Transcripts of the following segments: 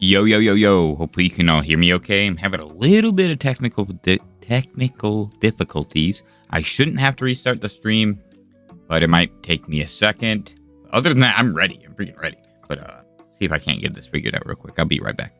Yo, yo, yo, yo. Hopefully you can all hear me okay. I'm having a little bit of technical difficulties. I shouldn't have to restart the stream, but it might take me a second. Other than that, I'm ready. I'm freaking ready. But see if I can't get this figured out real quick. I'll be right back.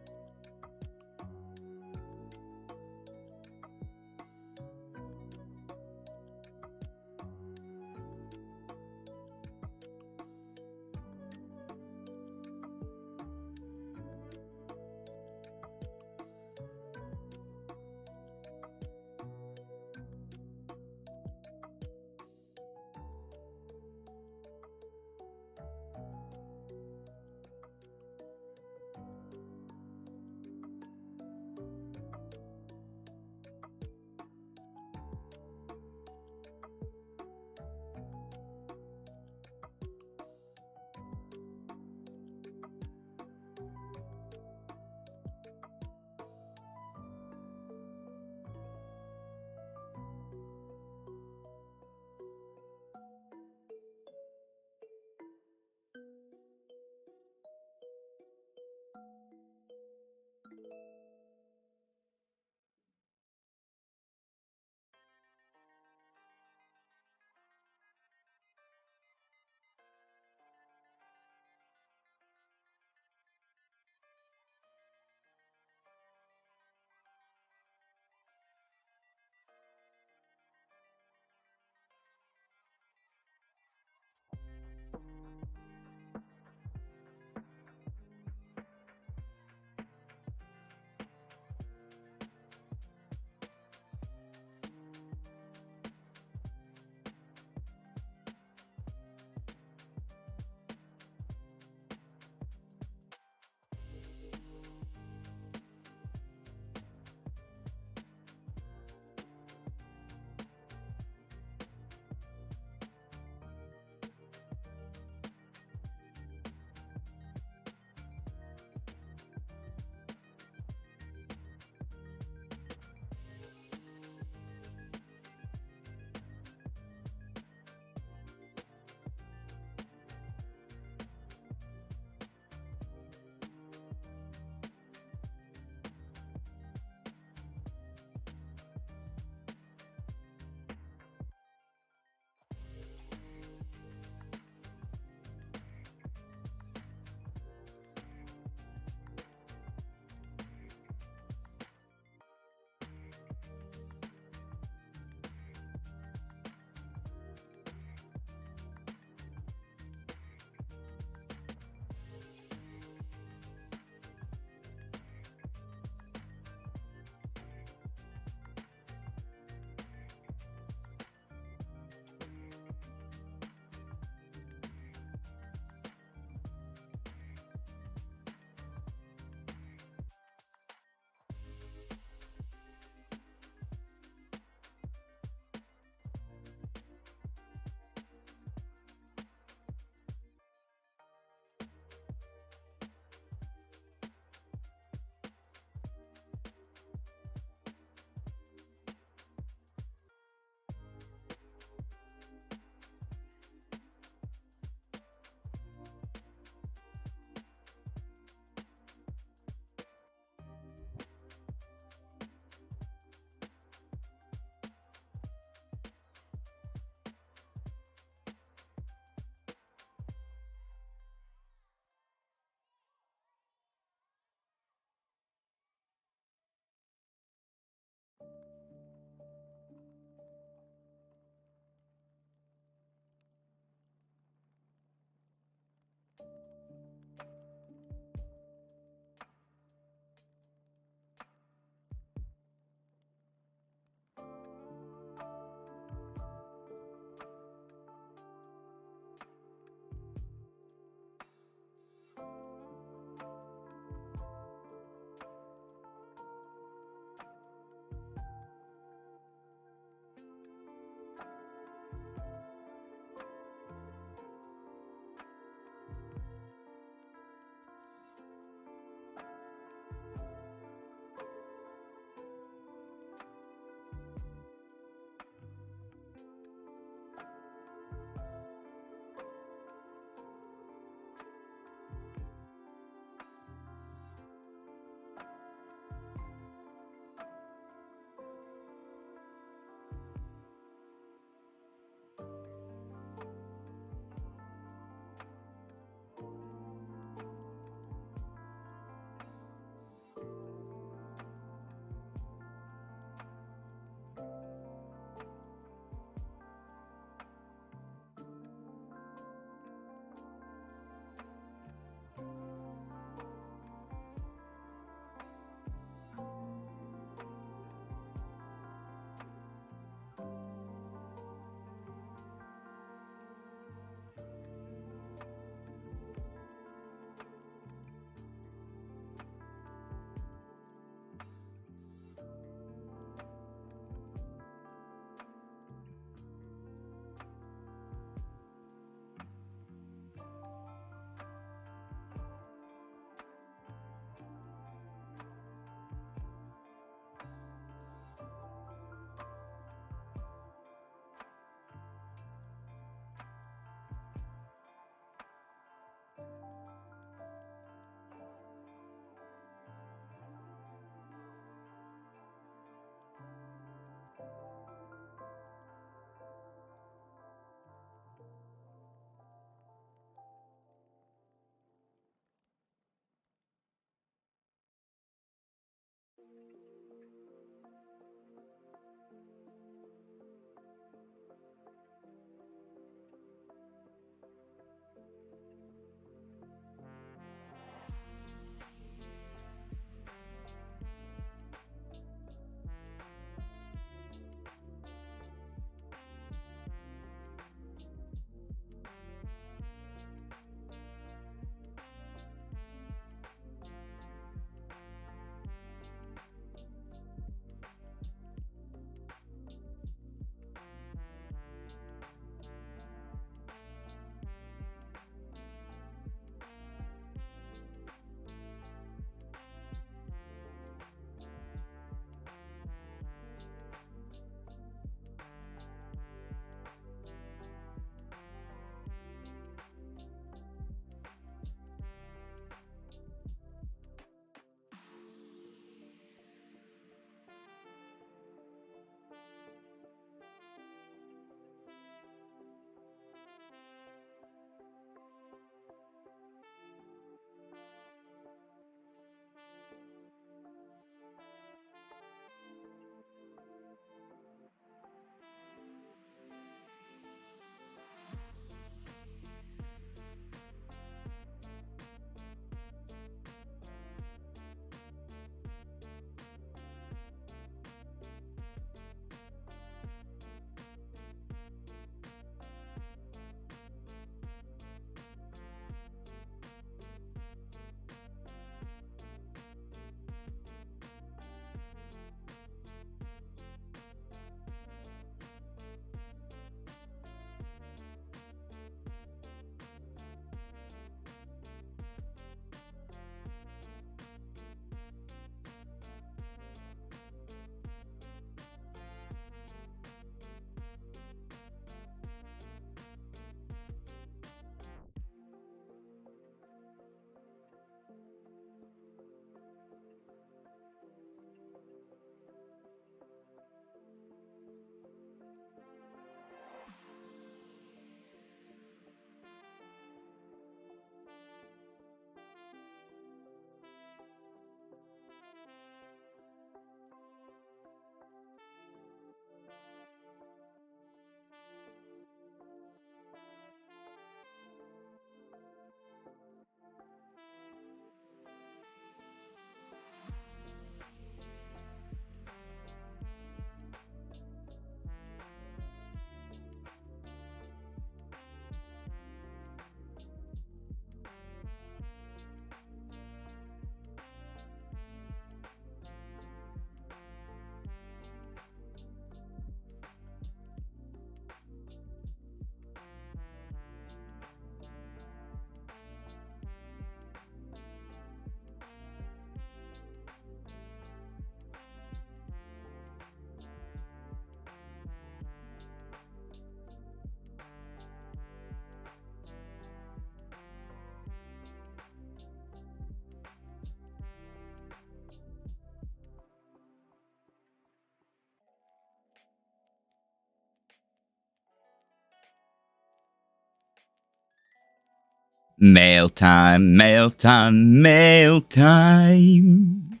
Mail time, mail time, mail time.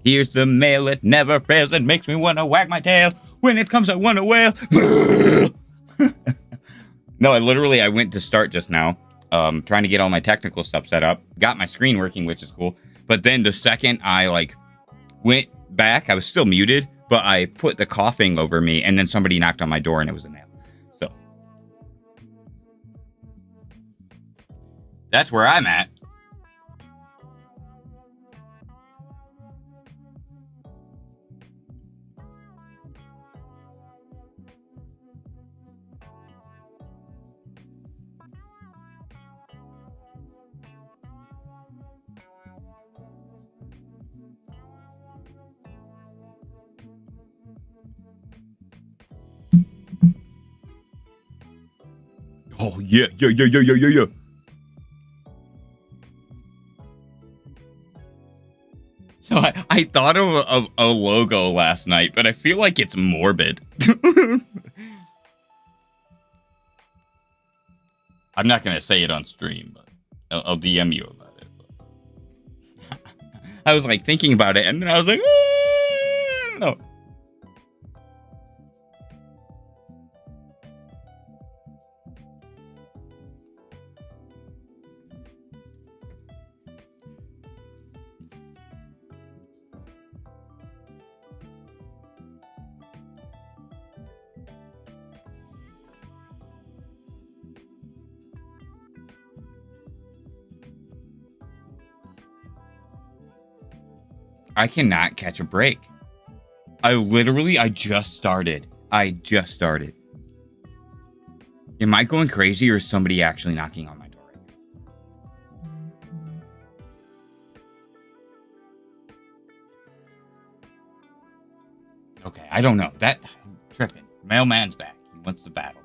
Here's the mail, it never fails. It makes me want to wag my tail. When it comes, I want to wail. No, I went to start just now, trying to get all my technical stuff set up. Got my screen working, which is cool. But then the second I went back, I was still muted, but I put the coughing over me, and then somebody knocked on my door, and it was the mail. So that's where I'm at. Oh, yeah. So I thought of a logo last night, but I feel like it's morbid. I'm not going to say it on stream, but I'll DM you about it. I was thinking about it, and then I was like, I don't know. I cannot catch a break. I just started. Am I going crazy, or is somebody actually knocking on my door right now? Okay, I don't know. I'm tripping. Mailman's back. He wants to battle.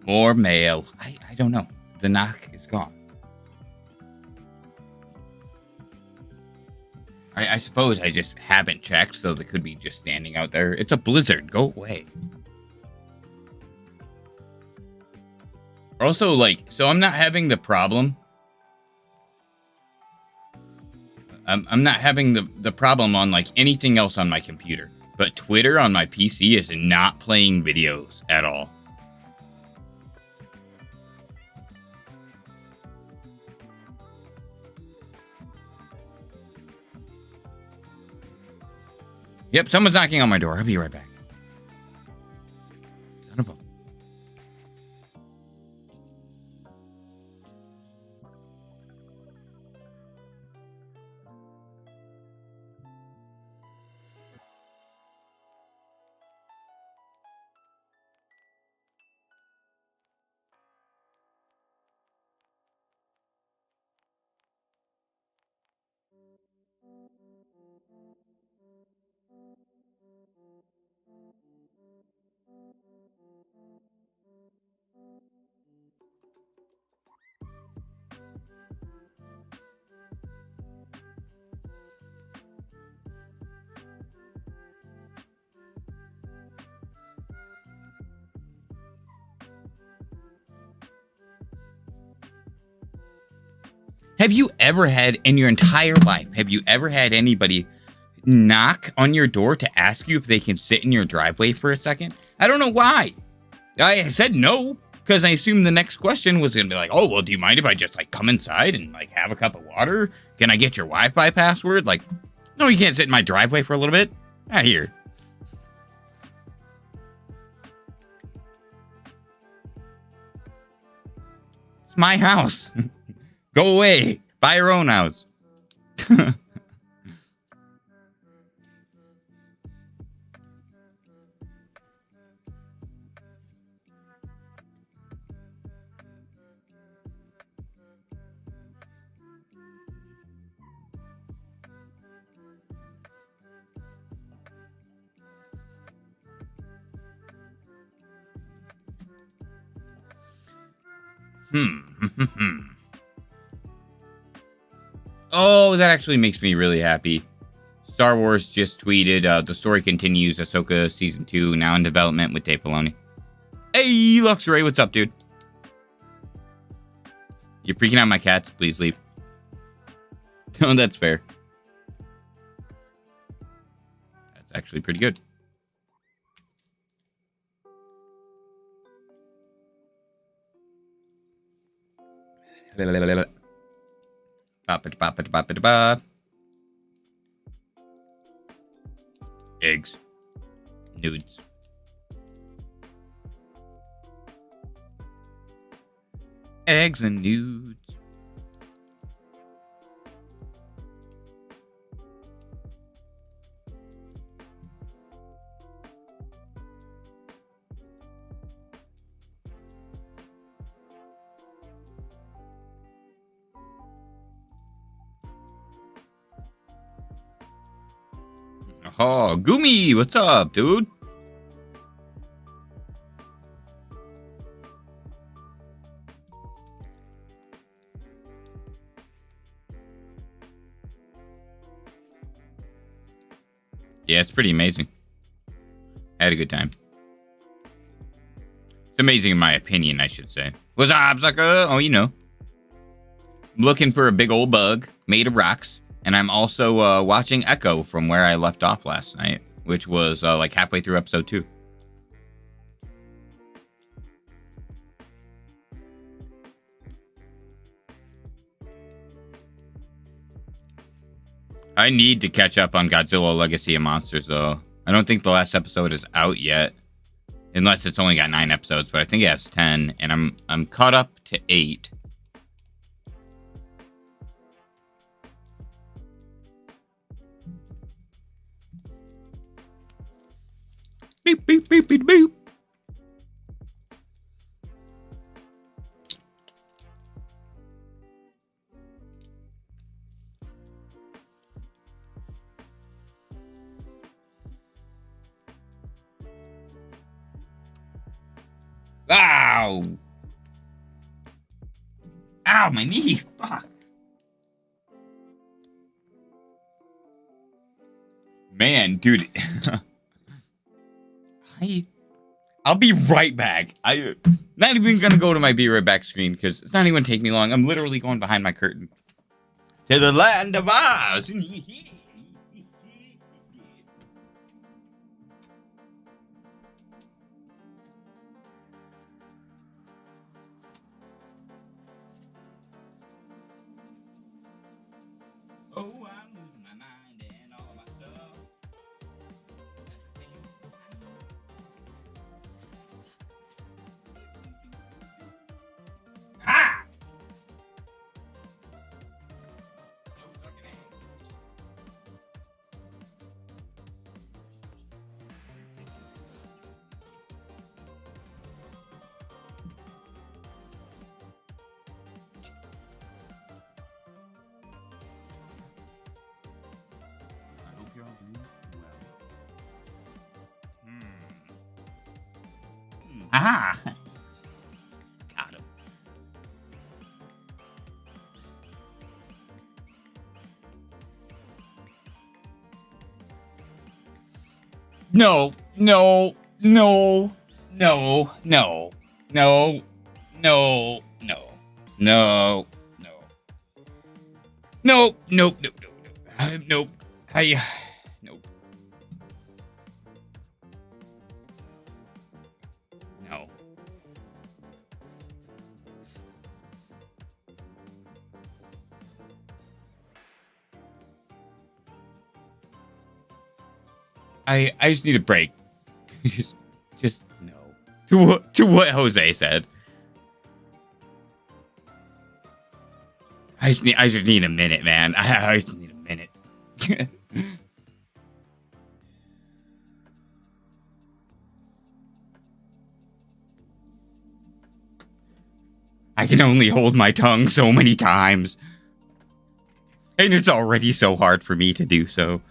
More mail. I don't know. The knock is gone. I suppose I just haven't checked, so they could be just standing out there. It's a blizzard. Go away. Also, so I'm not having the problem. I'm not having the problem on anything else on my computer. But Twitter on my PC is not playing videos at all. Yep, someone's knocking on my door. I'll be right back. Son of a... Have you ever had, in your entire life, have you ever had anybody knock on your door to ask you if they can sit in your driveway for a second? I don't know why. I said no, because I assumed the next question was going to be like, oh, well, do you mind if I just come inside and have a cup of water? Can I get your Wi-Fi password? No, you can't sit in my driveway for a little bit. Out here. It's my house. Go away. Buy your own house. Oh, that actually makes me really happy. Star Wars just tweeted, the story continues, Ahsoka Season 2, now in development with Dave Filoni. Hey, Luxray, what's up, dude? You're freaking out my cats, please leave. No, that's fair. That's actually pretty good. Eggs. Nudes. Eggs and nudes. Oh, Gumi, what's up, dude? Yeah, it's pretty amazing. I had a good time. It's amazing in my opinion, I should say. What's up, sucker? Oh, you know. I'm looking for a big old bug made of rocks. And I'm also watching Echo from where I left off last night, which was like halfway through episode 2. I need to catch up on Godzilla Legacy of Monsters, though. I don't think the last episode is out yet, unless it's only got 9 episodes, but I think it has 10, and I'm caught up to 8. Beep, beep, beep, beep, beep. Ow! Ow, my knee! Fuck! Man, dude. I'll be right back. I'm not even gonna go to my be right back screen because it's not even gonna take me long. I'm literally going behind my curtain to the land of Oz. Oh, I'm losing my mind and all my stuff. Ah! I hope you're all doing well. Aha! Got him. No, no, no, no, no, no, no, no, no, no. Nope, nope, nope, nope, nope. Nope. No. I just need a break. just no. To what Jose said. I just need a minute, man. I just need a minute. I can only hold my tongue so many times. And it's already so hard for me to do so.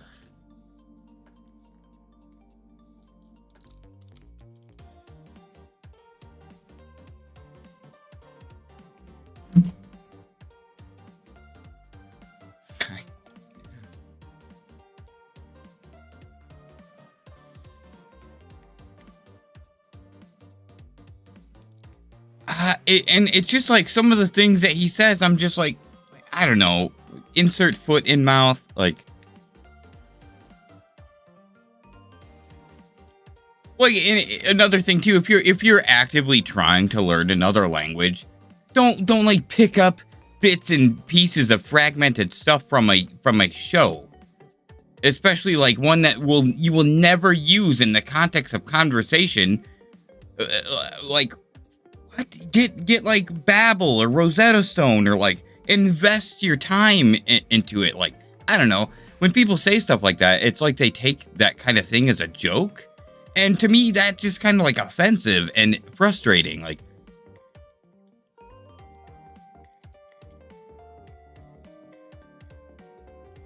And it's just like some of the things that he says, I'm just like, I don't know, insert foot in mouth, like and another thing too, if you're actively trying to learn another language, don't like pick up bits and pieces of fragmented stuff from a show, especially like one that you will never use in the context of conversation, like. Get like Babbel or Rosetta Stone, or like invest your time into it. Like, I don't know. When people say stuff like that, it's like they take that kind of thing as a joke. And to me, that's just kind of like offensive and frustrating. Like,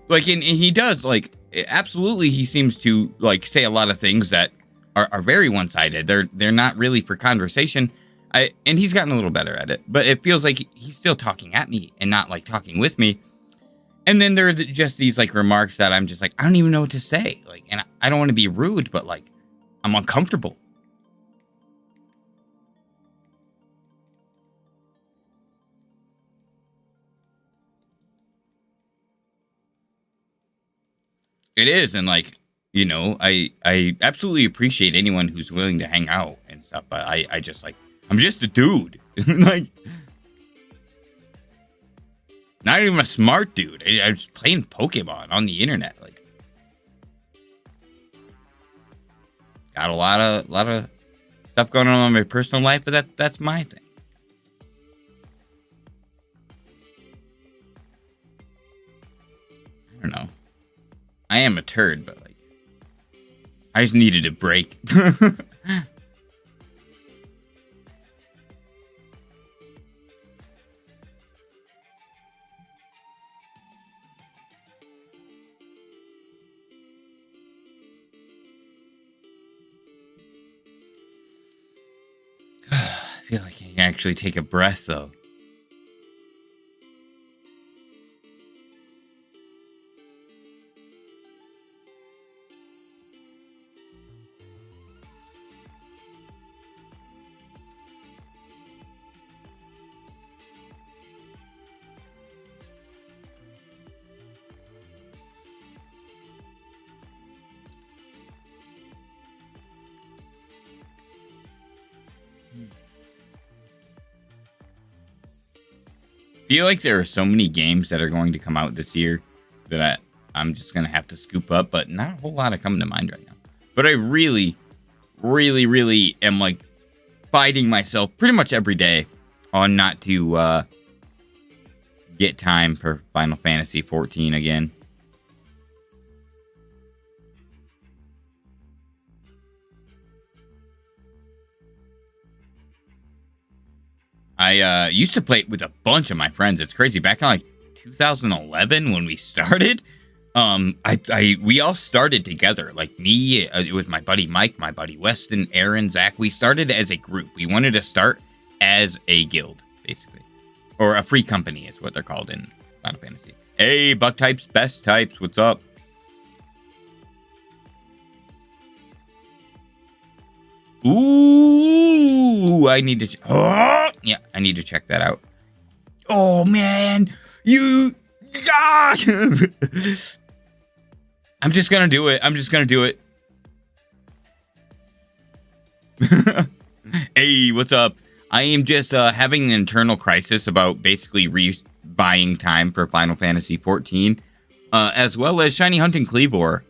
and he does, like, absolutely, he seems to like say a lot of things that are very one-sided. They're not really for conversation. And he's gotten a little better at it, but it feels like he's still talking at me and not like talking with me. And then there are just these like remarks that I'm just like, I don't even know what to say. Like, and I don't want to be rude, but like, I'm uncomfortable. It is. And like, you know, I absolutely appreciate anyone who's willing to hang out and stuff, but I just like, I'm just a dude. Like, not even a smart dude. I was playing Pokemon on the internet. Like, got a lot of stuff going on in my personal life, but that's my thing. I don't know. I am a turd, but like, I just needed a break. I feel like I can actually take a breath, though. I feel like there are so many games that are going to come out this year that I'm just going to have to scoop up, but not a whole lot are coming to mind right now. But I really, really, really am like fighting myself pretty much every day on not to get time for Final Fantasy 14 again. I used to play it with a bunch of my friends. It's crazy. Back in like 2011 when we started, we all started together. Like me, it was my buddy Mike, my buddy Weston, Aaron, Zach. We started as a group. We wanted to start as a guild, basically, or a free company is what they're called in Final Fantasy. Hey, Buck Types, Best Types, what's up? Ooh, I need to. Yeah, I need to check that out. Oh man, I'm just gonna do it. Hey, what's up? I am just having an internal crisis about basically buying time for Final Fantasy 14, as well as Shiny Hunting Kleavor.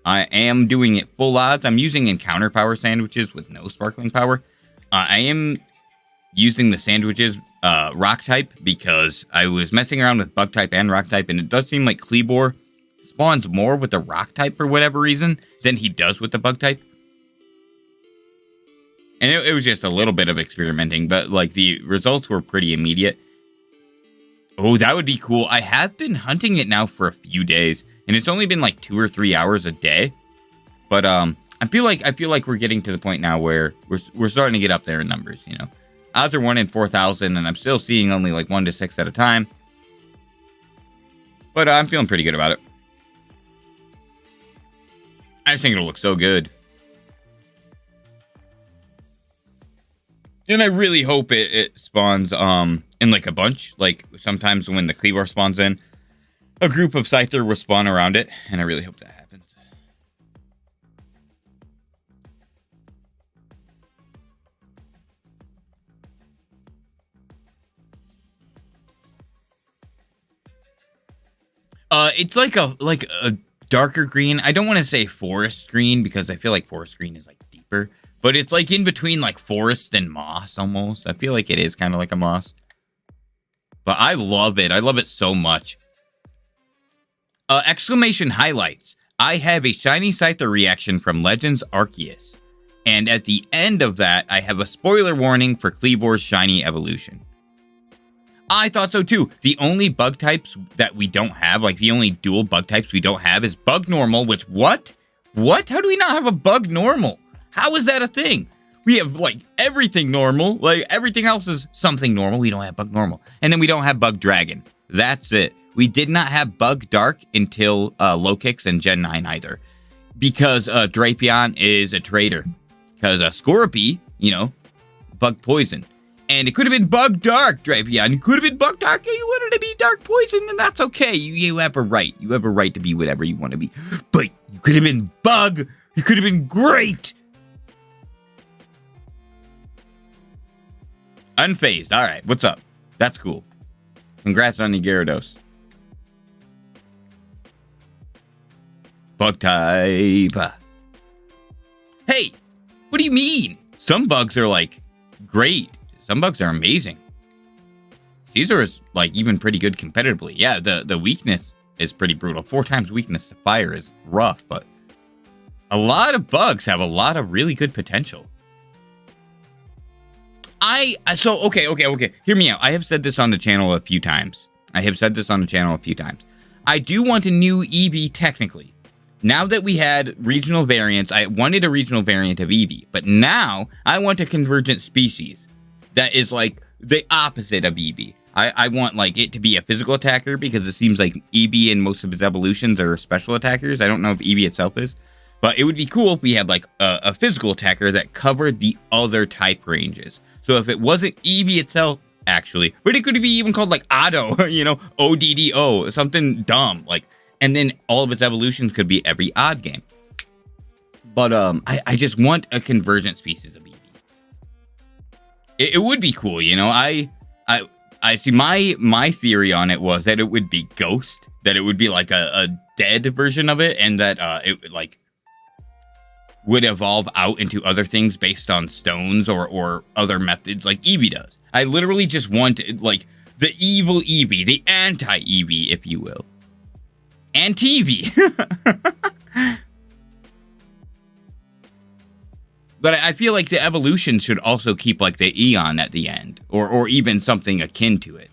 I am doing it full odds. I'm using encounter power sandwiches with no sparkling power. I am using the sandwiches rock type, because I was messing around with bug type and rock type, and it does seem like Kleavor spawns more with the rock type for whatever reason than he does with the bug type. And it was just a little bit of experimenting, but like the results were pretty immediate. Oh, that would be cool. I have been hunting it now for a few days, and it's only been like 2 or 3 hours a day. But I feel like we're getting to the point now where we're starting to get up there in numbers, you know. Odds are 1 in 4,000, and I'm still seeing only like 1 to 6 at a time. But I'm feeling pretty good about it. I just think it'll look so good. And I really hope it spawns in like a bunch. Like sometimes when the Kleavor spawns in, a group of Scyther will spawn around it, and I really hope that happens. It's like a darker green. I don't want to say forest green because I feel like forest green is like deeper. But it's like in between like forest and moss almost. I feel like it is kind of like a moss. But I love it. I love it so much. Exclamation highlights. I have a shiny Scyther reaction from Legends Arceus. And at the end of that, I have a spoiler warning for Kleavor's shiny evolution. I thought so too. The only bug types that we don't have, like the only dual bug types we don't have is bug normal, which what? What? How do we not have a bug normal? How is that a thing? We have, like, everything normal. Like, everything else is something normal. We don't have bug normal. And then we don't have bug dragon. That's it. We did not have bug dark until low kicks and Gen 9 either. Because Drapion is a traitor. Because Scorpy, you know, bug poison. And it could have been bug dark, Drapion. You could have been bug dark. You wanted to be dark poison, and that's okay. You have a right. You have a right to be whatever you want to be. But you could have been bug. You could have been great. Unfazed. All right. What's up? That's cool. Congrats on the Gyarados. Bug type. Hey, what do you mean? Some bugs are like great. Some bugs are amazing. Caesar is like even pretty good competitively. Yeah, the weakness is pretty brutal. 4 times weakness to fire is rough, but a lot of bugs have a lot of really good potential. Okay. Hear me out. I have said this on the channel a few times. I do want a new Eevee technically. Now that we had regional variants, I wanted a regional variant of Eevee. But now, I want a convergent species that is like the opposite of Eevee. I want like it to be a physical attacker because it seems like Eevee and most of his evolutions are special attackers. I don't know if Eevee itself is. But it would be cool if we had like a physical attacker that covered the other type ranges. So if it wasn't Eevee itself, actually, but it could be even called like Otto, you know, ODDO, something dumb, like, and then all of its evolutions could be every odd game. But I just want a convergent species of Eevee. It would be cool, you know. I see my theory on it was that it would be Ghost, that it would be like a dead version of it, and that it like would evolve out into other things based on stones or other methods like Eevee does. I literally just want, like, the evil Eevee, the anti-Eevee, if you will. Anti-Eevee. But I feel like the evolution should also keep, like, the Eon at the end, or even something akin to it.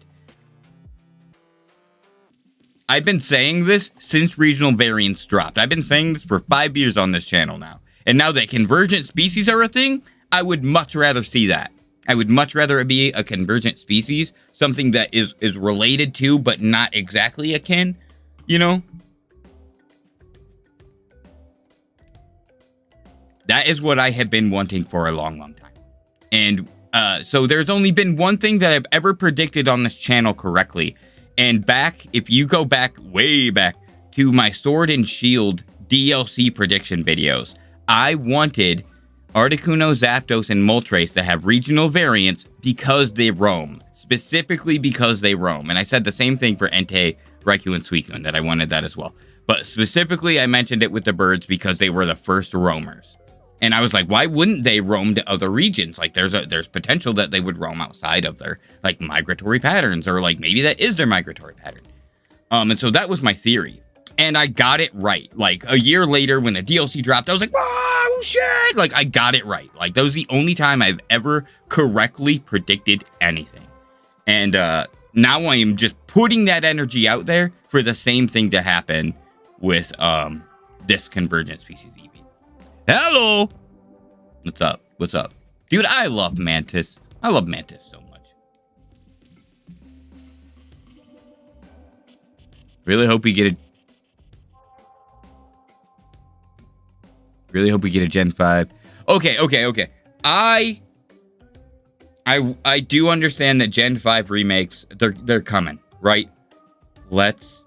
I've been saying this since regional variants dropped. I've been saying this for 5 years on this channel now. And now that convergent species are a thing, I would much rather see that. I would much rather it be a convergent species, something that is related to, but not exactly akin, you know? That is what I have been wanting for a long, long time. And so there's only been one thing that I've ever predicted on this channel correctly. And back, if you go back, way back, to my Sword and Shield DLC prediction videos, I wanted Articuno, Zapdos, and Moltres to have regional variants because they roam. Specifically because they roam. And I said the same thing for Entei, Raikou, and Suicune, that I wanted that as well. But specifically, I mentioned it with the birds because they were the first roamers. And I was like, why wouldn't they roam to other regions? Like there's potential that they would roam outside of their like migratory patterns, or like maybe that is their migratory pattern. And so that was my theory. And I got it right. Like a year later when the DLC dropped, I was like, oh shit! Like I got it right. Like that was the only time I've ever correctly predicted anything. And now I am just putting that energy out there for the same thing to happen with this convergent species EV. Hello! What's up? What's up? Dude, I love Mantis. I love Mantis so much. Really hope we get a... Really hope we get a Gen 5. Okay. I do understand that Gen 5 remakes, they're coming, right? Let's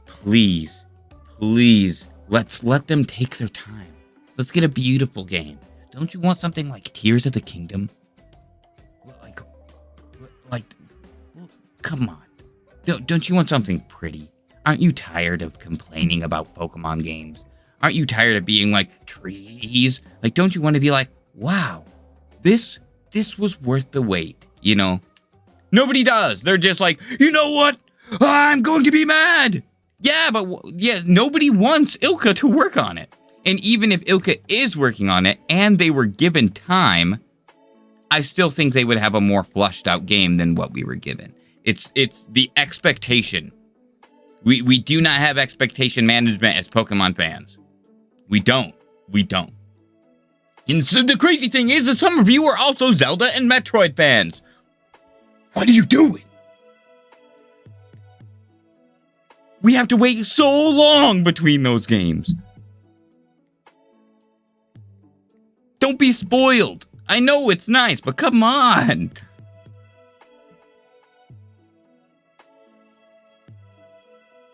please, let's let them take their time. Let's get a beautiful game. Don't you want something like Tears of the Kingdom? Like, come on. Don't you want something pretty? Aren't you tired of complaining about Pokemon games? Aren't you tired of being like trees? Like, don't you want to be like, wow, this was worth the wait, you know? Nobody does. They're just like, you know what? I'm going to be mad. Yeah, but nobody wants Ilka to work on it. And even if Ilka is working on it and they were given time, I still think they would have a more flushed out game than what we were given. It's the expectation. We do not have expectation management as Pokemon fans. We don't. And so the crazy thing is that some of you are also Zelda and Metroid fans. What are you doing? We have to wait so long between those games. Don't be spoiled. I know it's nice, but come on.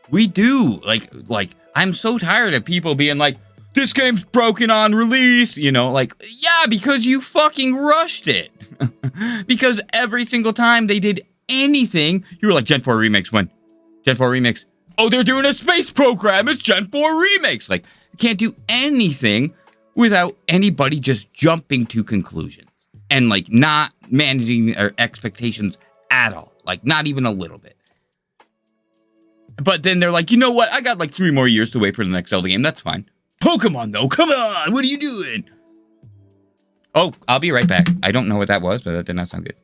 We do. Like I'm so tired of people being like, this game's broken on release, you know, like, yeah, because you fucking rushed it. Because every single time they did anything, you were like, Gen 4 remakes when? Gen 4 remakes. Oh, they're doing a space program. It's Gen 4 remakes. Like, you can't do anything without anybody just jumping to conclusions and like not managing their expectations at all. Like, not even a little bit. But then they're like, you know what? I got like 3 more years to wait for the next Zelda game. That's fine. Pokemon, though. Come on. What are you doing? Oh, I'll be right back. I don't know what that was, but that did not sound good.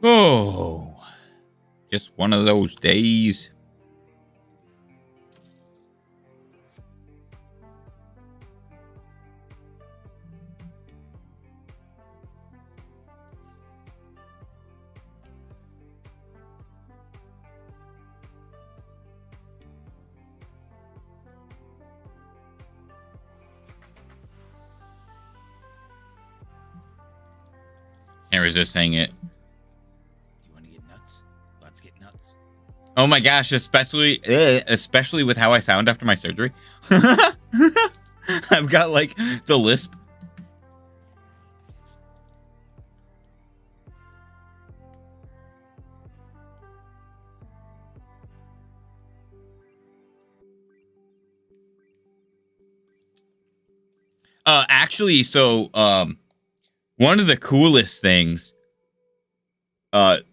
Oh, just one of those days. Can't resist saying it. You want to get nuts? Let's get nuts. Oh my gosh, especially with how I sound after my surgery. I've got like the lisp. Actually, so one of the coolest things,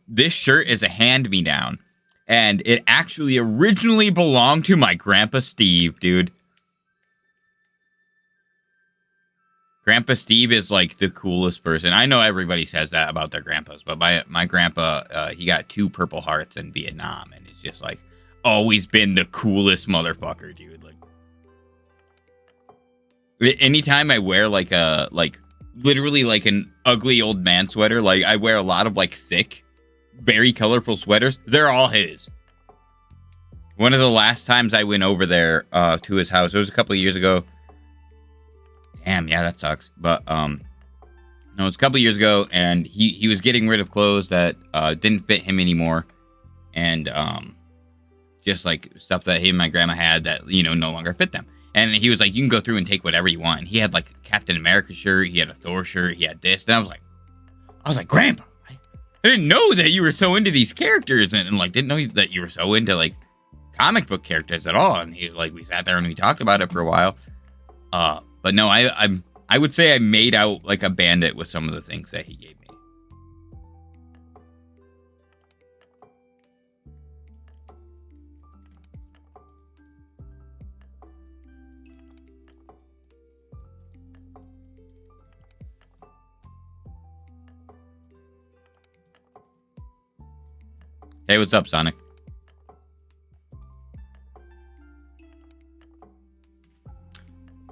this shirt is a hand-me-down, and it actually originally belonged to my grandpa Steve, dude. Grandpa Steve is like the coolest person. I know everybody says that about their grandpas, but my grandpa, he got 2 Purple Hearts in Vietnam, and it's just like always been the coolest motherfucker, dude. Like, anytime I wear like literally like an ugly old man sweater, like I wear a lot of like thick, very colorful sweaters. They're all his. One of the last times I went over there to his house, it was a couple of years ago. Damn, yeah, that sucks. But no, it was a couple of years ago, and he was getting rid of clothes that didn't fit him anymore, and just like stuff that he and my grandma had that no longer fit them. And he was like, "You can go through and take whatever you want." And he had like a Captain America shirt, he had a Thor shirt, he had this, and I was like, "Grandpa, I didn't know that you were so into these characters, and like didn't know that you were so into like comic book characters at all." And he like we sat there and we talked about it for a while. But no, I would say I made out like a bandit with some of the things that he gave me. Hey, what's up, Sonic?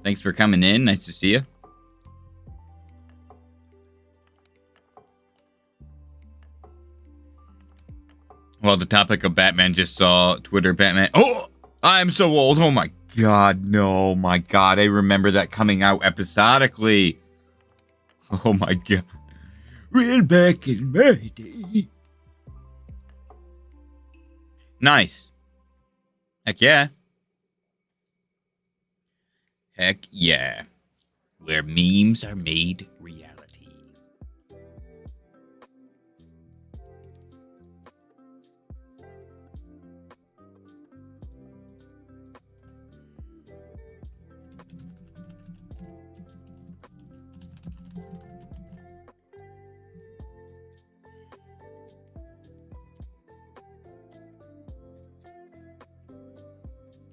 Thanks for coming in. Nice to see you. Well, the topic of Batman just saw Twitter Batman. Oh, I'm so old. Oh my God. No, my God. I remember that coming out episodically. Oh my God. Real back in my day. Nice. Heck yeah. Heck yeah. Where memes are made reality.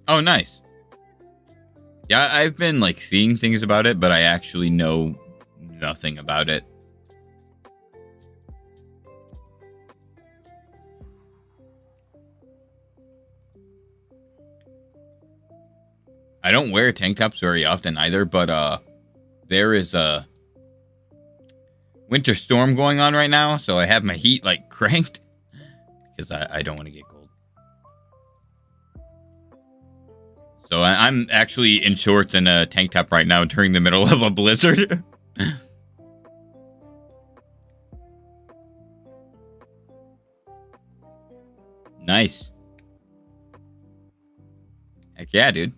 Oh, nice. Yeah, I've been like seeing things about it, but I actually know nothing about it. I don't wear tank tops very often either, but there is a winter storm going on right now, so I have my heat like cranked because I don't want to get cold. So I'm actually in shorts and a tank top right now during the middle of a blizzard. Nice. Heck yeah, dude.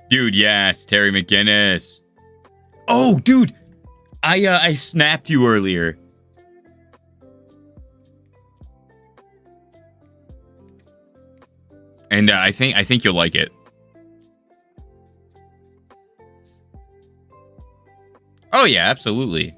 Dude, yes, Terry McGinnis. Oh, dude, I snapped you earlier. And I think you'll like it. Oh yeah, absolutely.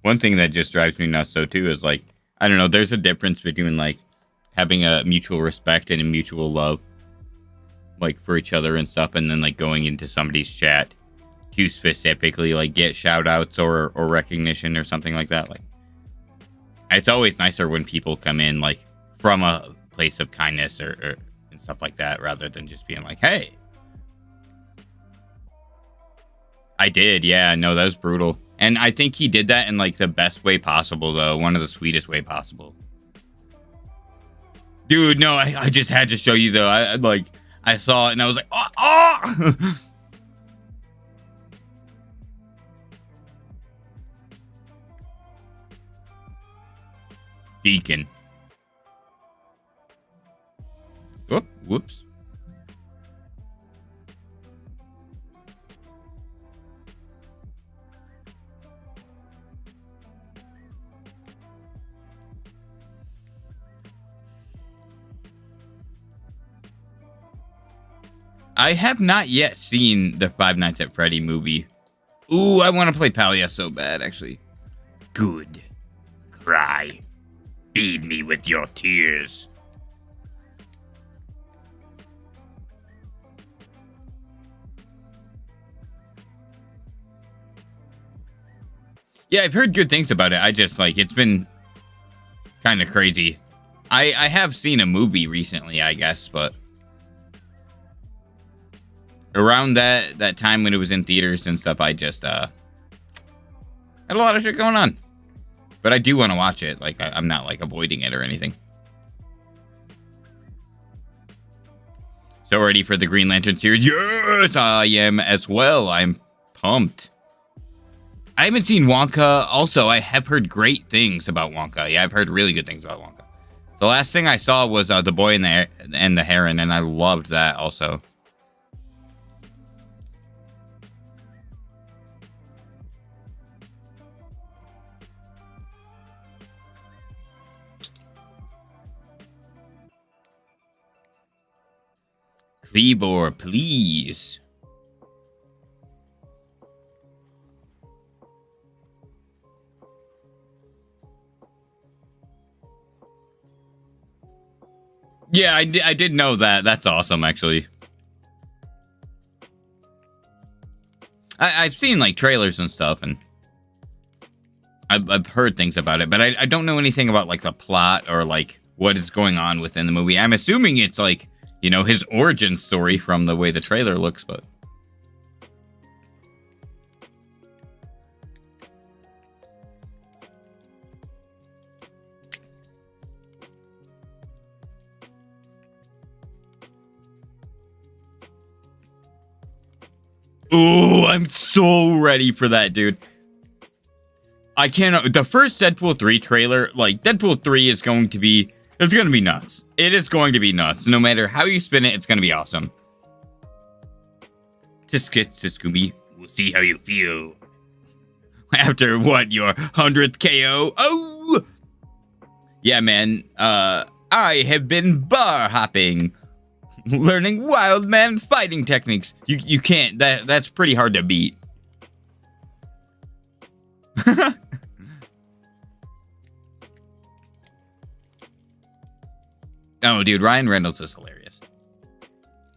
One thing that just drives me nuts, though, too, is like, I don't know, there's a difference between like having a mutual respect and a mutual love, like for each other and stuff, and then like going into somebody's chat to specifically like get shout outs or recognition or something like that. Like, it's always nicer when people come in like from a place of kindness or and stuff like that, rather than just being like, hey. I did, yeah, no, that was brutal. And I think he did that in like the best way possible, though. One of the sweetest way possible. Dude, no, I just had to show you, though. I saw it and I was like, oh! Deacon. Oh, whoops. I have not yet seen the Five Nights at Freddy movie. Ooh, I want to play Palia so bad, actually. Good. Cry. Feed me with your tears. Yeah, I've heard good things about it. I just, like, it's been kind of crazy. I have seen a movie recently, I guess, but around that time when it was in theaters and stuff, I just had a lot of shit going on. But I do want to watch it. Like, I'm not, like, avoiding it or anything. So ready for the Green Lantern series? Yes, I am as well. I'm pumped. I haven't seen Wonka. Also, I have heard great things about Wonka. Yeah, I've heard really good things about Wonka. The last thing I saw was The Boy and the Heron, and I loved that also. Kleavor, please. Yeah, I did know that. That's awesome, actually. I've seen, like, trailers and stuff, and I've heard things about it, but I don't know anything about, like, the plot or, like, what is going on within the movie. I'm assuming it's, like, you know, his origin story from the way the trailer looks, but... Ooh, I'm so ready for that, dude. I cannot... The first Deadpool 3 trailer, like, Deadpool 3 is going to be... It's going to be nuts. It is going to be nuts. No matter how you spin it, it's going to be awesome. Tisk, Scooby. We'll see how you feel. After, what, your 100th KO? Oh! Yeah, man. I have been bar hopping. Learning wild man fighting techniques. You can't. That's pretty hard to beat. Oh, dude, Ryan Reynolds is hilarious.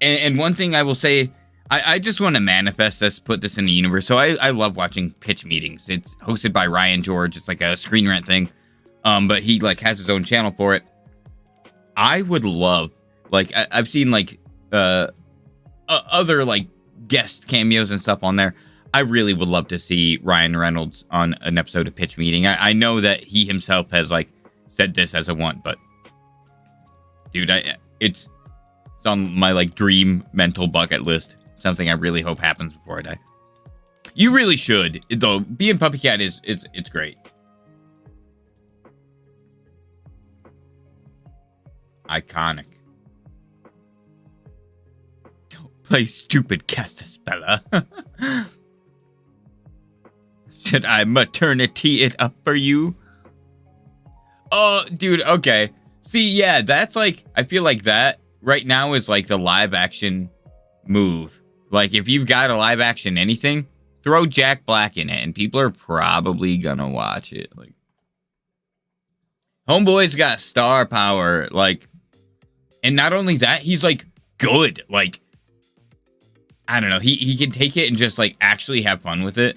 And one thing I will say, I just want to manifest this, put this in the universe. So I love watching pitch meetings. It's hosted by Ryan George. It's like a Screen Rant thing. But he, like, has his own channel for it. I would love, like, I've seen, like, other, like, guest cameos and stuff on there. I really would love to see Ryan Reynolds on an episode of Pitch Meeting. I know that he himself has, like, said this as a want, but dude, it's on my, like, dream mental bucket list. Something I really hope happens before I die. You really should, though. Being Puppy Cat it's great. Iconic. Don't play stupid Castaspella. Should I maternity it up for you? Oh, dude, okay. See, yeah, that's like, I feel like that right now is like the live action move. Like, if you've got a live action anything, throw Jack Black in it, and people are probably gonna watch it. Like, Homeboy's got star power, like, and not only that, he's like good. Like, I don't know, he can take it and just like actually have fun with it.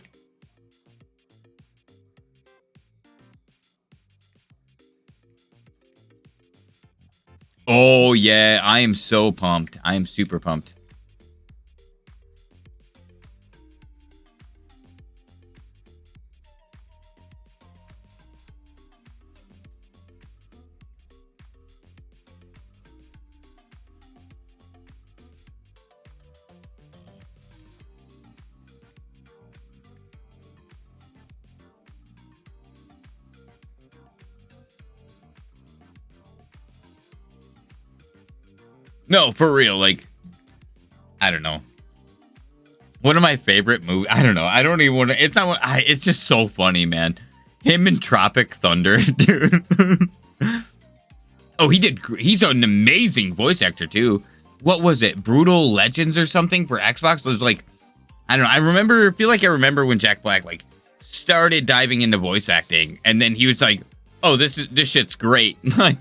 Oh yeah, I am so pumped. I am super pumped. No, for real, like, I don't know. One of my favorite movies, I don't know. I don't even want to, it's not what, it's just so funny, man. Him in Tropic Thunder, dude. Oh, he's an amazing voice actor, too. What was it? Brutal Legends or something for Xbox? It was like, I don't know. I feel like I remember when Jack Black, like, started diving into voice acting. And then he was like, oh, this shit's great. Like,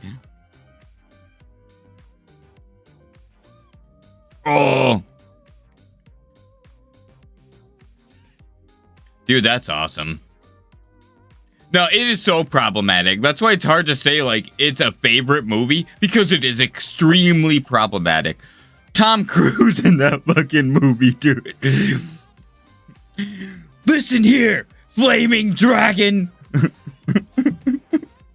oh, dude, that's awesome. No, it is so problematic. That's why it's hard to say, like, it's a favorite movie, because it is extremely problematic. Tom Cruise in that fucking movie, dude. Listen here, flaming dragon.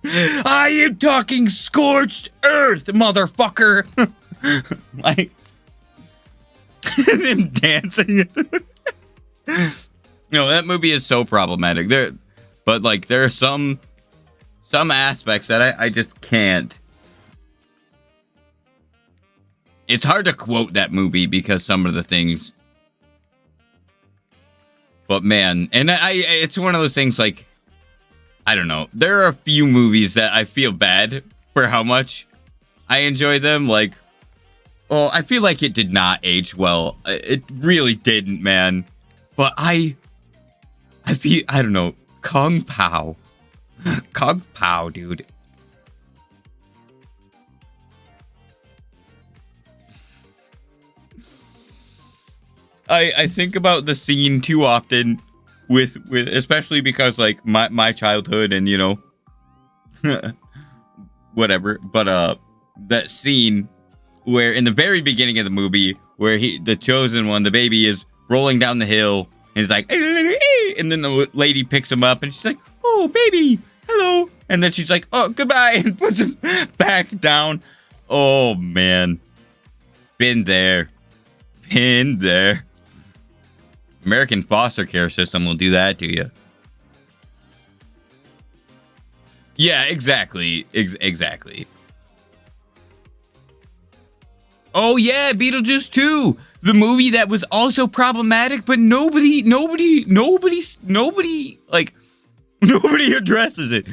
I am talking scorched earth, motherfucker. Like, him dancing. No, that movie is so problematic. But like, there are some aspects that I just can't. It's hard to quote that movie because some of the things. But man, and it's one of those things, like, I don't know. There are a few movies that I feel bad for how much I enjoy them. Like, well, I feel like it did not age well. It really didn't, man. But I feel, I don't know. Kung Pao. Kung Pao, dude. I think about the scene too often with especially because, like, my childhood and, you know, whatever. But that scene where in the very beginning of the movie where the chosen one, the baby, is rolling down the hill and he's like, and then the lady picks him up and she's like, oh, baby, hello. And then she's like, oh, goodbye, and puts him back down. Oh, man. Been there. American foster care system will do that to you. Yeah, exactly. Exactly. Oh, yeah, Beetlejuice 2. The movie that was also problematic, but nobody addresses it.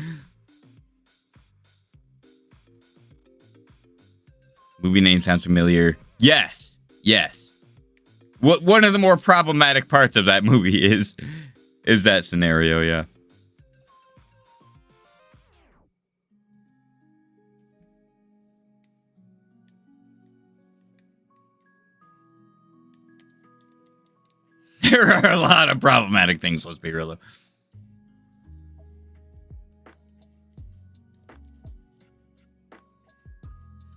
Movie name sounds familiar. Yes. One of the more problematic parts of that movie is that scenario, yeah. There are a lot of problematic things, let's be real.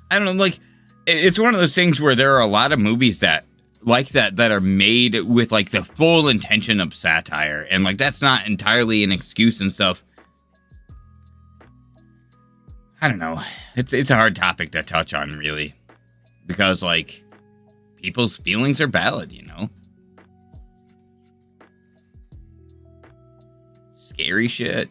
I don't know, like, it's one of those things where there are a lot of movies that are made with, like, the full intention of satire, and, like, that's not entirely an excuse and stuff. I don't know. It's a hard topic to touch on, really, because, like, people's feelings are valid, you know. Scary shit.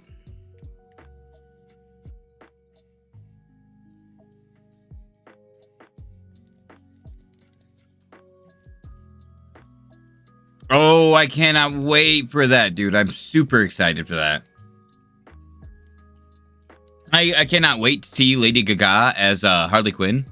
Oh, I cannot wait for that, dude. I'm super excited for that. I cannot wait to see Lady Gaga as Harley Quinn.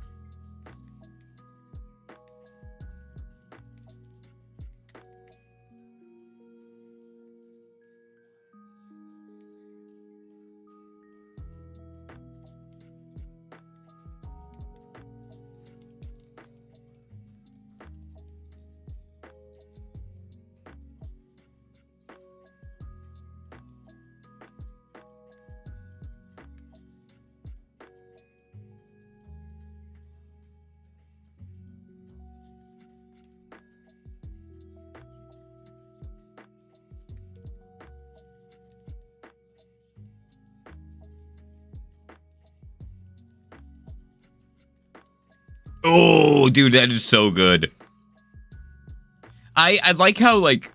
Oh, dude, that is so good. I like how, like,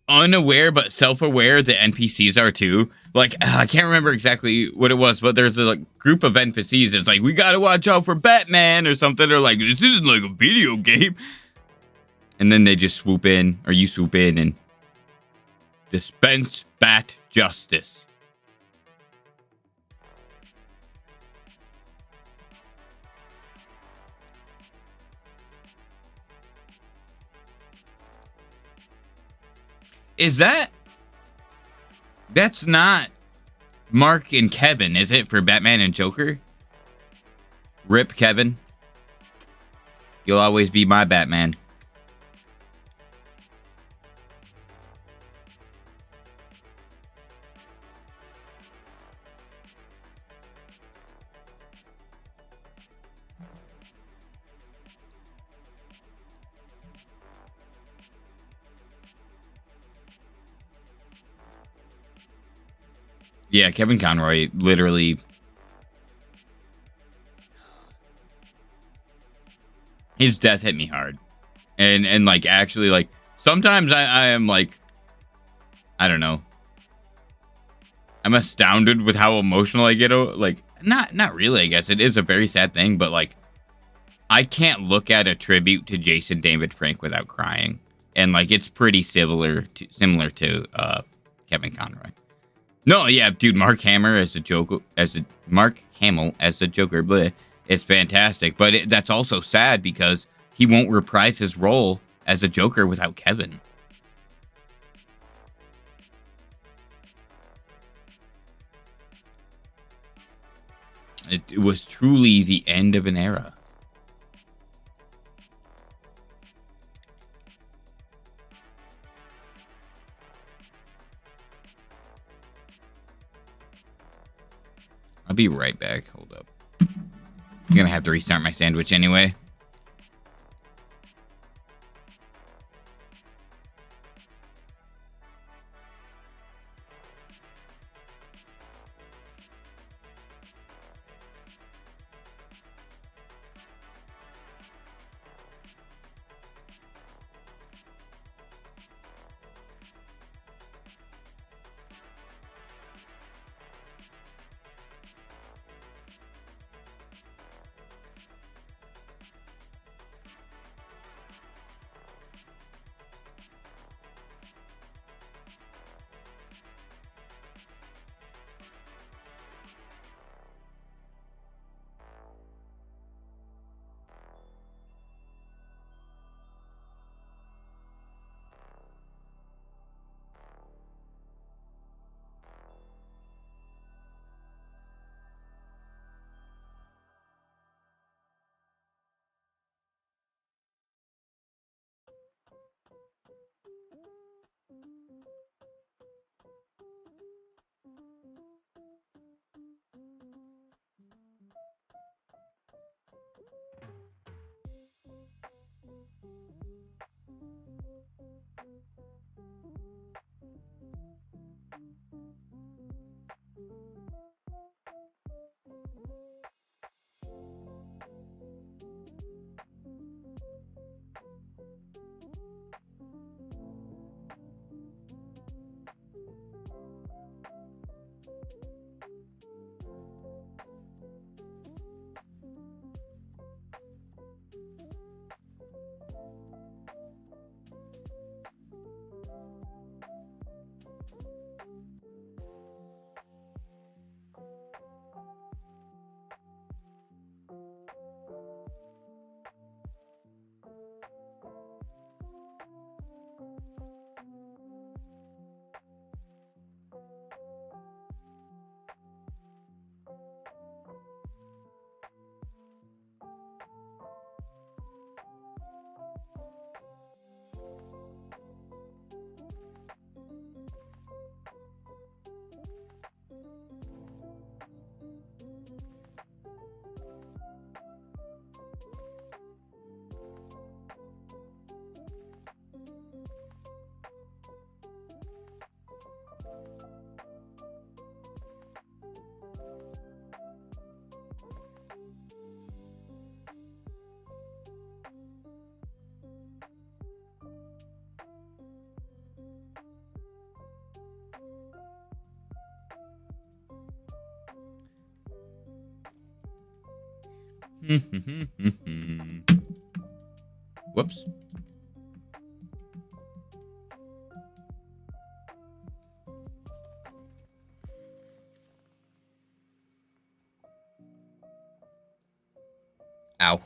unaware but self-aware the NPCs are too. Like, I can't remember exactly what it was, but there's a, like, group of NPCs that's like, we gotta watch out for Batman or something. Or like, this isn't like a video game. And then they just swoop in, or you swoop in and dispense bat justice. Is that's not Mark and Kevin, is it, for Batman and Joker? Rip Kevin. You'll always be my Batman. Yeah, Kevin Conroy literally. His death hit me hard. And like, actually, like, sometimes I am like, I don't know. I'm astounded with how emotional I get. Like, not really, I guess. It is a very sad thing, but like, I can't look at a tribute to Jason David Frank without crying. And like, it's pretty similar to Kevin Conroy. No, yeah, dude, Mark Hamill as the Joker, bleh, is fantastic. But that's also sad because he won't reprise his role as a Joker without Kevin. It was truly the end of an era. I'll be right back. Hold up. I'm gonna have to restart my sandwich anyway. Whoops. Ow.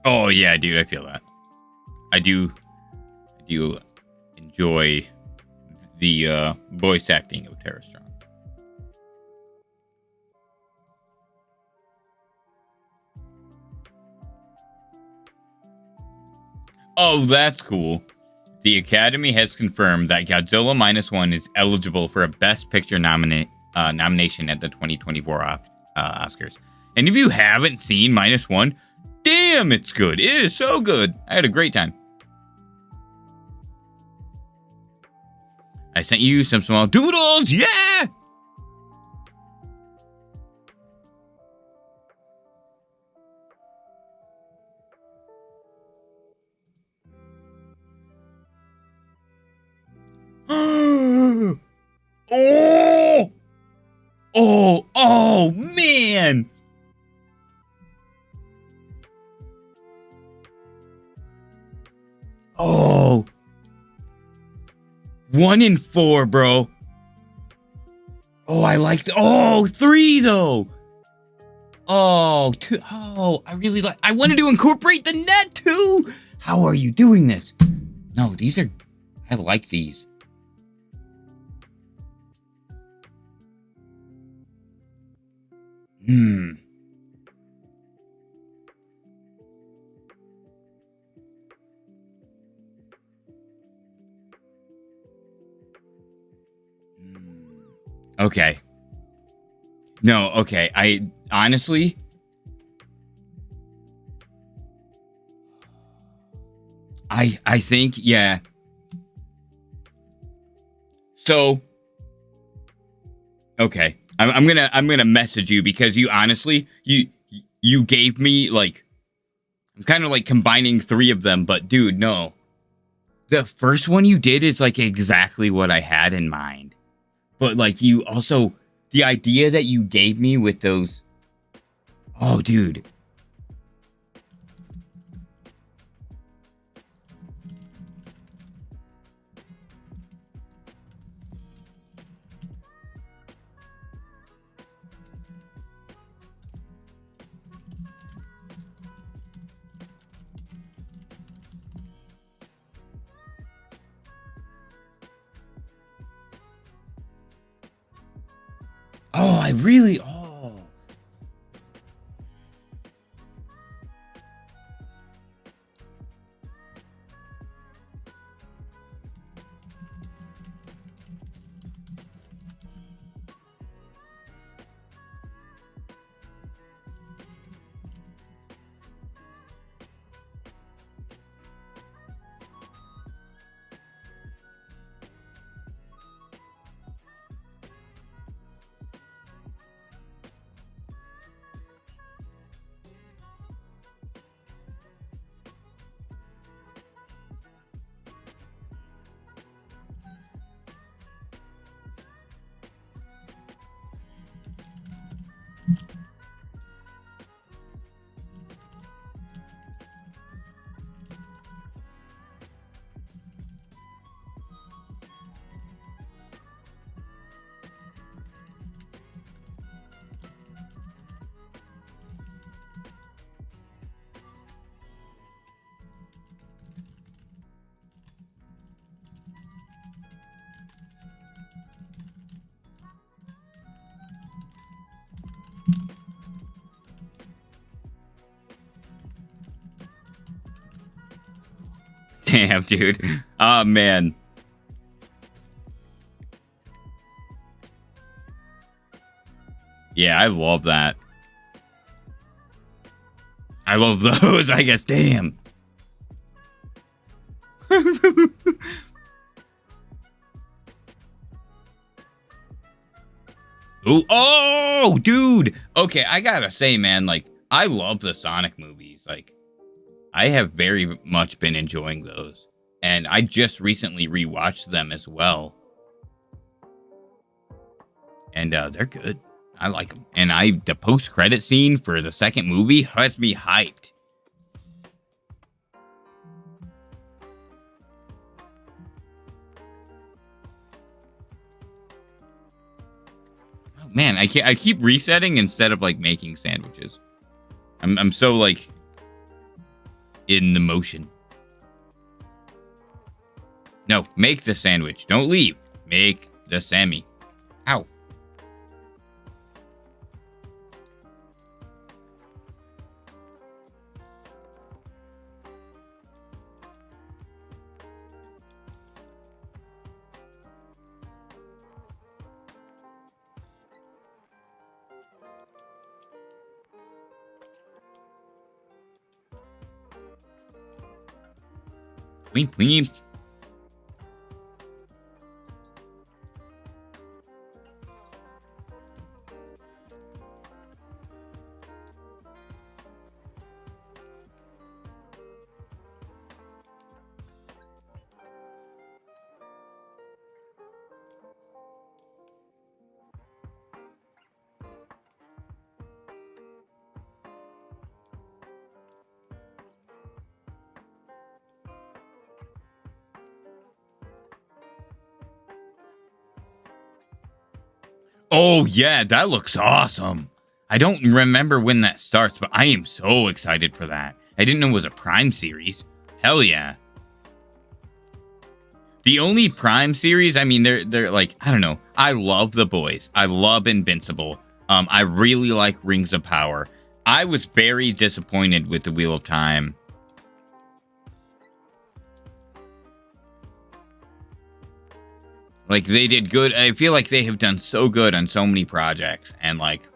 Oh yeah, dude, I feel that. I do enjoy the voice acting of Tara Strong. Oh, that's cool. The Academy has confirmed that Godzilla Minus One is eligible for a Best Picture nomination at the 2024 Oscars. And if you haven't seen Minus One, damn, it's good. It is so good. I had a great time. I sent you some small doodles. Yeah! Oh! Oh, man! Oh. 1 in 4, bro. Oh, I like oh, 3 though. Oh, 2. Oh, I really like. I wanted to incorporate the net too. How are you doing this? No, these are. I like these. Okay. No, okay. I honestly. I think, yeah. So, okay. I'm gonna message you because you honestly you gave me like I'm kind of like combining 3 of them, but dude, no. The first one you did is like exactly what I had in mind. But like you also the idea that you gave me with those oh dude. Oh, I really oh. Damn, dude. Oh, man. Yeah, I love that. I love those, I guess. Damn. Ooh, oh, dude. Okay, I gotta say, man, like, I love the Sonic movies. Like, I have very much been enjoying those. And I just recently rewatched them as well. And they're good. I like them. And the post-credit scene for the second movie has me hyped. Oh, man, I keep resetting instead of like making sandwiches. I'm so like in the motion. No, make the sandwich. Don't leave. Make the Sammy. Ow. Weep, weep. Oh, yeah, that looks awesome. I don't remember when that starts, but I am so excited for that. I didn't know it was a Prime series. Hell yeah. The only Prime series, I mean, they're like, I don't know. I love The Boys. I love Invincible. I really like Rings of Power. I was very disappointed with The Wheel of Time. Like, they did good. I feel like they have done so good on so many projects. And, like,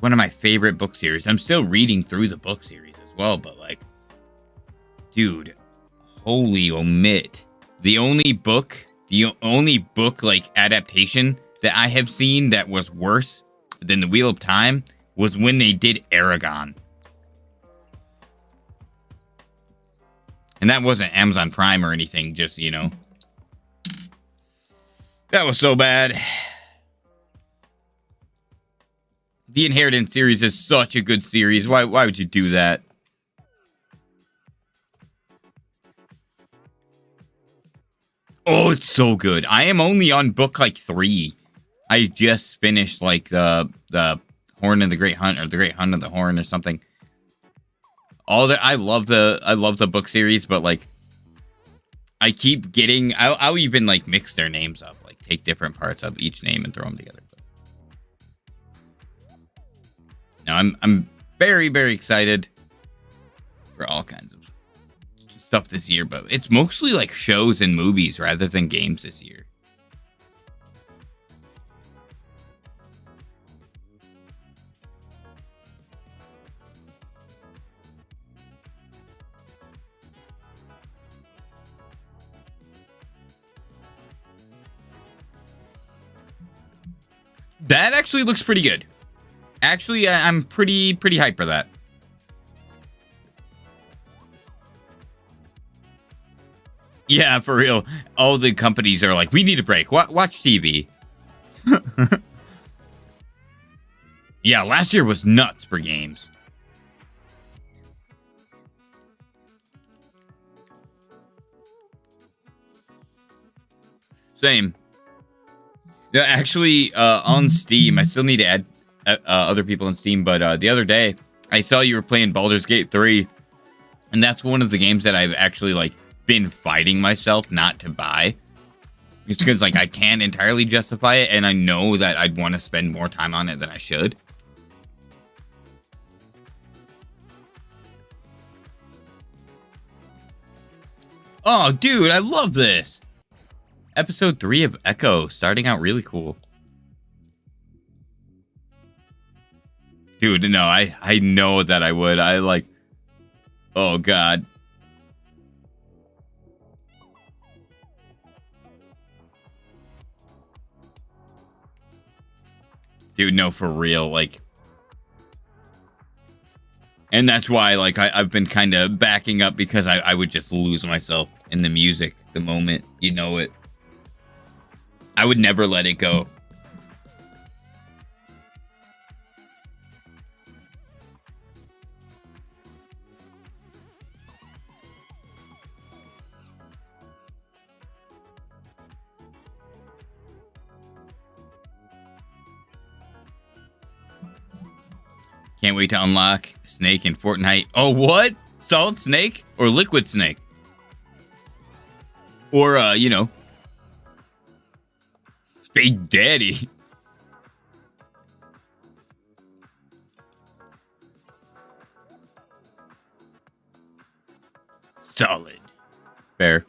one of my favorite book series. I'm still reading through the book series as well. But, like, dude, holy omit. The only book, like, adaptation that I have seen that was worse than The Wheel of Time was when they did Aragon. And that wasn't Amazon Prime or anything, just, you know. That was so bad. The Inheritance series is such a good series. Why would you do that? Oh, it's so good. I am only on book like 3. I just finished like the Horn of the Great Hunt or the Great Hunt of the Horn or something. All that I love the book series, but like I keep getting I'll even like mix their names up. Take different parts of each name and throw them together. Now I'm very, very excited for all kinds of stuff this year, but it's mostly like shows and movies rather than games this year. That actually looks pretty good. Actually, I'm pretty hyped for that. Yeah, for real. All the companies are like, we need a break. Watch TV. Yeah, last year was nuts for games. Same. Yeah, actually, on Steam, I still need to add other people on Steam, but the other day, I saw you were playing Baldur's Gate 3, and that's one of the games that I've actually, like, been fighting myself not to buy. It's because, like, I can't entirely justify it, and I know that I'd want to spend more time on it than I should. Oh, dude, I love this! Episode 3 of Echo, starting out really cool. Dude, no, I know that I would. I like... Oh, God. Dude, no, for real, like... And that's why, like, I've been kind of backing up because I would just lose myself in the music the moment you know it. I would never let it go. Can't wait to unlock Snake in Fortnite. Oh, what? Solid Snake or Liquid Snake? Or, Big Daddy. Solid. Fair.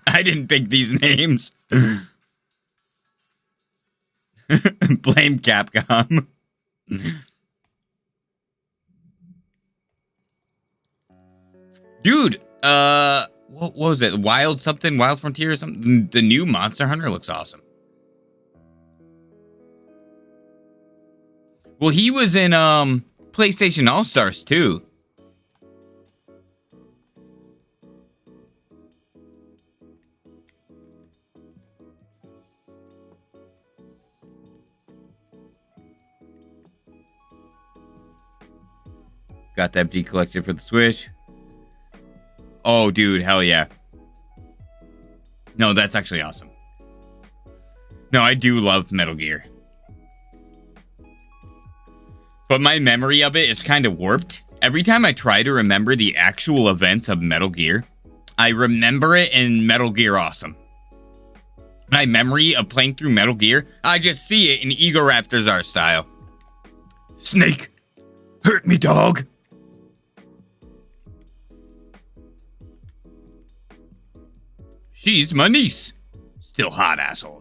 I didn't pick these names. Blame Capcom. Dude, what was it? Wild something? Wild Frontier or something? The new Monster Hunter looks awesome. Well, he was in PlayStation All-Stars too. Got that G collection for the Switch. Oh, dude, hell yeah. No, that's actually awesome. No, I do love Metal Gear. But my memory of it is kind of warped. Every time I try to remember the actual events of Metal Gear, I remember it in Metal Gear Awesome. My memory of playing through Metal Gear, I just see it in Egoraptor's art style. Snake, hurt me, dog. She's my niece. Still hot, asshole.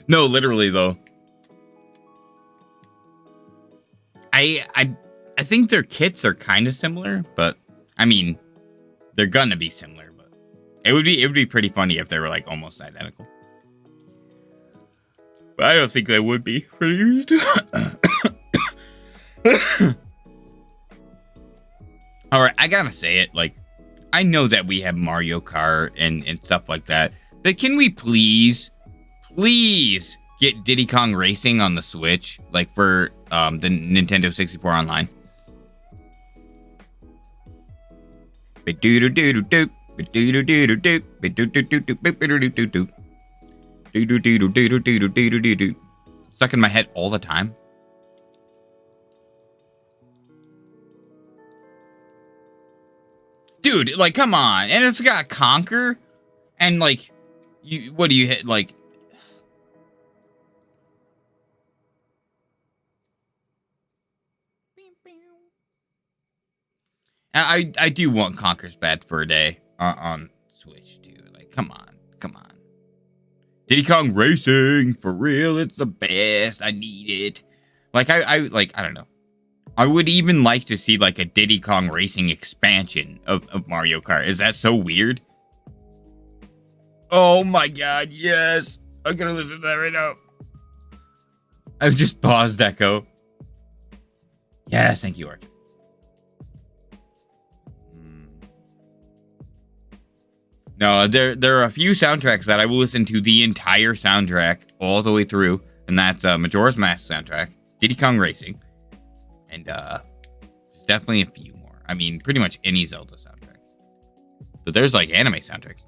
No, literally though. I think their kits are kind of similar, but I mean, they're gonna be similar. But it would be pretty funny if they were like almost identical. But I don't think they would be. All right, I gotta say it. Like, I know that we have Mario Kart and stuff like that. But can we please get Diddy Kong Racing on the Switch, like for the Nintendo 64 Online? Stuck in my head all the time. Dude, like, come on. And it's got Conquer. And, like, what do you hit? Like, I do want Conker's Bad Fur Day on Switch, too. Like, come on. Diddy Kong Racing, for real, it's the best. I need it. Like, I don't know. I would even like to see, like, a Diddy Kong Racing expansion of Mario Kart. Is that so weird? Oh my god, yes! I'm gonna listen to that right now. I've just paused Echo. Yes, thank you, Art. No, there are a few soundtracks that I will listen to the entire soundtrack all the way through, and that's Majora's Mask soundtrack, Diddy Kong Racing, and there's definitely a few more. I mean, pretty much any Zelda soundtrack. But there's like anime soundtracks.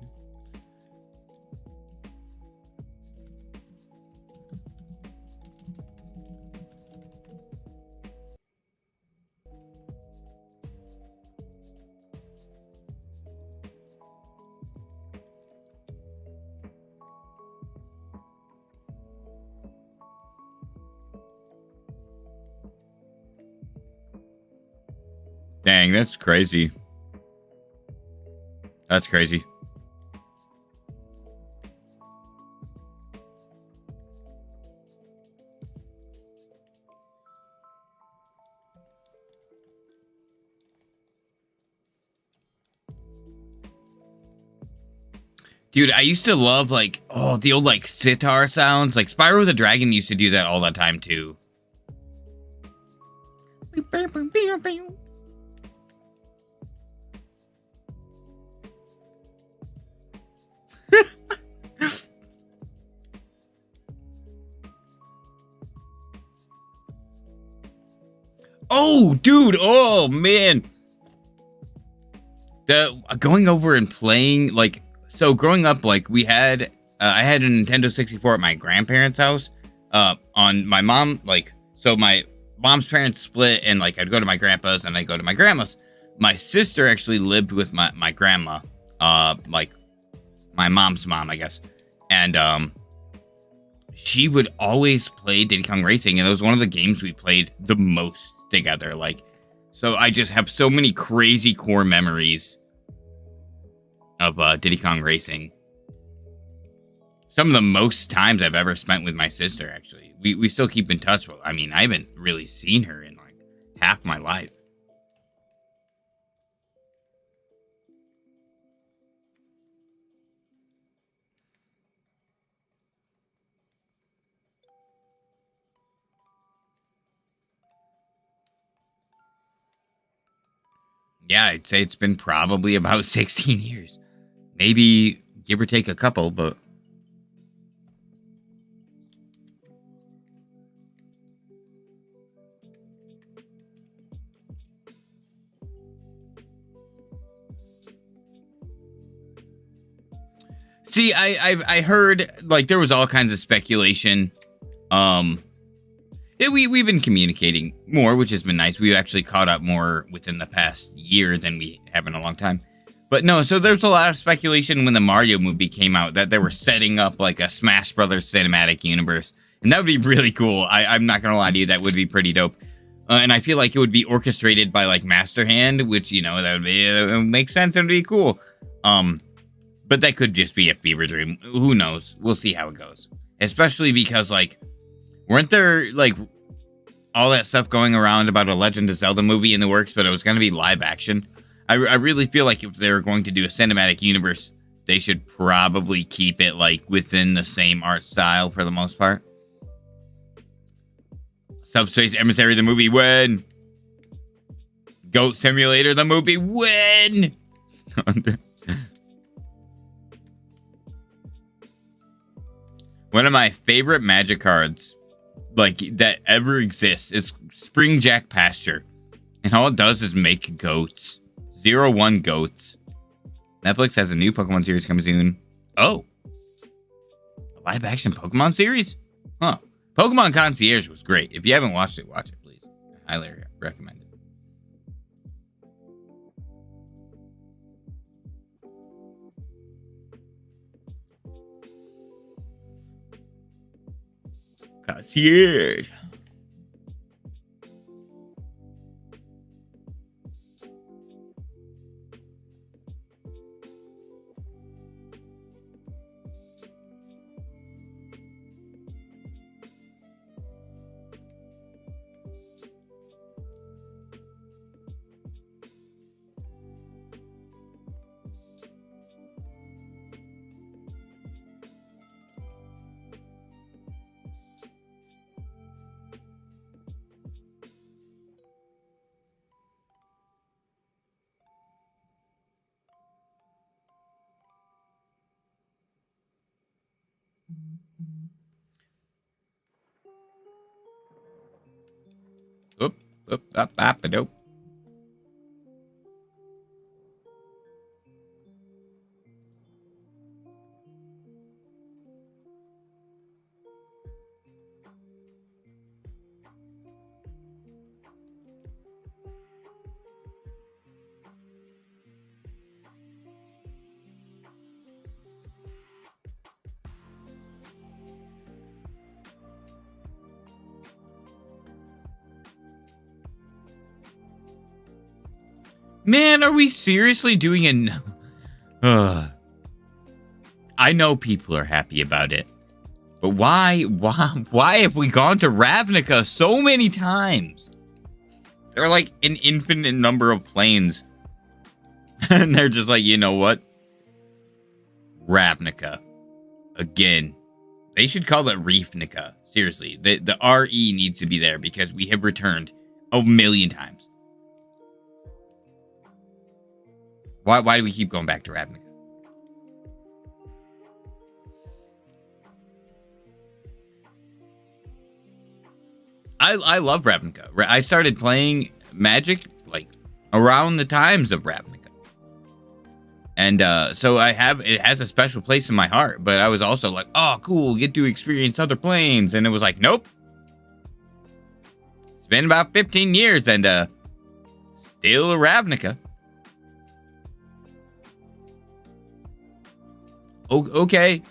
Dang, that's crazy. That's crazy. Dude, I used to love, like, the old, like, sitar sounds. Like, Spyro the Dragon used to do that all the time, too. Oh, dude. Oh, man. Going over and playing, like, so growing up, like, we had, I had a Nintendo 64 at my grandparents' house, on my mom, like, so my mom's parents split, and, like, I'd go to my grandpa's, and I'd go to my grandma's. My sister actually lived with my grandma, like, my mom's mom, I guess, and, she would always play Diddy Kong Racing, and it was one of the games we played the most together, like, so I just have so many crazy core memories of Diddy Kong Racing. Some of the most times I've ever spent with my sister, actually. We still keep in touch. But I mean, I haven't really seen her in like half my life. Yeah, I'd say it's been probably about 16 years. Maybe give or take a couple, but... See, I heard, like, there was all kinds of speculation. We've been communicating more, which has been nice. We've actually caught up more within the past year than we have in a long time. But no, so there's a lot of speculation when the Mario movie came out that they were setting up like a Smash Brothers cinematic universe. And that would be really cool. I'm not going to lie to you, that would be pretty dope. And I feel like it would be orchestrated by like Master Hand, which, you know, that would make sense and be cool. But that could just be a fever dream. Who knows? We'll see how it goes. Especially because, like, weren't there, like, all that stuff going around about a Legend of Zelda movie in the works, but it was going to be live action? I really feel like if they're going to do a cinematic universe, they should probably keep it, like, within the same art style for the most part. Subspace Emissary, the movie, when? Goat Simulator, the movie, when? One of my favorite magic cards, like, that ever exists is Spring Jack Pasture. And all it does is make goats. 01 goats. Netflix has a new Pokemon series coming soon. Oh. A live action Pokemon series? Huh. Pokemon Concierge was great. If you haven't watched it, watch it, please. I highly recommend it. Concierge. Up, dope. Man, are we seriously doing an... I know people are happy about it. But why have we gone to Ravnica so many times? There are like an infinite number of planes. And they're just like, you know what? Ravnica. Again. They should call it Reefnica. Seriously. The RE needs to be there because we have returned a million times. Why do we keep going back to Ravnica? I love Ravnica. I started playing Magic like around the times of Ravnica. And so it has a special place in my heart, but I was also like, oh, cool, get to experience other planes. And it was like, nope. It's been about 15 years and still a Ravnica. Okay.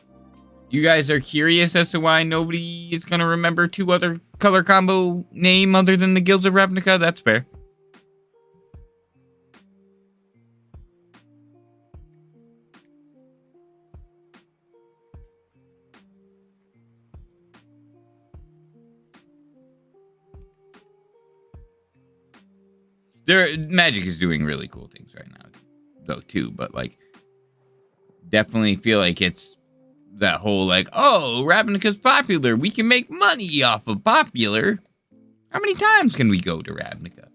You guys are curious as to why nobody is going to remember 2 other color combo name other than the Guilds of Ravnica? That's fair. Magic is doing really cool things right now, though, too. But, like, definitely feel like it's that whole, like, oh, Ravnica's popular. We can make money off of popular. How many times can we go to Ravnica?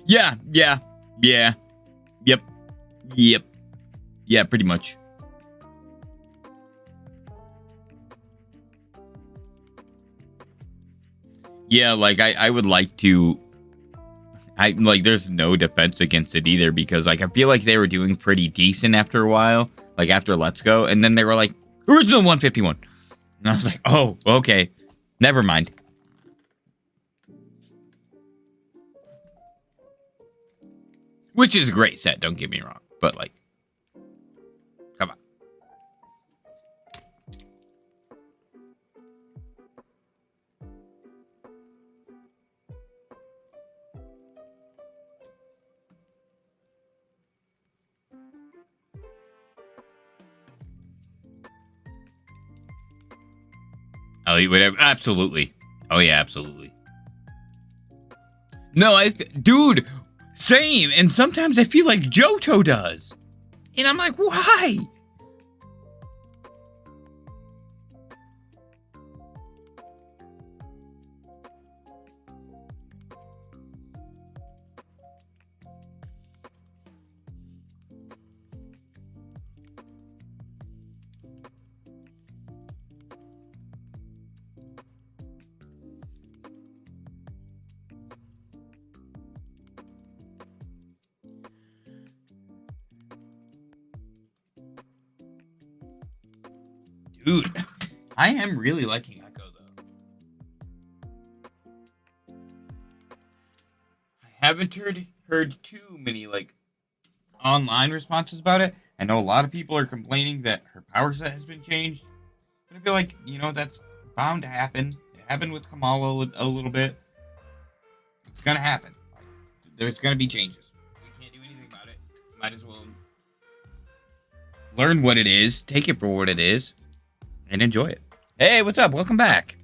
Yeah. Yep. Yeah, pretty much. Yeah, like, I would like to... there's no defense against it either, because, like, I feel like they were doing pretty decent after a while, like, after Let's Go, and then they were like, original 151. And I was like, oh, okay. Never mind. Which is a great set, don't get me wrong. But, like, come on. I'll eat whatever. Absolutely. Oh, yeah, absolutely. No, dude... Same, and sometimes I feel like Johto does. And I'm like, why? Dude, I am really liking Echo, though. I haven't heard too many, like, online responses about it. I know a lot of people are complaining that her power set has been changed. But I feel like, that's bound to happen. It happened with Kamala a little bit. It's gonna happen. There's gonna be changes. We can't do anything about it. Might as well learn what it is, take it for what it is, and enjoy it. Hey, what's up? Welcome back.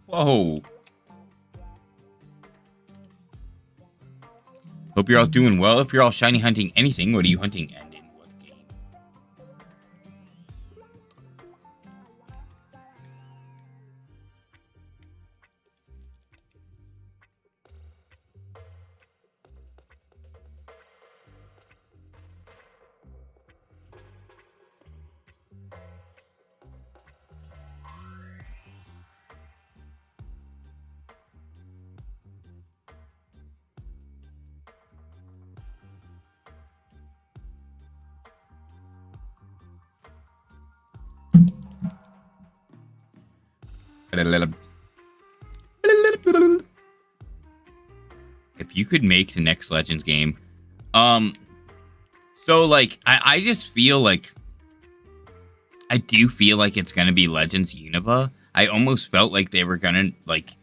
Whoa. Hope you're all doing well. If you're all shiny hunting anything, what are you hunting and in what game? If you could make the next Legends game, so like I just feel like I do feel like it's gonna be Legends Unova. I almost felt like they were gonna like,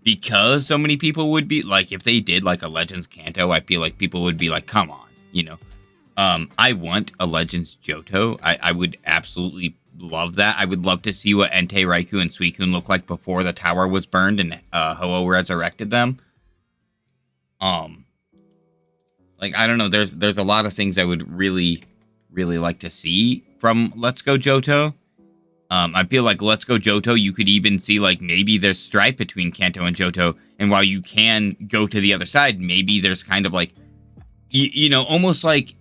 because so many people would be like, if they did like a Legends Kanto, I feel like people would be like, come on, you know. I want a Legends Johto. I would absolutely love that. I would love to see what Entei, Raikou, and Suicune look like before the tower was burned and Ho-Oh resurrected them. Like, I don't know, there's a lot of things I would really like to see from Let's Go Johto. I feel like Let's Go Johto, you could even see like maybe there's strife between Kanto and Johto, and while you can go to the other side, maybe there's kind of like, you know, almost like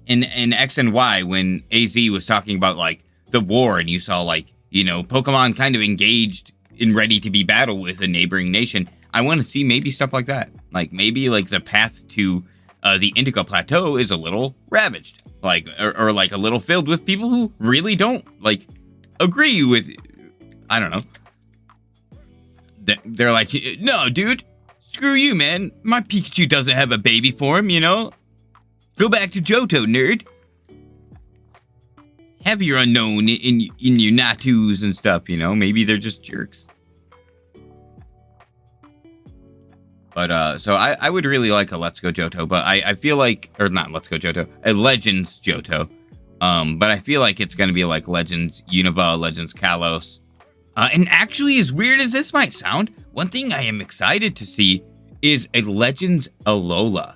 in X and Y when AZ was talking about like the war, and you saw like, you know, Pokemon kind of engaged and ready to be battled with a neighboring nation. I want to see maybe stuff like that. Like maybe like the path to the Indigo Plateau is a little ravaged, like or like a little filled with people who really don't like agree with. I don't know. They're like, no, dude, screw you, man. My Pikachu doesn't have a baby form, you know. Go back to Johto, nerd. Have your unknown in your Natus and stuff, you know. Maybe they're just jerks. But, so I would really like a Let's Go Johto, but I feel like, or not Let's Go Johto, a Legends Johto. But I feel like it's going to be like Legends Unova, Legends Kalos. And actually, as weird as this might sound, one thing I am excited to see is a Legends Alola.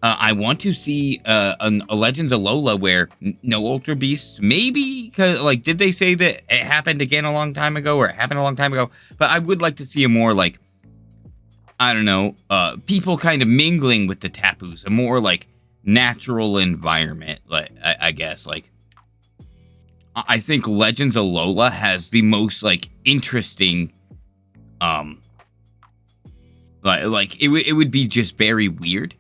I want to see a Legends Alola where no Ultra Beasts, maybe, because, like, did they say that it happened again a long time ago, or it happened a long time ago? But I would like to see a more, like, I don't know, people kind of mingling with the Tapus, a more, like, natural environment, like, I guess, like, I think Legends Alola has the most, like, interesting, like, it would be just very weird.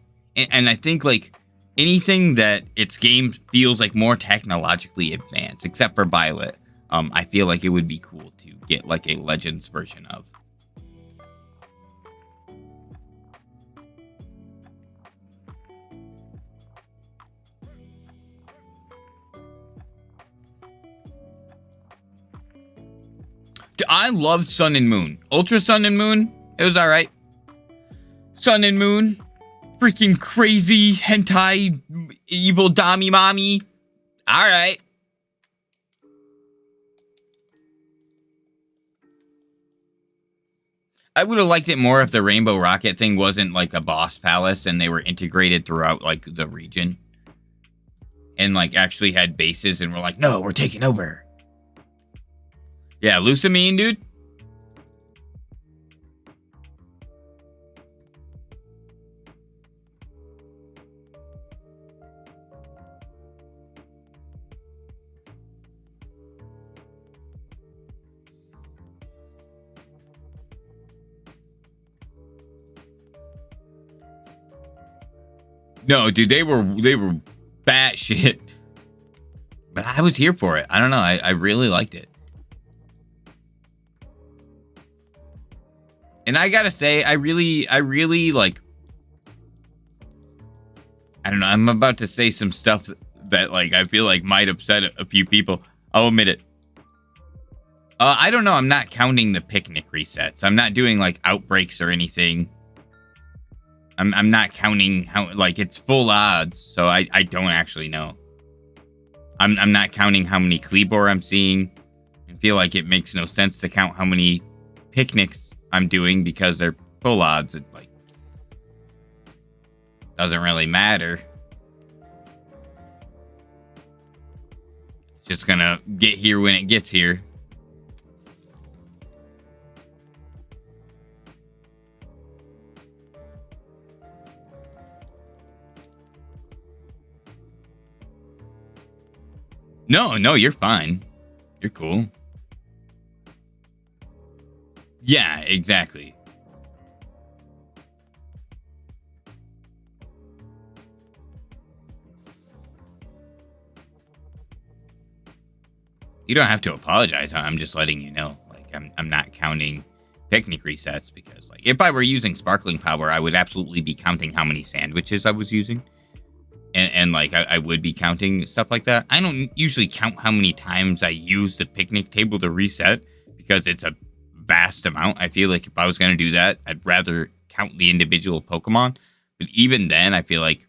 And I think, like, anything that its game feels like more technologically advanced, except for Violet, I feel like it would be cool to get, like, a Legends version of. I loved Sun and Moon. Ultra Sun and Moon, it was alright. Sun and Moon, freaking crazy hentai evil Dami mommy. Alright. I would have liked it more if the Rainbow Rocket thing wasn't like a boss palace and they were integrated throughout like the region. And like actually had bases and were like, no, we're taking over. Yeah, Lusamine, dude. No, dude, they were batshit. But I was here for it. I don't know. I really liked it. And I gotta say, I really like, I don't know, I'm about to say some stuff that like I feel like might upset a few people. I'll admit it. I don't know, I'm not counting the picnic resets. I'm not doing like outbreaks or anything. I'm not counting how, like, it's full odds, so I don't actually know. I'm not counting how many Kleavor I'm seeing. I feel like it makes no sense to count how many picnics I'm doing because they're full odds. It, like, doesn't really matter. It's just gonna get here when it gets here. No, you're fine. You're cool. Yeah, exactly. You don't have to apologize. I'm just letting you know. Like, I'm not counting picnic resets, because like if I were using sparkling power, I would absolutely be counting how many sandwiches I was using. And like I would be counting stuff like that. I don't usually count how many times I use the picnic table to reset, because it's a vast amount. I feel like if I was going to do that, I'd rather count the individual Pokemon. But even then, I feel like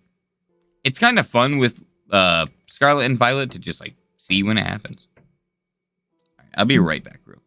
it's kind of fun with Scarlet and Violet to just like see when it happens. All right, I'll be right back real quick.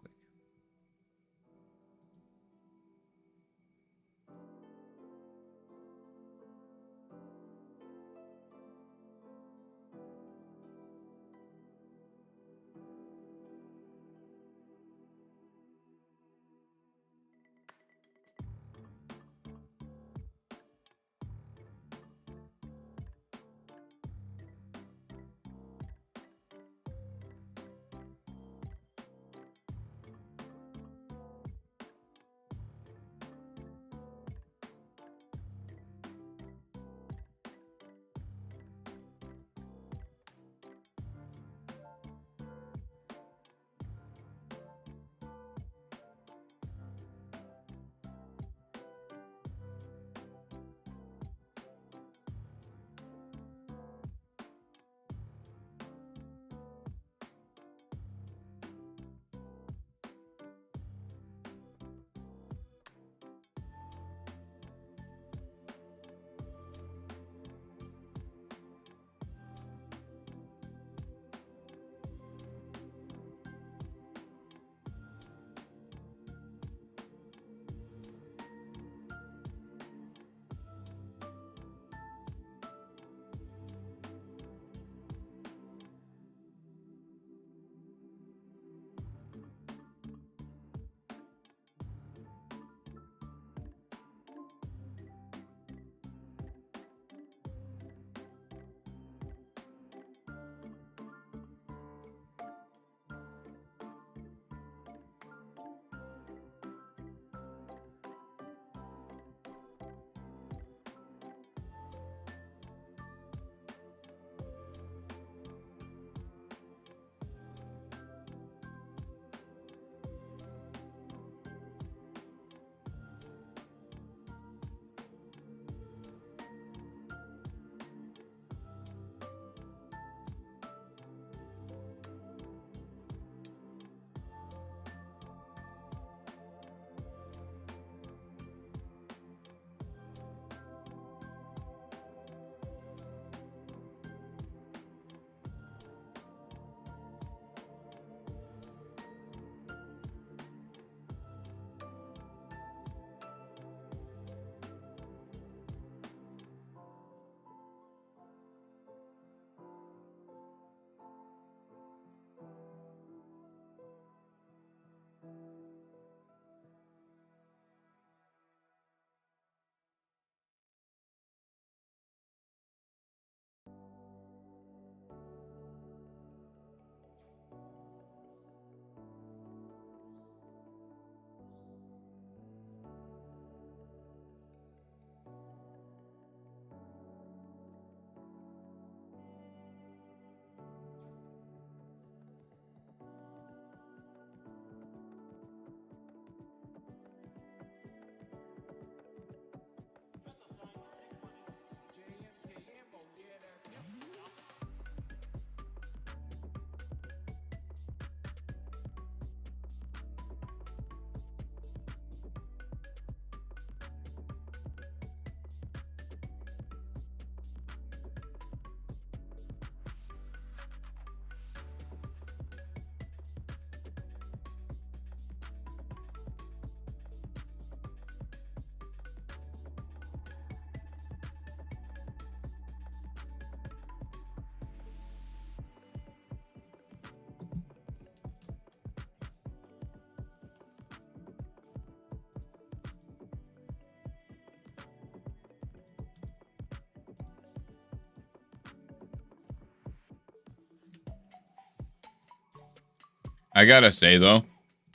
I gotta say though,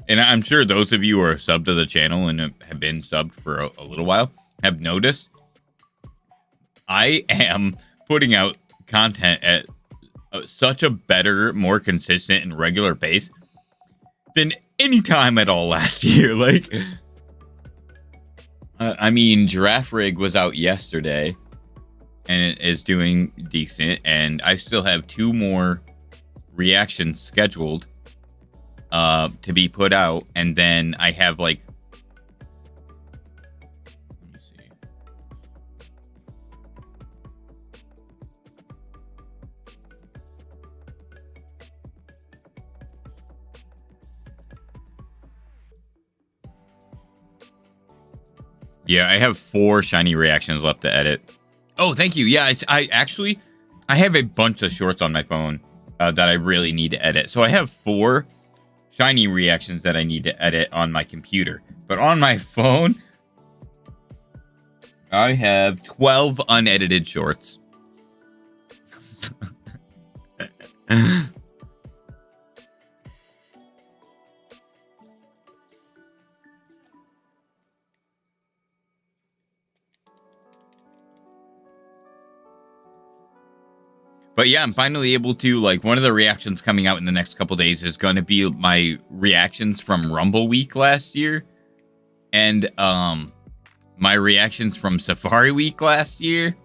and I'm sure those of you who are subbed to the channel and have been subbed for a little while have noticed, I am putting out content at such a better, more consistent and regular pace. than any time at all last year. Like, I mean, Giraffe Rig was out yesterday, and it is doing decent. And I still have 2 more reactions scheduled to be put out, and then I have like, let me see. Yeah, I have 4 shiny reactions left to edit. Oh, thank you. Yeah, I actually have a bunch of shorts on my phone that I really need to edit. So I have 4 shiny reactions that I need to edit on my computer. But on my phone, I have 12 unedited shorts. But yeah, I'm finally able to, like, one of the reactions coming out in the next couple days is going to be my reactions from Rumble Week last year. And my reactions from Safari Week last year.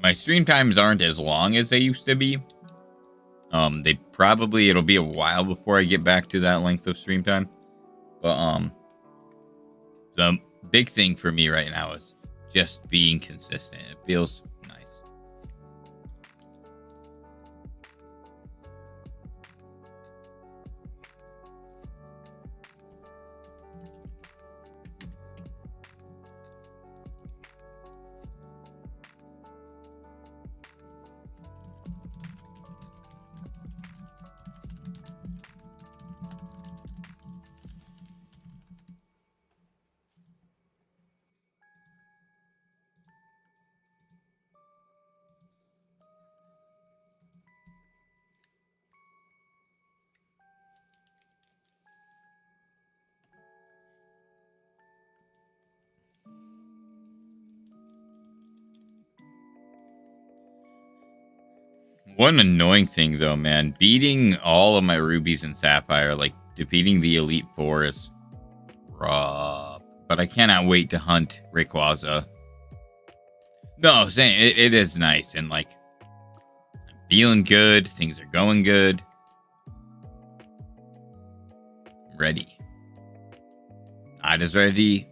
My stream times aren't as long as they used to be. It'll be a while before I get back to that length of stream time. But the big thing for me right now is just being consistent. It feels nice. One annoying thing, though, man, beating all of my rubies and sapphire, like defeating the Elite Four, is rough. But I cannot wait to hunt Rayquaza. No, saying it is nice, and like I'm feeling good. Things are going good. I'm ready. Not as ready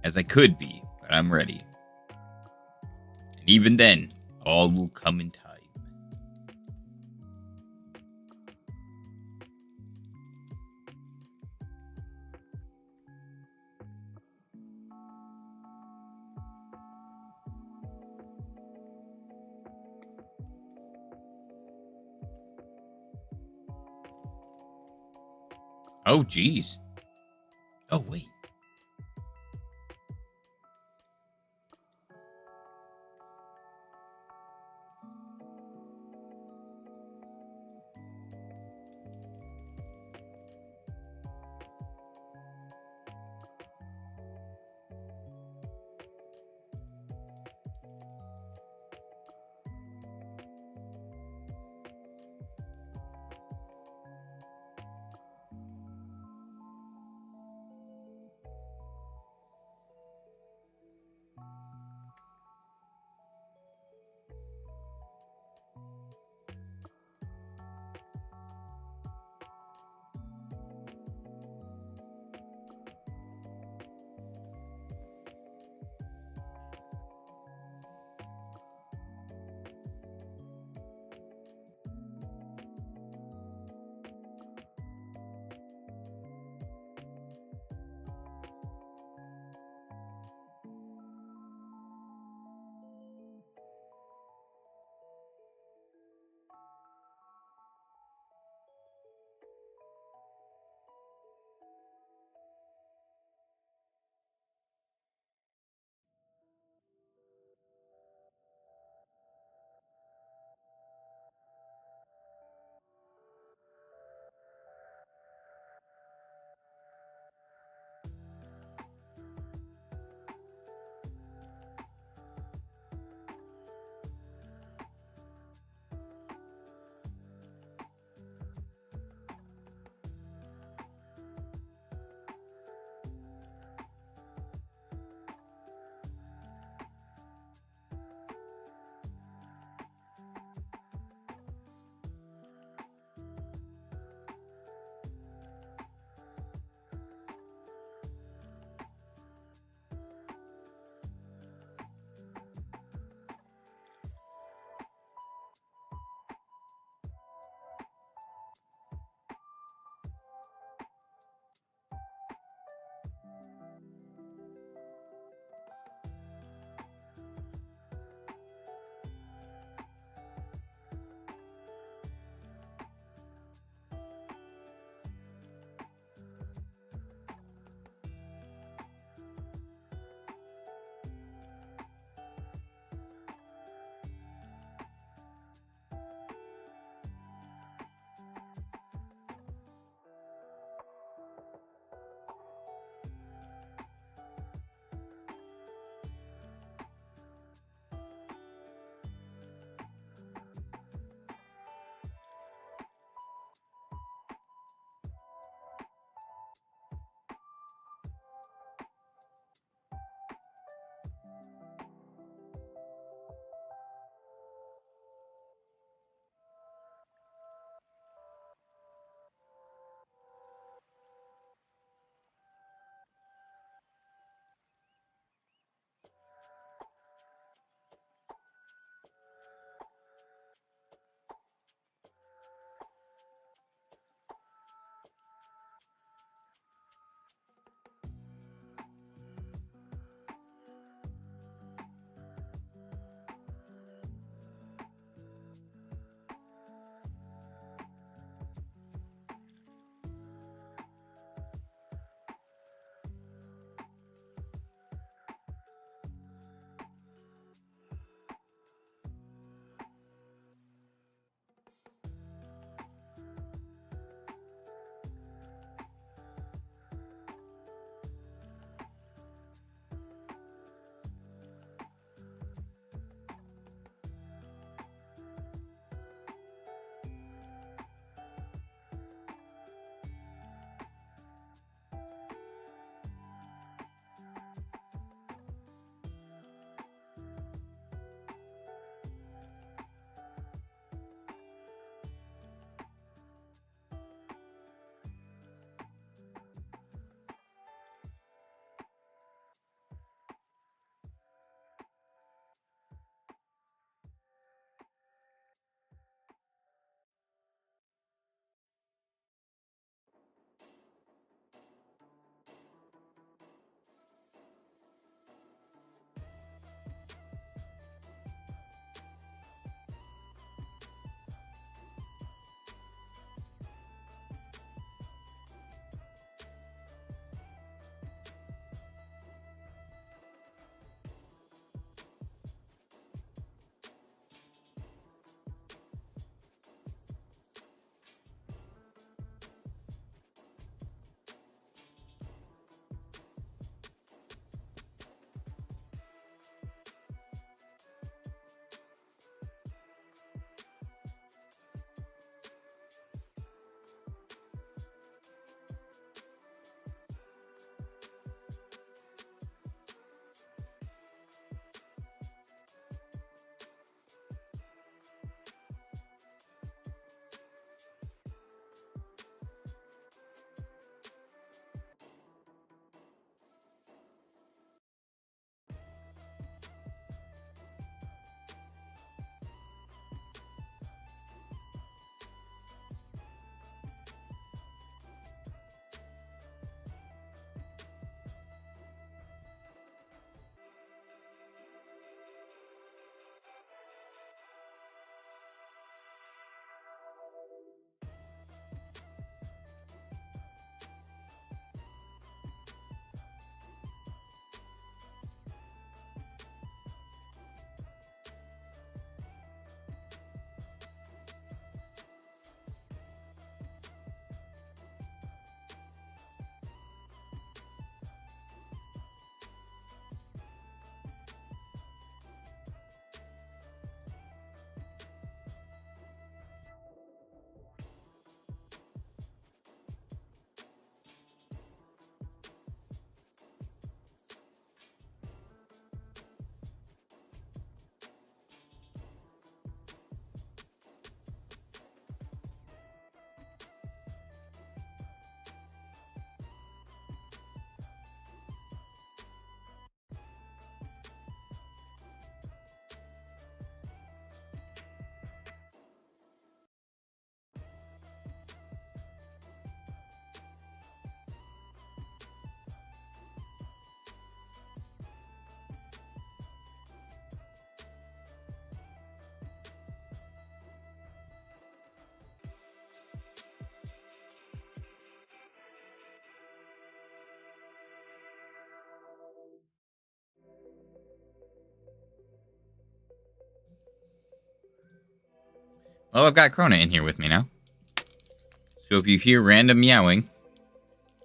as I could be, but I'm ready. And even then, all will come in time. Oh, geez. Oh, wait. Well, I've got Krona in here with me now. So if you hear random meowing,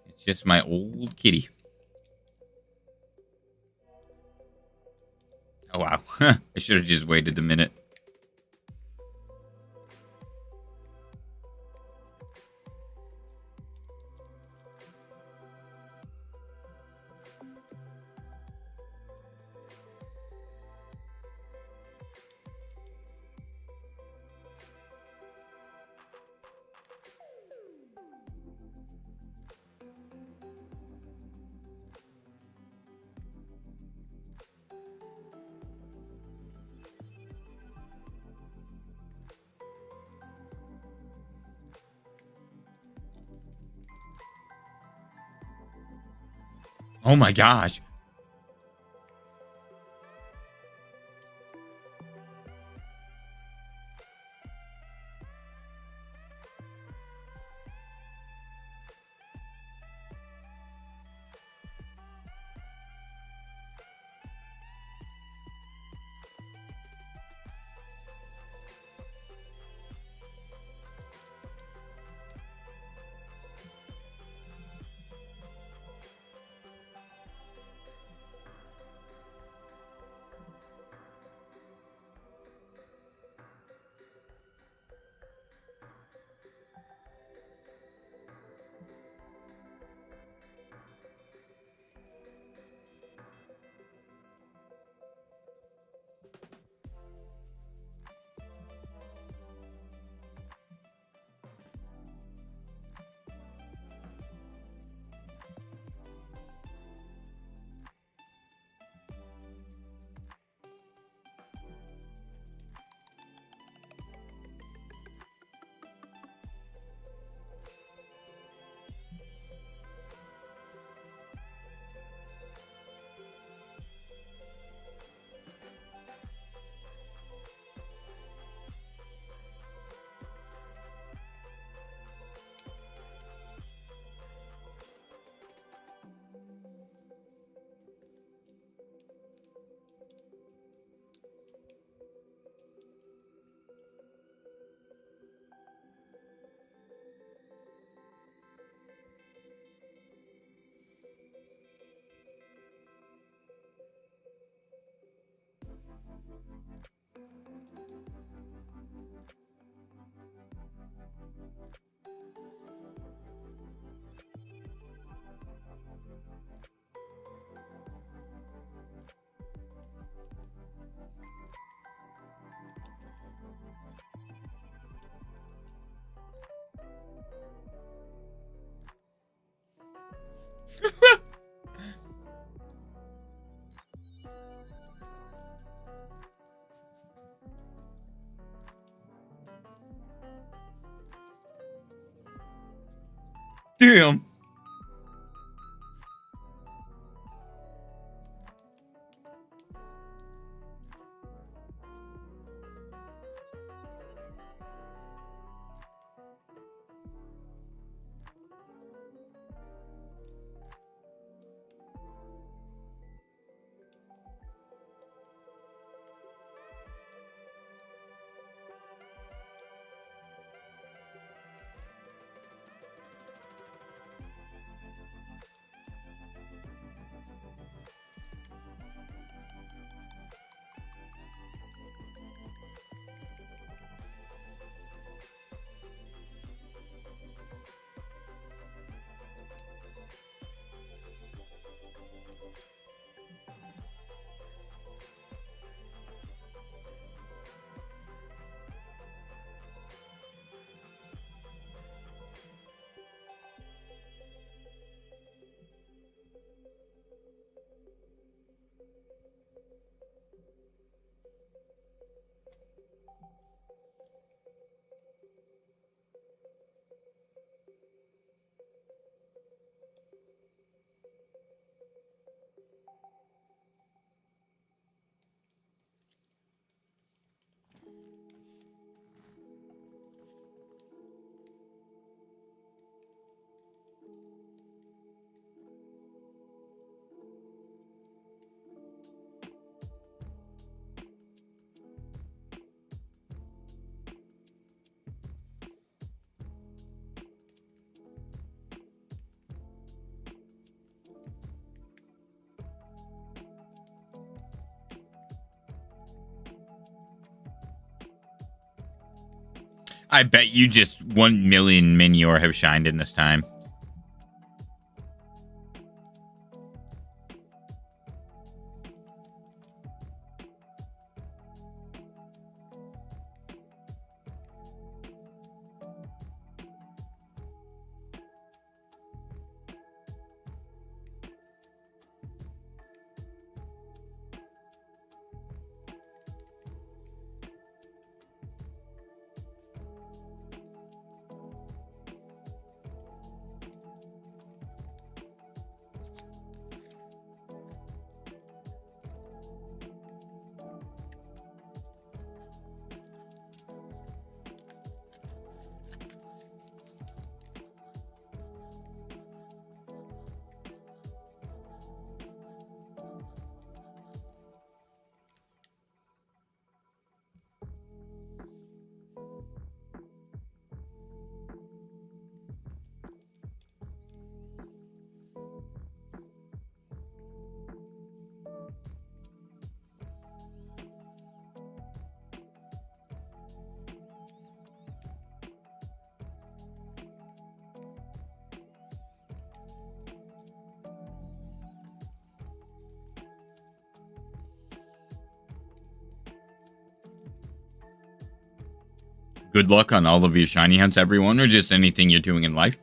it's just my old kitty. Oh, wow. I should have just waited a minute. Oh my gosh. Damn. I bet you just 1 million Minior have shined in this time. Good luck on all of your shiny hunts, everyone, or just anything you're doing in life.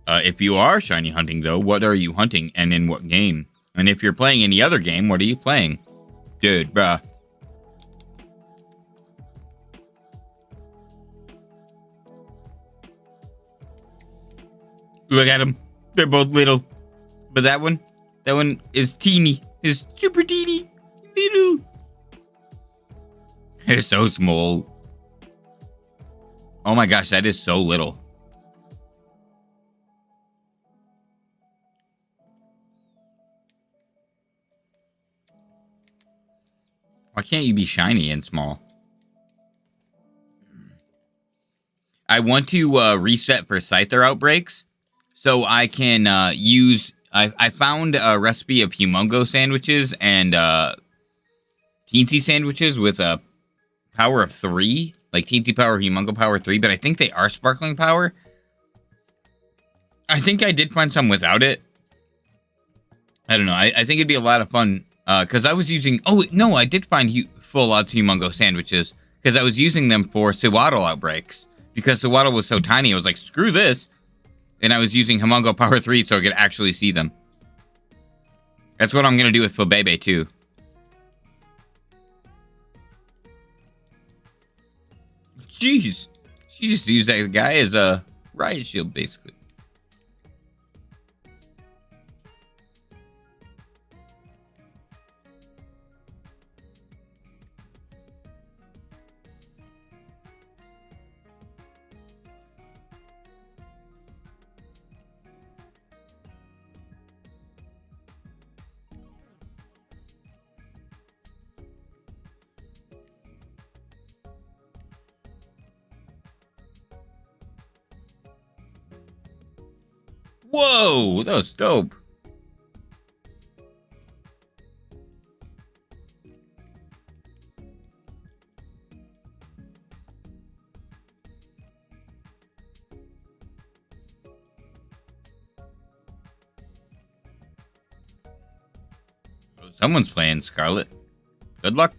If you are shiny hunting, though, what are you hunting and in what game? And if you're playing any other game, what are you playing? Dude, bruh. Look at them. They're both little. But that one is teeny. Is super teeny. Little. They're so small. Oh my gosh, that is so little. Why can't you be shiny and small? I want to reset for Scyther outbreaks so I can use... I found a recipe of Humongo sandwiches and Teensy sandwiches with a power of 3. Like Teensy power, Humongo power 3, but I think they are sparkling power. I think I did find some without it. I don't know. I think it'd be a lot of fun because I was using... Oh, no, I did find full odds Humongo sandwiches because I was using them for Sewaddle outbreaks. Because Sewaddle was so tiny, I was like, screw this. And I was using Humongo power 3 so I could actually see them. That's what I'm going to do with Flabebe, too. Jeez. She just used that guy as a riot shield, basically. Whoa, that was dope. Someone's playing Scarlet. Good luck.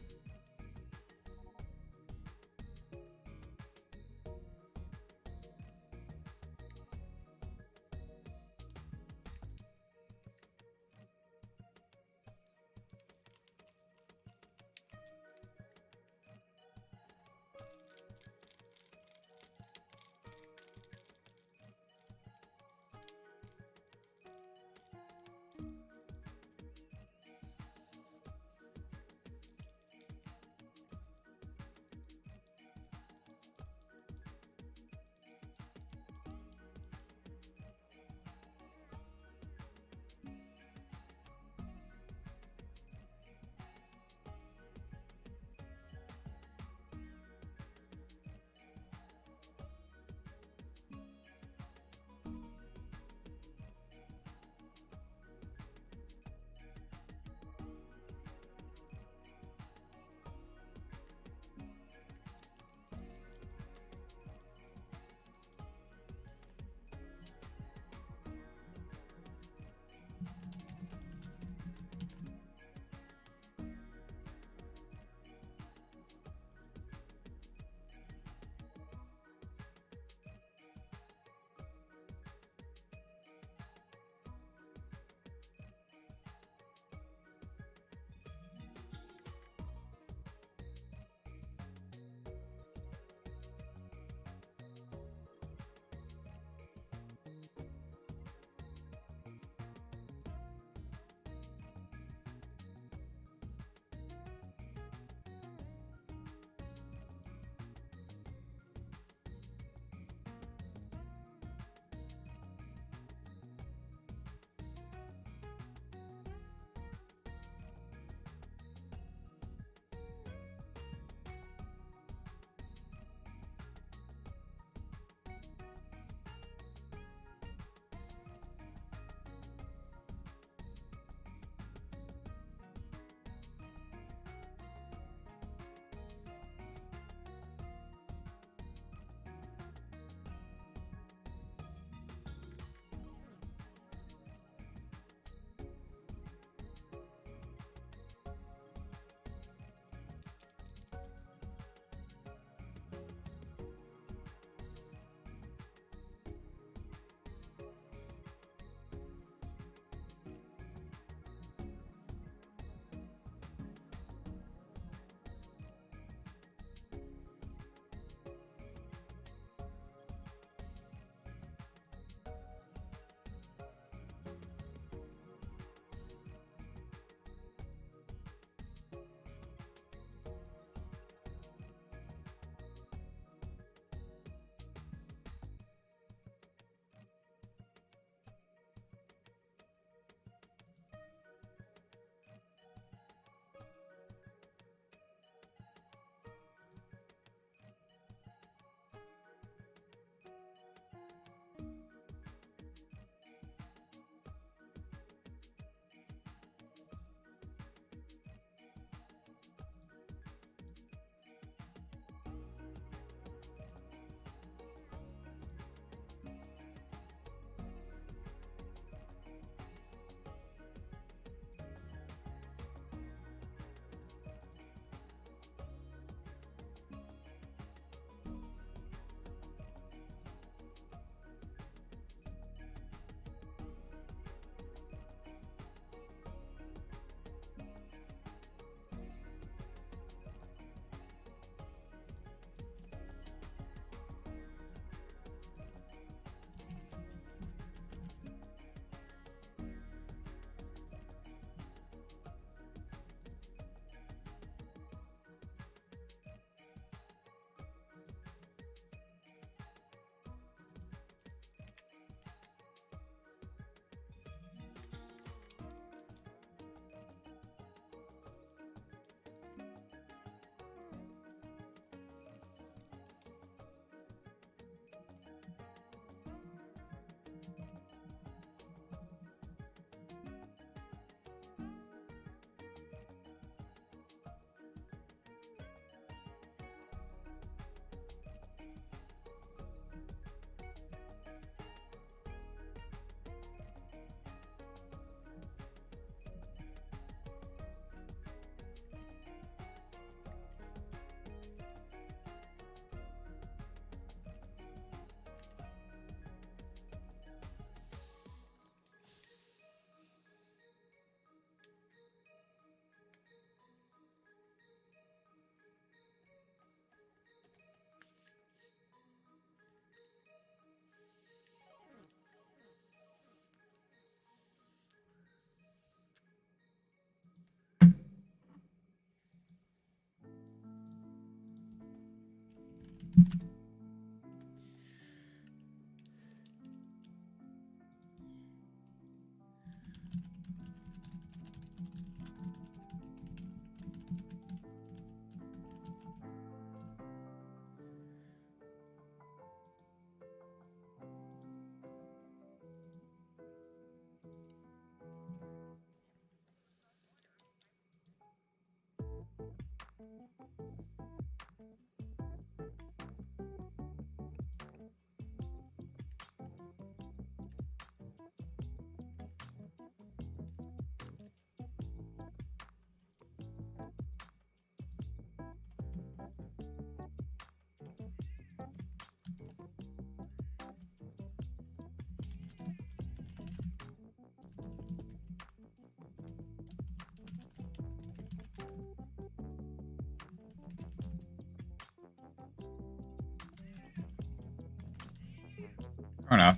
Corona.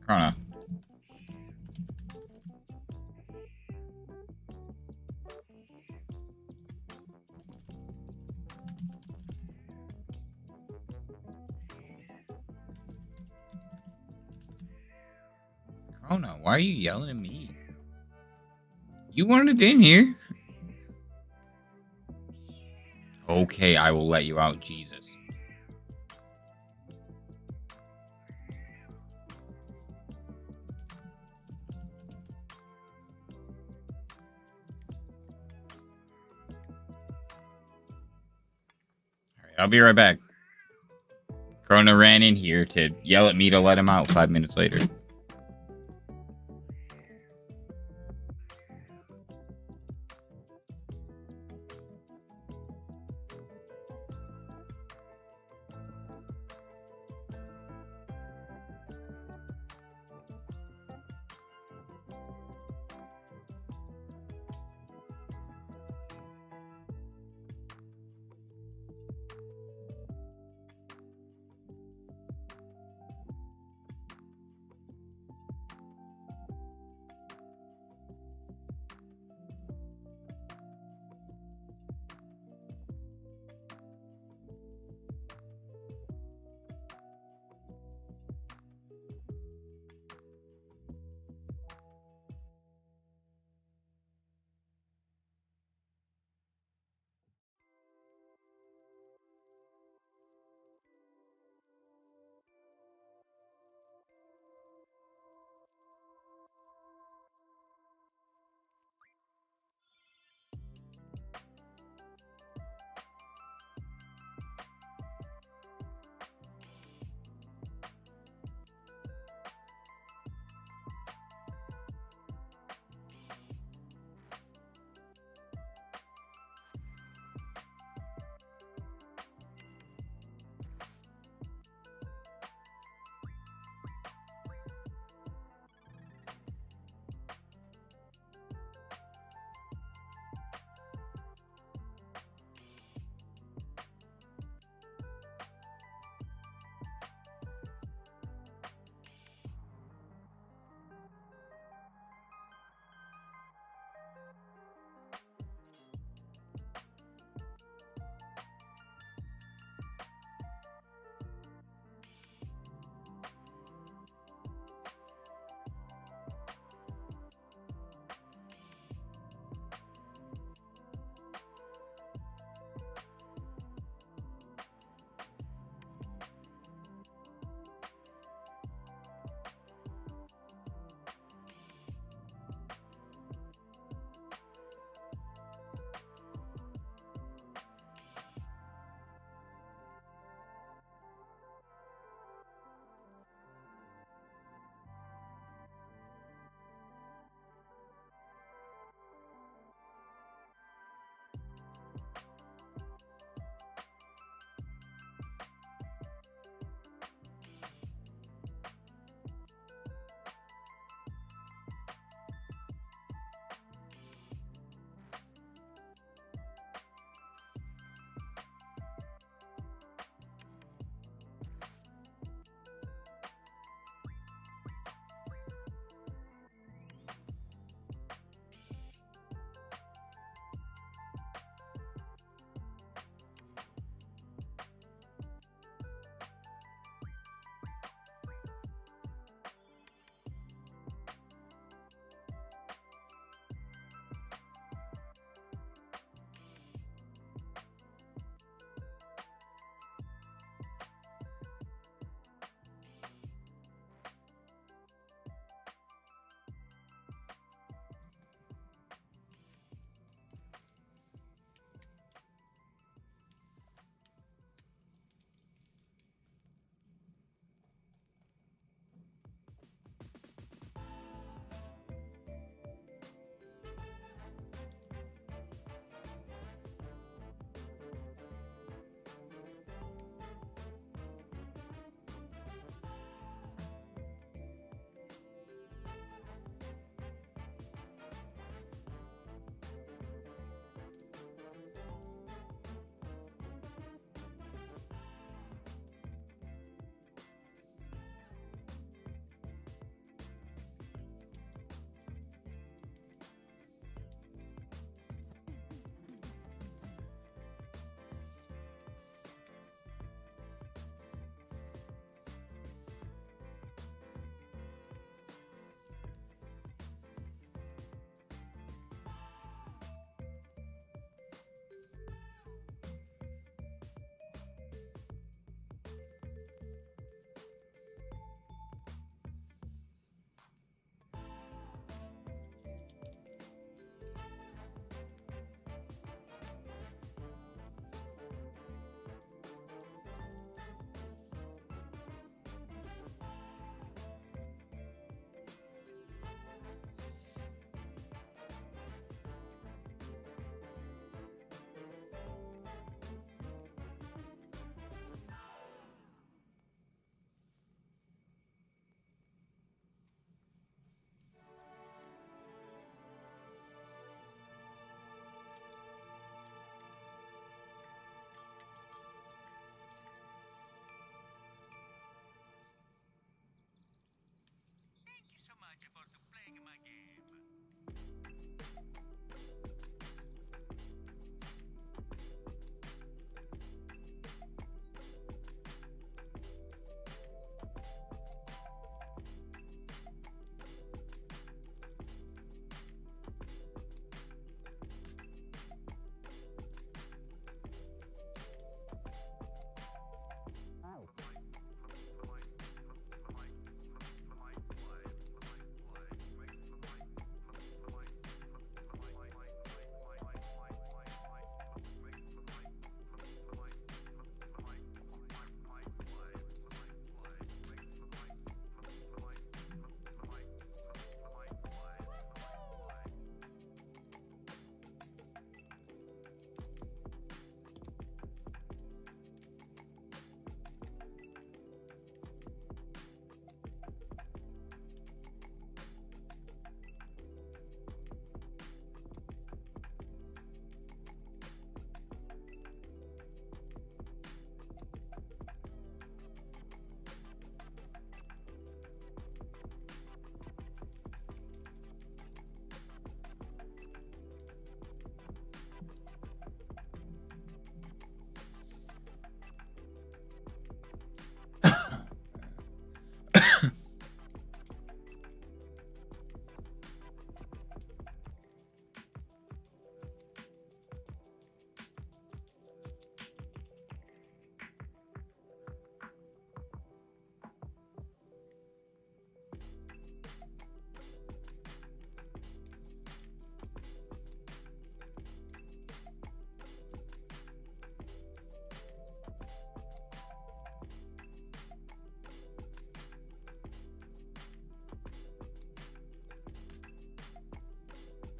Corona. Corona, why are you yelling at me? You wanted in here. Okay, I will let you out, Jesus. Alright, I'll be right back. Corona ran in here to yell at me to let him out 5 minutes later.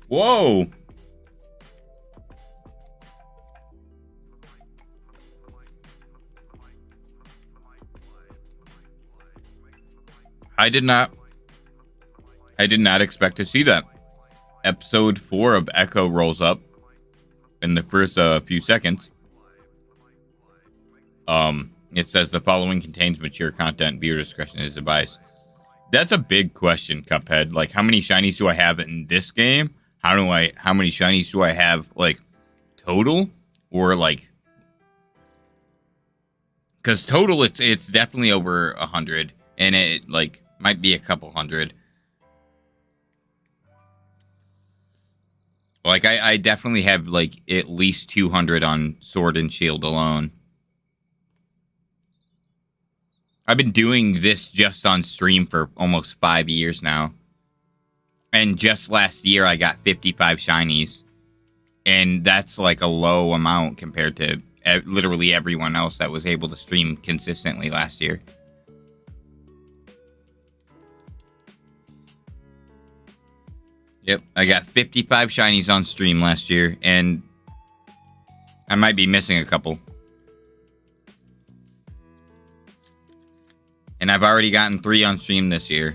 Whoa. I did not expect to see that. Episode 4 of Echo rolls up in the first few seconds. It says the following contains mature content. Viewer discretion is advised. That's a big question, Cuphead. Like, how many shinies do I have in this game? How many shinies do I have, like, total? Or, like, because total, it's definitely over 100. And it, like, might be a couple hundred. Like, I definitely have, like, at least 200 on Sword and Shield alone. I've been doing this just on stream for almost 5 years now. And just last year, I got 55 shinies. And that's like a low amount compared to literally everyone else that was able to stream consistently last year. Yep, I got 55 shinies on stream last year. And I might be missing a couple. And I've already gotten 3 on stream this year.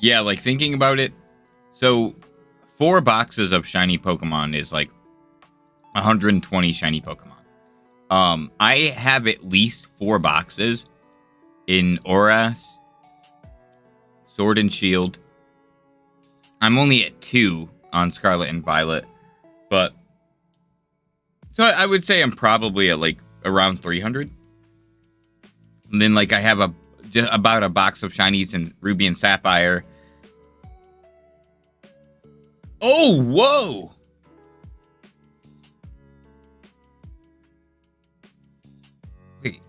Yeah, like thinking about it. So 4 boxes of shiny Pokemon is like 120 shiny Pokemon. I have at least 4 boxes in Oras, Sword and Shield. I'm only at 2 on Scarlet and Violet, but so I would say I'm probably at like around 300. And then like I have about a box of shinies in Ruby and Sapphire. Oh, whoa! Wait.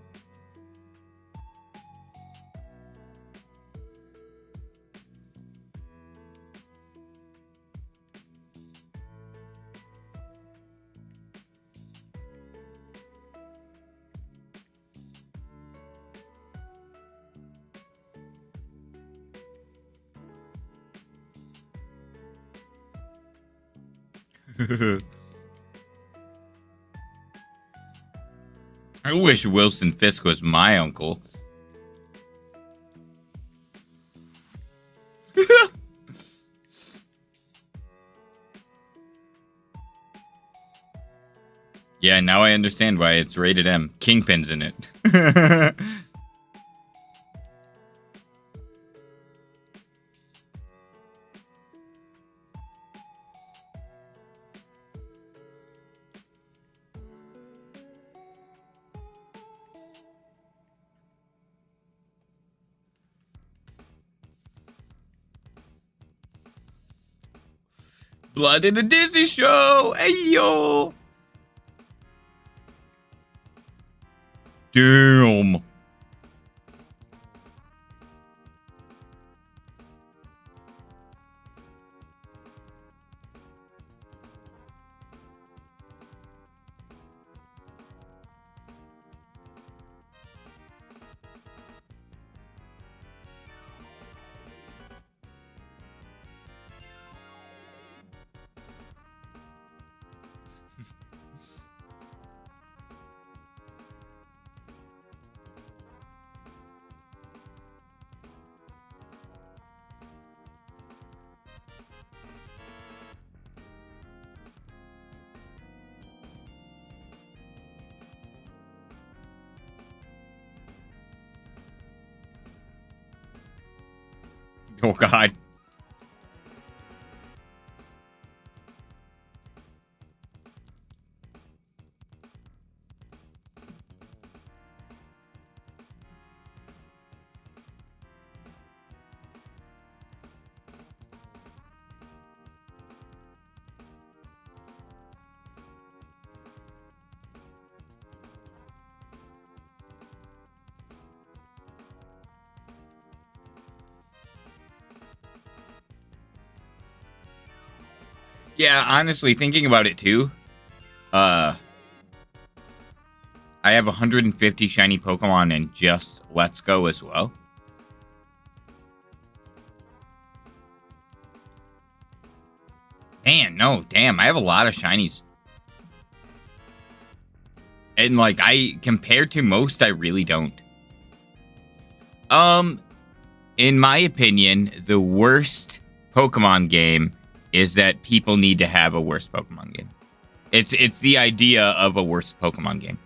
I wish Wilson Fisk was my uncle. Yeah, now I understand why it's rated M. Kingpin's in it. Blood in a Disney show! Hey, yo! Damn. Oh, God. Yeah, honestly, thinking about it too, I have 150 shiny Pokemon in just Let's Go as well. Man, no, damn, I have a lot of shinies. And like compared to most, I really don't. In my opinion, the worst Pokemon game is that people need to have a worse Pokemon game. It's the idea of a worse Pokemon game.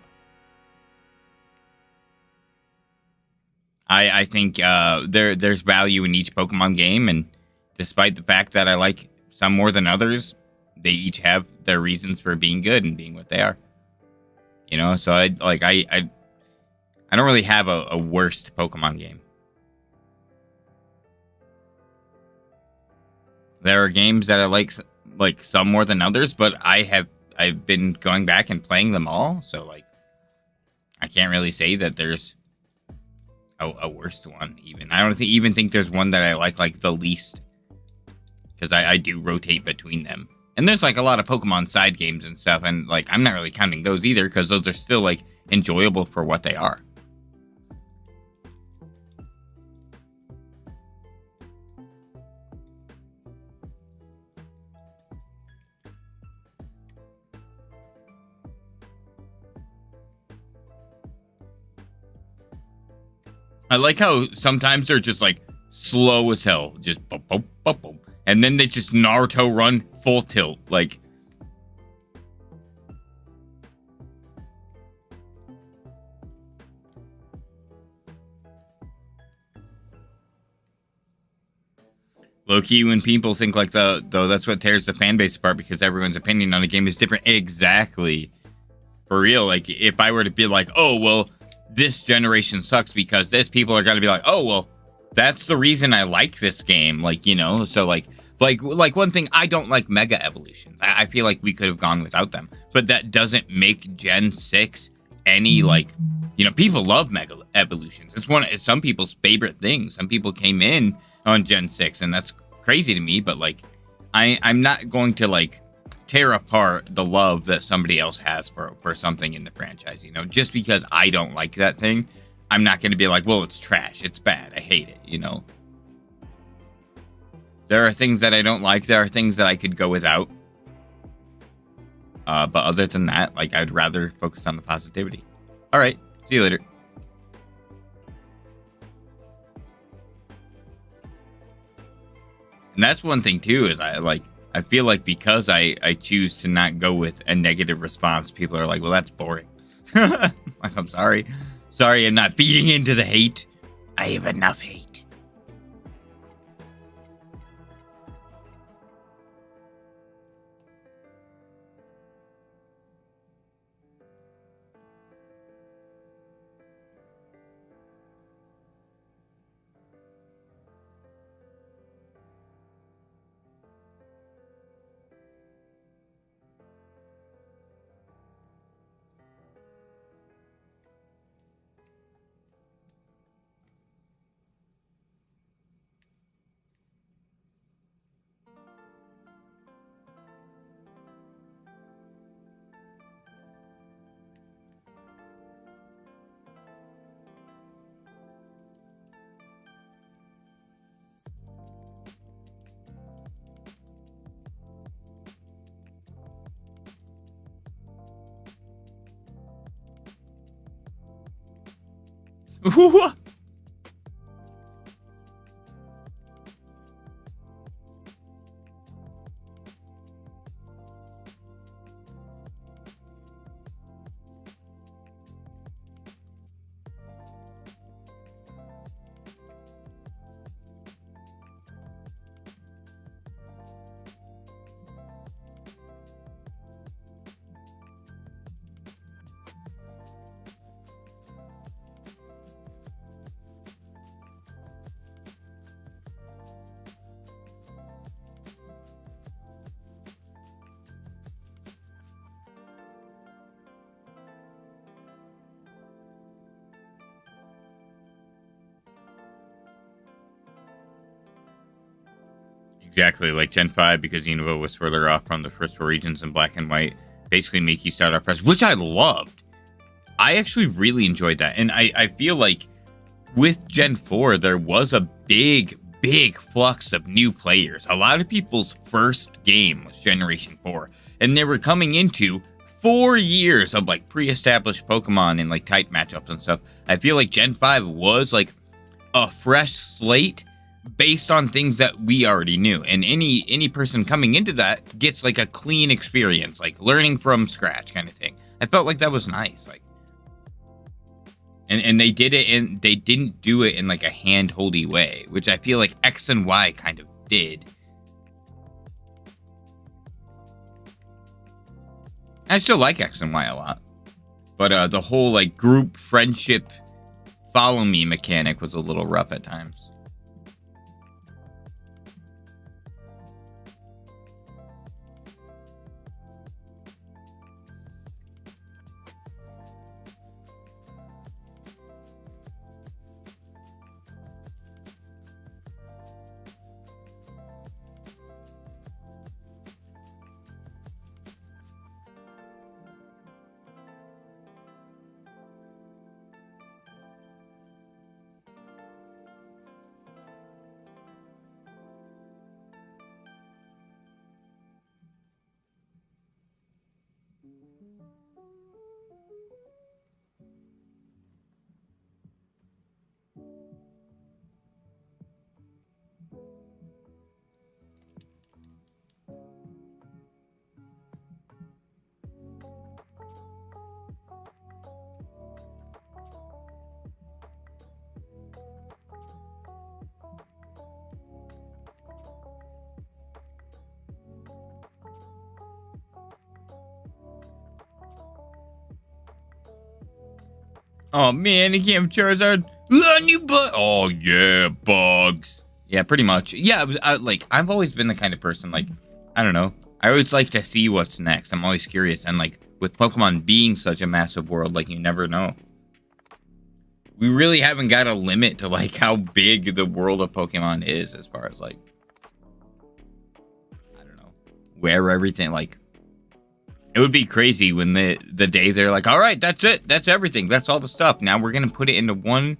I think there's value in each Pokemon game, and despite the fact that I like some more than others, they each have their reasons for being good and being what they are. You know, so I don't really have a worst Pokemon game. There are games that I like some more than others, but I've been going back and playing them all, so like I can't really say that there's a worst one. Even I don't even think there's one that I like the least, because I do rotate between them. And there's like a lot of Pokemon side games and stuff, and like I'm not really counting those either, because those are still like enjoyable for what they are. I like how sometimes they're just like slow as hell, just boop, boop, boop, boop. And then they just Naruto run full tilt, like. Low key, when people think like though, that's what tears the fan base apart, because everyone's opinion on a game is different. Exactly. For real, like if I were to be like, oh well, this generation sucks because this, people are gonna be like, oh well, that's the reason I like this game. Like, you know, so like one thing, I don't like Mega Evolutions. I feel like we could have gone without them, but that doesn't make Gen 6 any like, you know, people love Mega Evolutions. It's some people's favorite thing. Some people came in on Gen 6, and that's crazy to me, but like I'm not going to like tear apart the love that somebody else has for something in the franchise, you know. Just because I don't like that thing, I'm not going to be like, well, it's trash, it's bad, I hate it, you know. There are things that I don't like, there are things that I could go without, but other than that, like, I'd rather focus on the positivity. All right, see you later. And that's one thing too, is I feel like because I choose to not go with a negative response, people are like, well, that's boring. I'm sorry. Sorry, I'm not feeding into the hate. I have enough hate. Exactly, like Gen 5, because Indigo was further off from the first four regions in black and white, basically make you start off fresh, which I loved. I actually really enjoyed that. And I feel like with Gen 4, there was a big flux of new players. A lot of people's first game was Generation 4, and they were coming into 4 years of like pre-established Pokemon and like type matchups and stuff. I feel like Gen 5 was like a fresh slate based on things that we already knew, and any person coming into that gets like a clean experience, like learning from scratch kind of thing. I felt like that was nice, like, and they did it, and they didn't do it in like a hand-holdy way, which I feel like X and Y kind of did. I still like X and Y a lot, but the whole like group friendship follow me mechanic was a little rough at times. Oh man, the Camp Charizard, new bug. Oh yeah, bugs. Yeah, pretty much. Yeah, I've always been the kind of person, like, I don't know. I always like to see what's next. I'm always curious, and like with Pokemon being such a massive world, like you never know. We really haven't got a limit to like how big the world of Pokemon is, as far as like, I don't know, where everything like. It would be crazy when the day they're like, all right, that's it. That's everything. That's all the stuff. Now we're going to put it into one.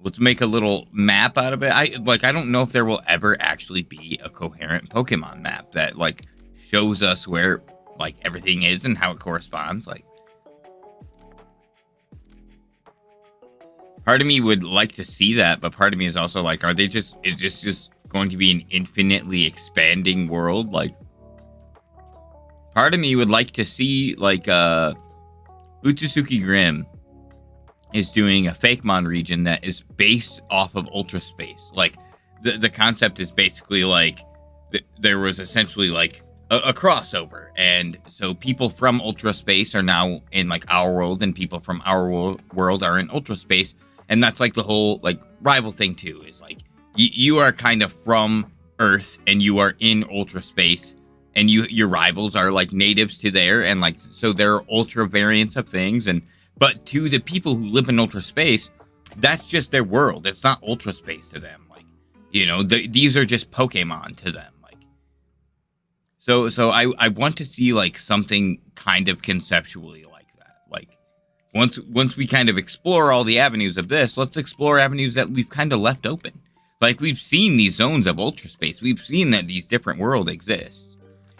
Let's make a little map out of it. I don't know if there will ever actually be a coherent Pokemon map that like shows us where like everything is and how it corresponds. Like, part of me would like to see that, but part of me is also like, is this just going to be an infinitely expanding world? Like, part of me would like to see, like, Utsusuki Grim is doing a Fakemon region that is based off of Ultra Space. Like, the concept is basically, like, there was essentially, like, a crossover. And so people from Ultra Space are now in, like, our world, and people from our world are in Ultra Space. And that's, like, the whole, like, rival thing, too, is, like, you are kind of from Earth, and you are in Ultra Space. And your rivals are like natives to there, and like so they're ultra variants of things. And but to the people who live in ultra space, that's just their world. It's not ultra space to them. Like, you know, these are just Pokemon to them. Like, so I want to see like something kind of conceptually like that. Like, once we kind of explore all the avenues of this, let's explore avenues that we've kind of left open. Like, we've seen these zones of ultra space. We've seen that these different worlds exist.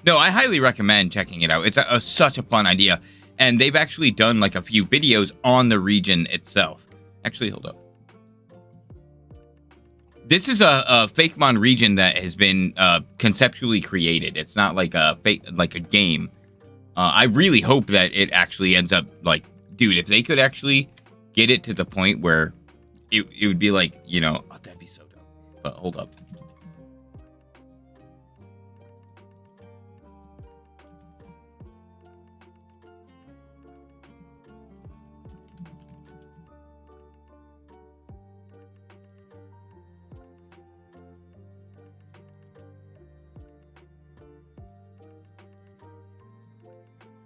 No, I highly recommend checking it out. It's such a fun idea. And they've actually done like a few videos on the region itself. Actually, hold up. This is a Fakemon region that has been conceptually created. It's not like a game. I really hope that it actually ends up like, dude, if they could actually get it to the point where it would be like, you know, oh, that'd be so dope. But hold up.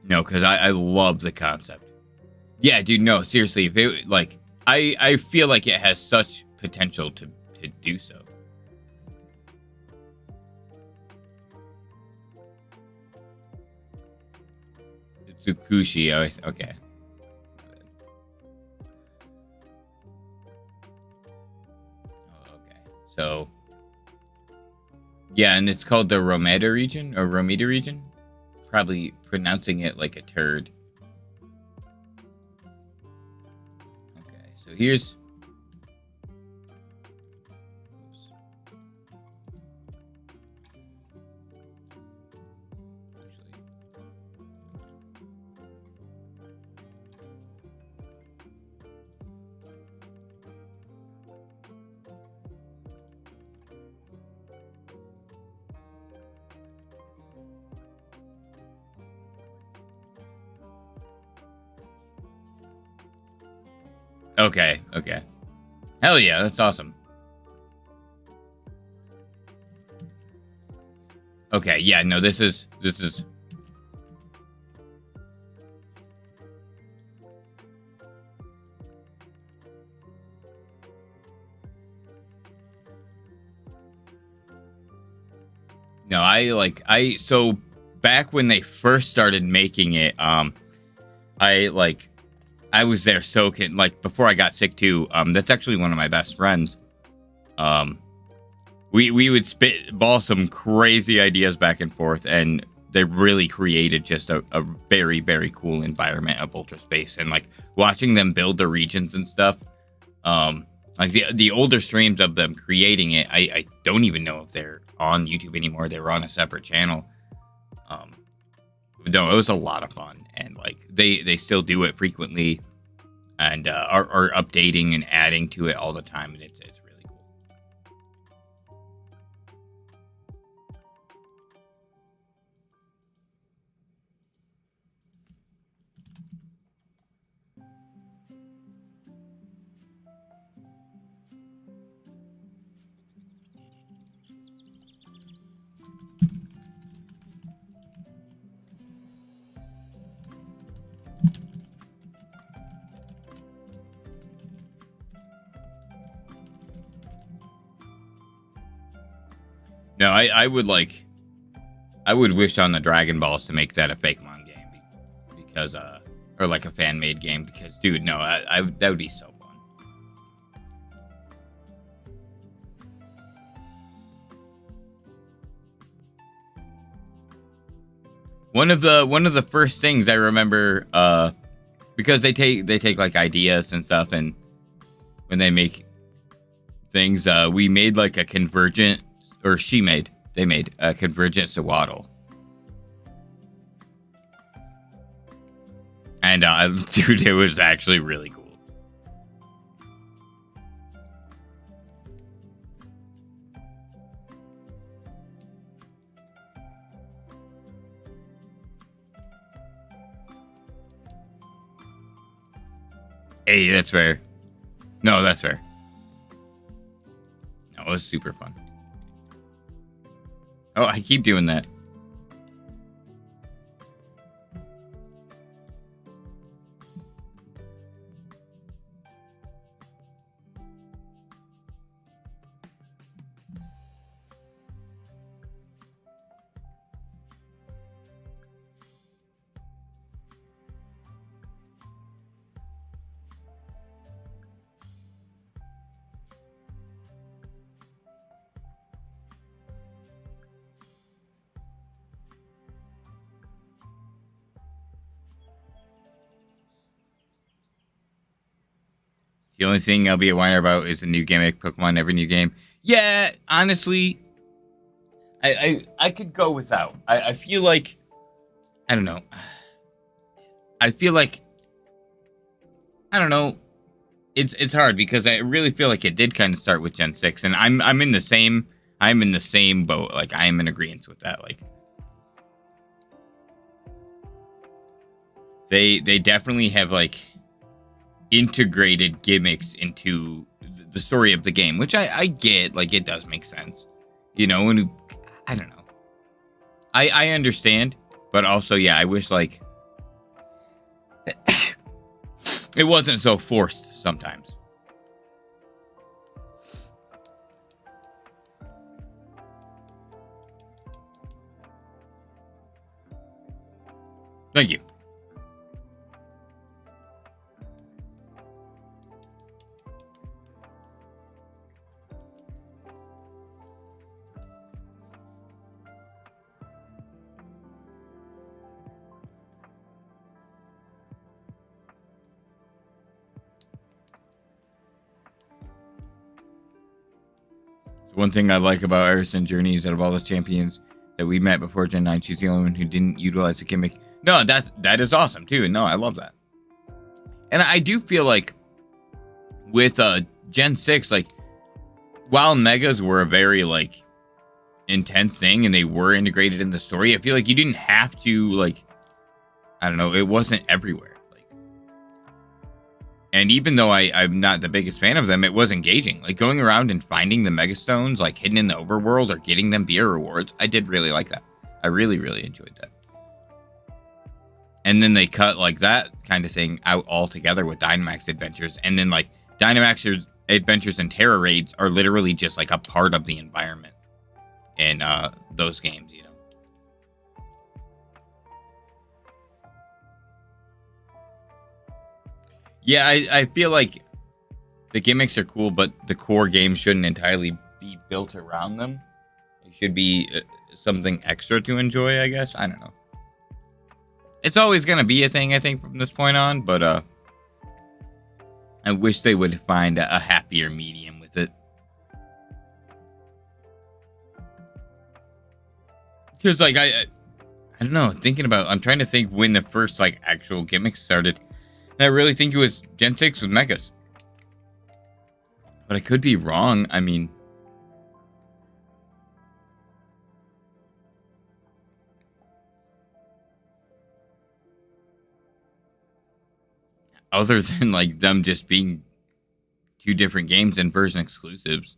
No, because I love the concept. Yeah, dude, no, seriously. If it, like, I feel like it has such potential to do so. Tsukushi. Okay. Okay. So, yeah, and it's called the Romeda region or Romeda region. Probably pronouncing it like a turd. Okay, so here's. Okay, okay. Hell yeah, that's awesome. Okay, yeah, no, this is no, so back when they first started making it, I was there soaking like before I got sick too. That's actually one of my best friends. We would spitball some crazy ideas back and forth, and they really created just a very, very cool environment of Ultra Space. And like watching them build the regions and stuff, like the older streams of them creating it, I don't even know if they're on YouTube anymore. They were on a separate channel. No, it was a lot of fun, and like they still do it frequently, and are updating and adding to it all the time, and it's really cool. No, I would wish on the Dragon Balls to make that a Fakemon game because or like a fan made game because dude, no, I that would be so fun. One of the first things I remember because they take like ideas and stuff, and when they make things, we made like a convergent. Or they made a convergent Sawaddle. And, dude, it was actually really cool. Hey, that's fair. No, that's fair. No, it was super fun. Oh, I keep doing that. The only thing I'll be a whiner about is the new gimmick Pokemon every new game. Yeah, honestly, I could go without. I feel like I don't know. I feel like I don't know. It's hard because I really feel like it did kind of start with Gen 6, and I'm in the same boat. Like I am in agreement with that. Like they definitely have like integrated gimmicks into the story of the game, which I get. Like it does make sense, you know. And I don't know. I understand, but also yeah, I wish like it wasn't so forced sometimes. Thank you. one thing I like about Arisen Journey is out of all the champions that we met before Gen 9, she's the only one who didn't utilize the gimmick. No, that is awesome too. No, I love that. And I do feel like with Gen 6, like, while megas were a very, like, intense thing and they were integrated in the story, I feel like you didn't have to, like, I don't know, it wasn't everywhere. Like, and even though I'm not the biggest fan of them, it was engaging. Like, going around and finding the mega stones, like, hidden in the overworld or getting them via rewards, I did really like that. I really, really enjoyed that. And then they cut, like, that kind of thing out altogether with Dynamax Adventures. And then, like, Dynamax Adventures and Terra Raids are literally just, like, a part of the environment in those games, you know. Yeah, I feel like the gimmicks are cool, but the core game shouldn't entirely be built around them. It should be something extra to enjoy, I guess. I don't know. It's always going to be a thing, I think, from this point on, but I wish they would find a happier medium with it. Because, like, I don't know, I'm trying to think when the first, like, actual gimmicks started. And I really think it was Gen 6 with Megas. But I could be wrong. I mean, other than, like, them just being two different games and version exclusives.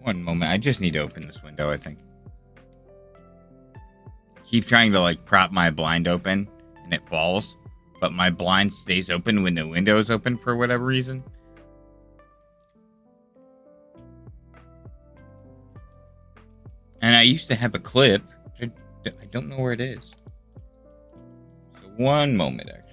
One moment. I just need to open this window, I think. Keep trying to, like, prop my blind open and it falls, but my blind stays open when the window is open for whatever reason. And I used to have a clip. I don't know where it is. So one moment, actually.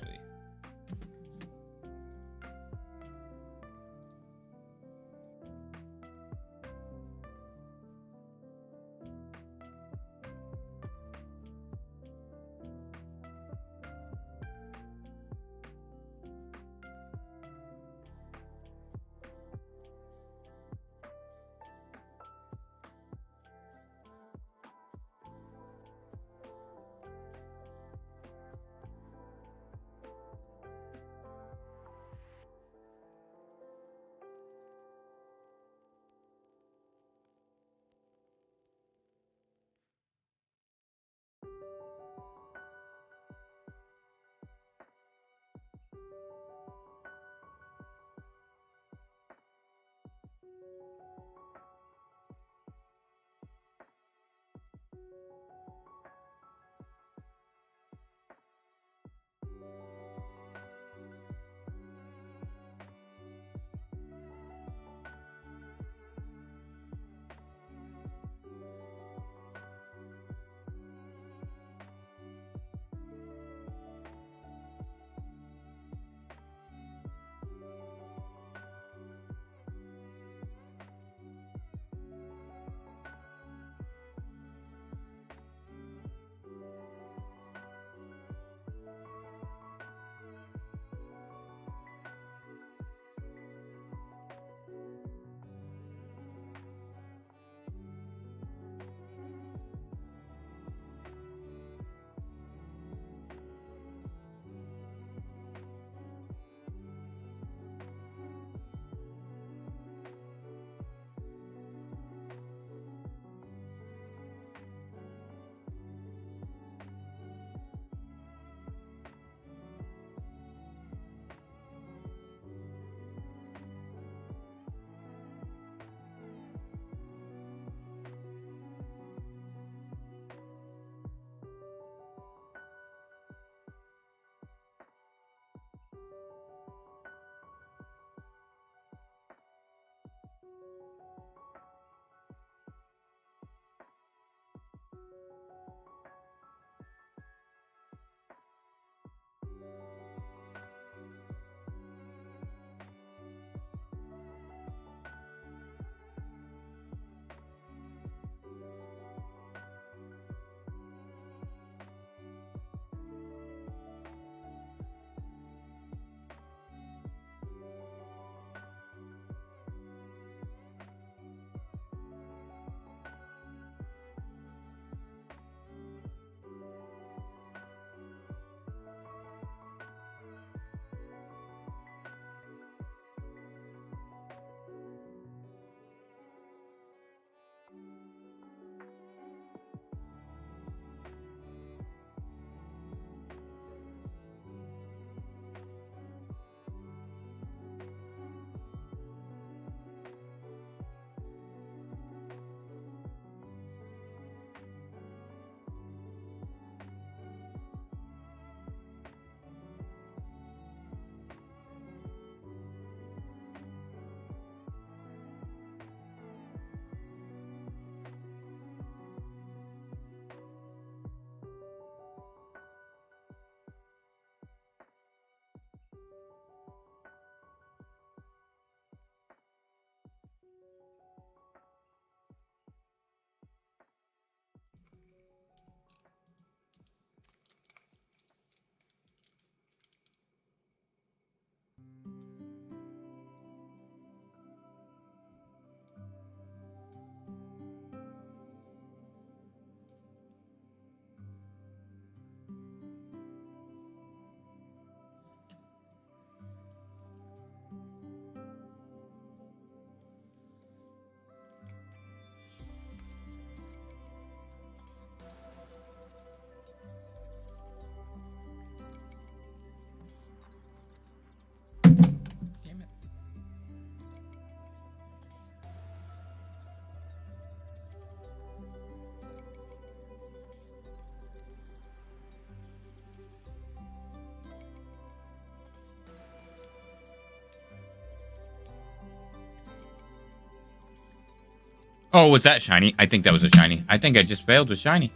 Oh, was that shiny? I think that was a shiny. I think I just failed with shiny.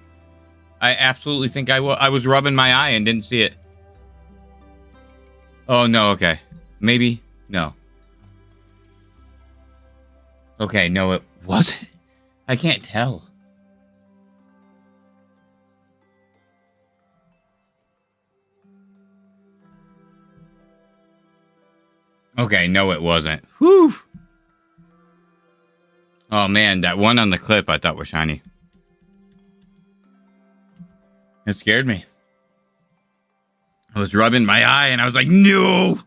I absolutely think I was rubbing my eye and didn't see it. Oh, no, okay. Maybe. No. Okay, no, it wasn't. I can't tell. Okay, no, it wasn't. Whew. Oh, man, that one on the clip I thought was shiny. It scared me. I was rubbing my eye and I was like, no!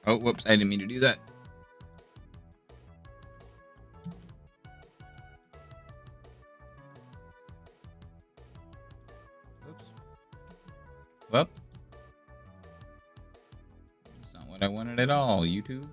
Oh, whoops. I didn't mean to do that. Oops. Well, that's not what I wanted at all, YouTube.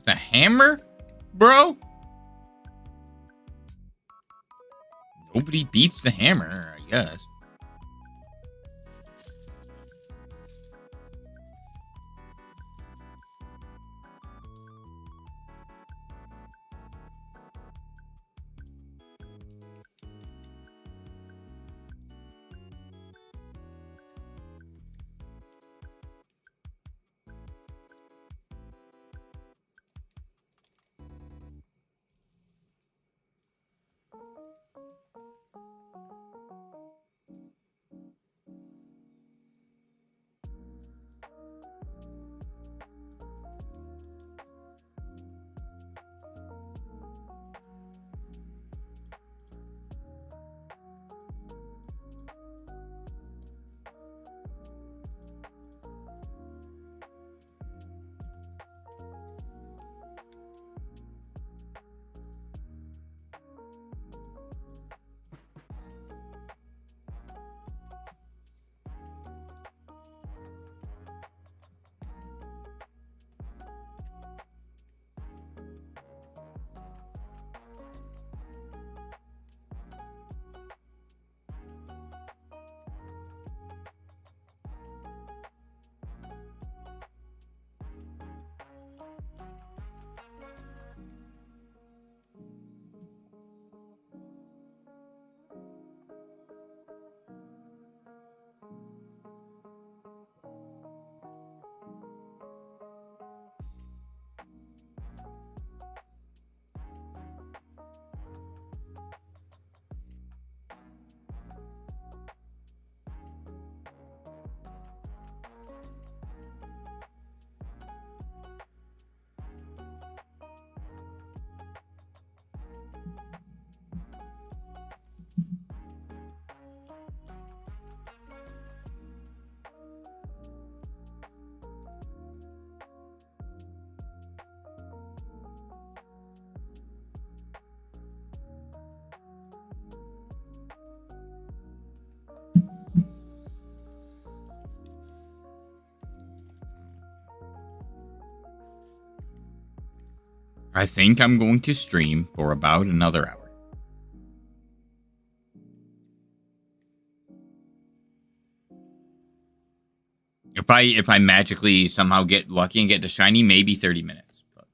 The hammer, bro? Nobody beats the hammer, I guess. I think I'm going to stream for about another hour. If I magically somehow get lucky and get the shiny, maybe 30 minutes. But.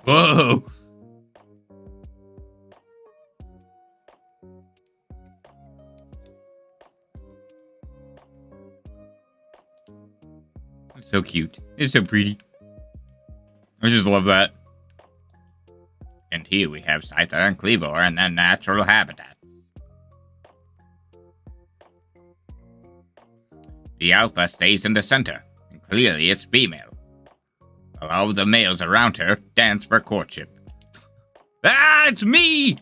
Whoa! It's so cute. It's so pretty. I just love that. And here we have Scyther and Kleavor in their natural habitat. The alpha stays in the center, and clearly it's female. While all the males around her dance for courtship. Ah, it's me!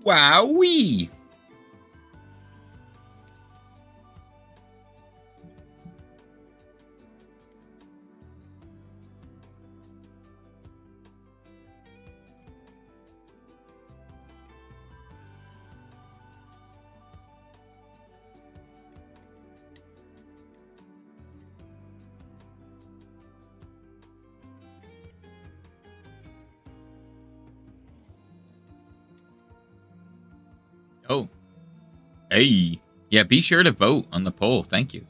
Wowee! Oh. Hey. Yeah, be sure to vote on the poll. Thank you.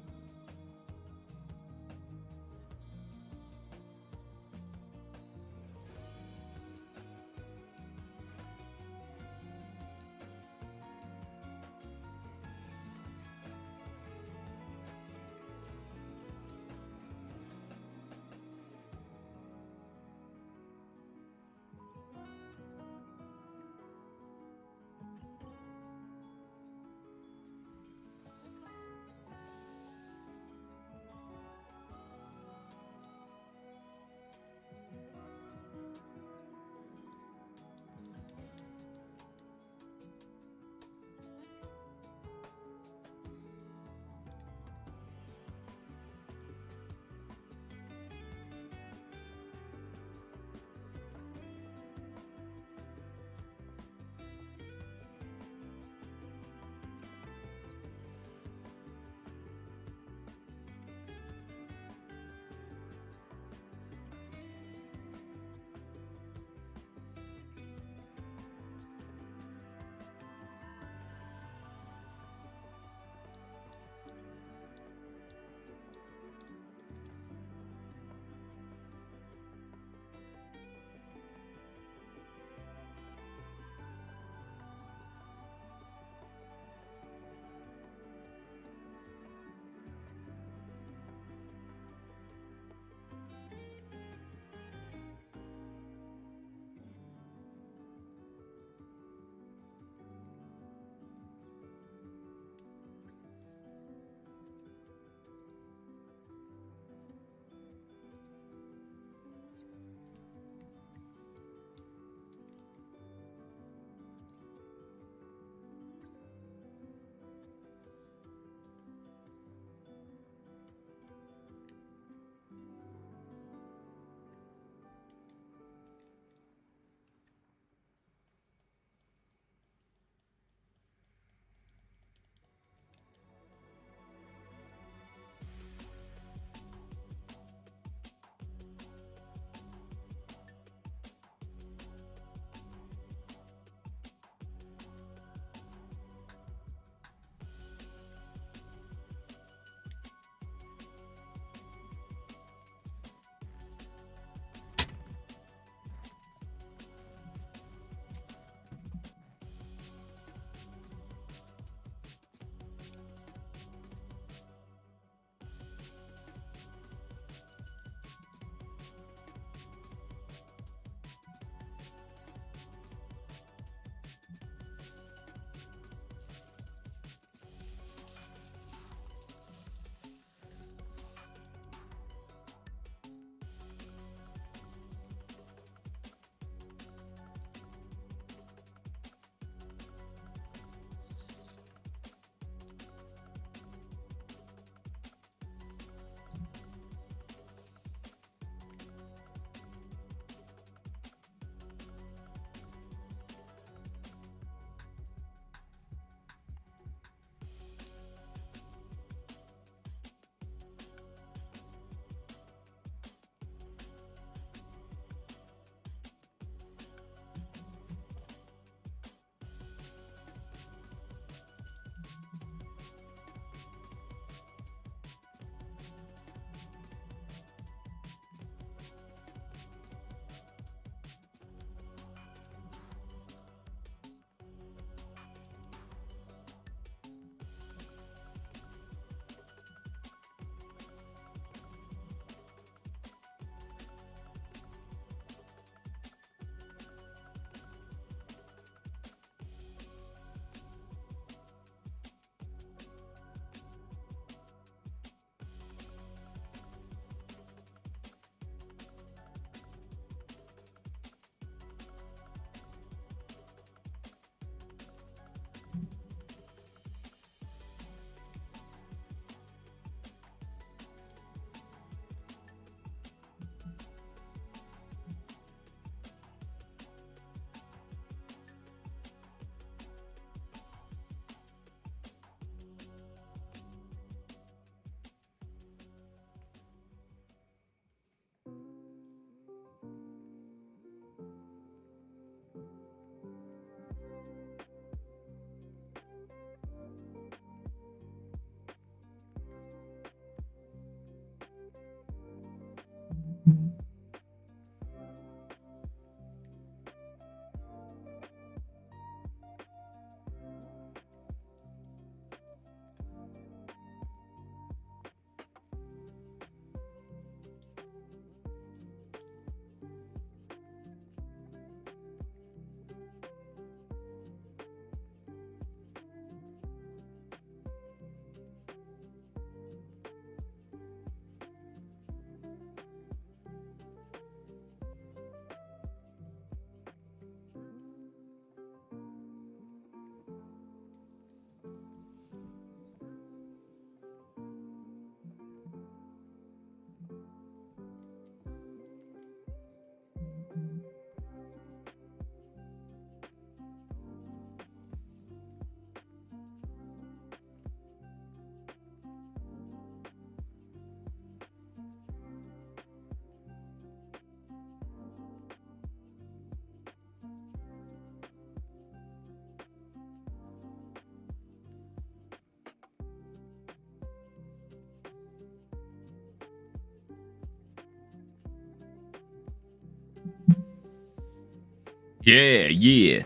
Yeah.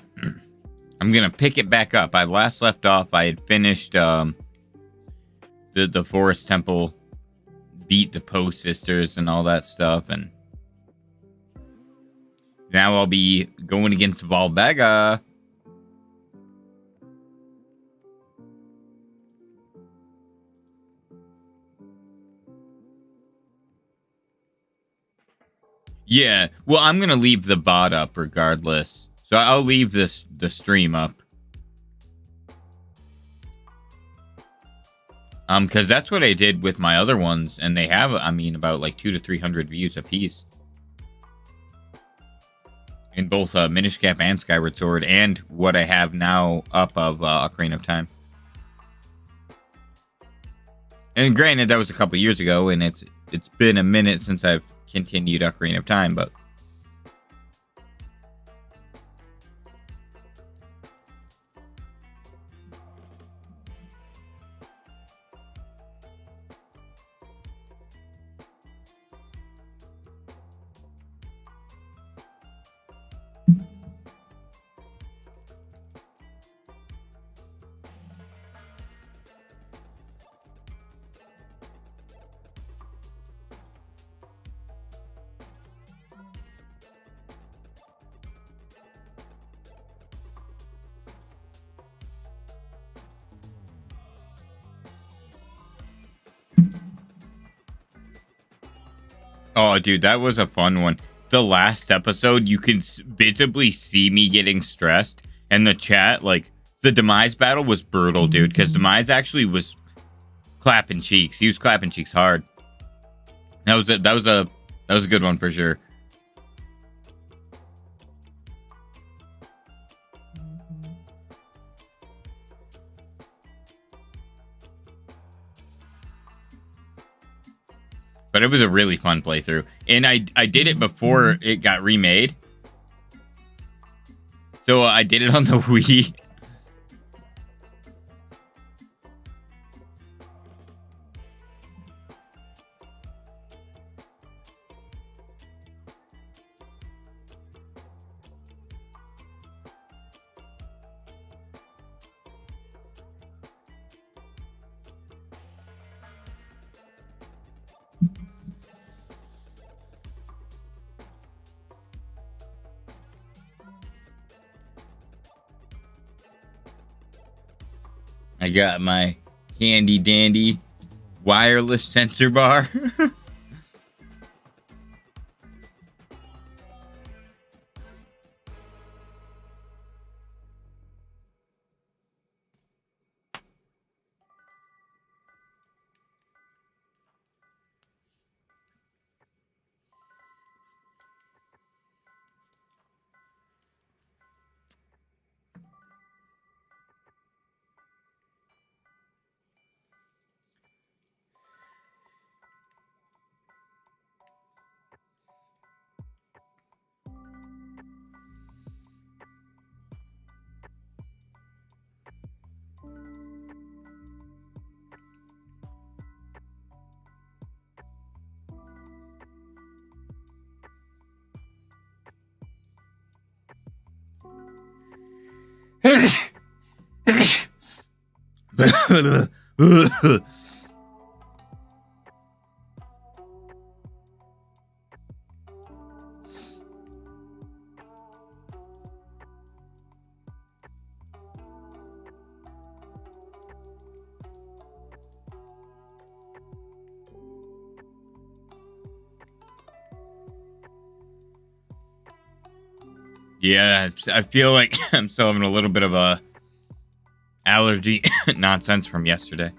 I'm gonna pick it back up. I last left off. I had finished the Forest Temple, beat the Poe sisters and all that stuff, and now I'll be going against Valbega. Yeah, well, I'm gonna leave the bot up regardless, so I'll leave the stream up. Because that's what I did with my other ones, and they have, I mean, about like 200 to 300 views a piece in both Minish Cap and Skyward Sword, and what I have now up of Ocarina of Time. And granted, that was a couple years ago, and it's been a minute since I've continued Ocarina of Time, but oh, dude, that was a fun one. The last episode, you can visibly see me getting stressed, and the chat, like, the Demise battle was brutal, dude, because Demise actually was clapping cheeks. He was clapping cheeks hard. That was a good one for sure. But it was a really fun playthrough. And I did it before it got remade. So I did it on the Wii. I got my handy dandy wireless sensor bar. Yeah, I feel like I'm still having a little bit of a allergy nonsense from yesterday.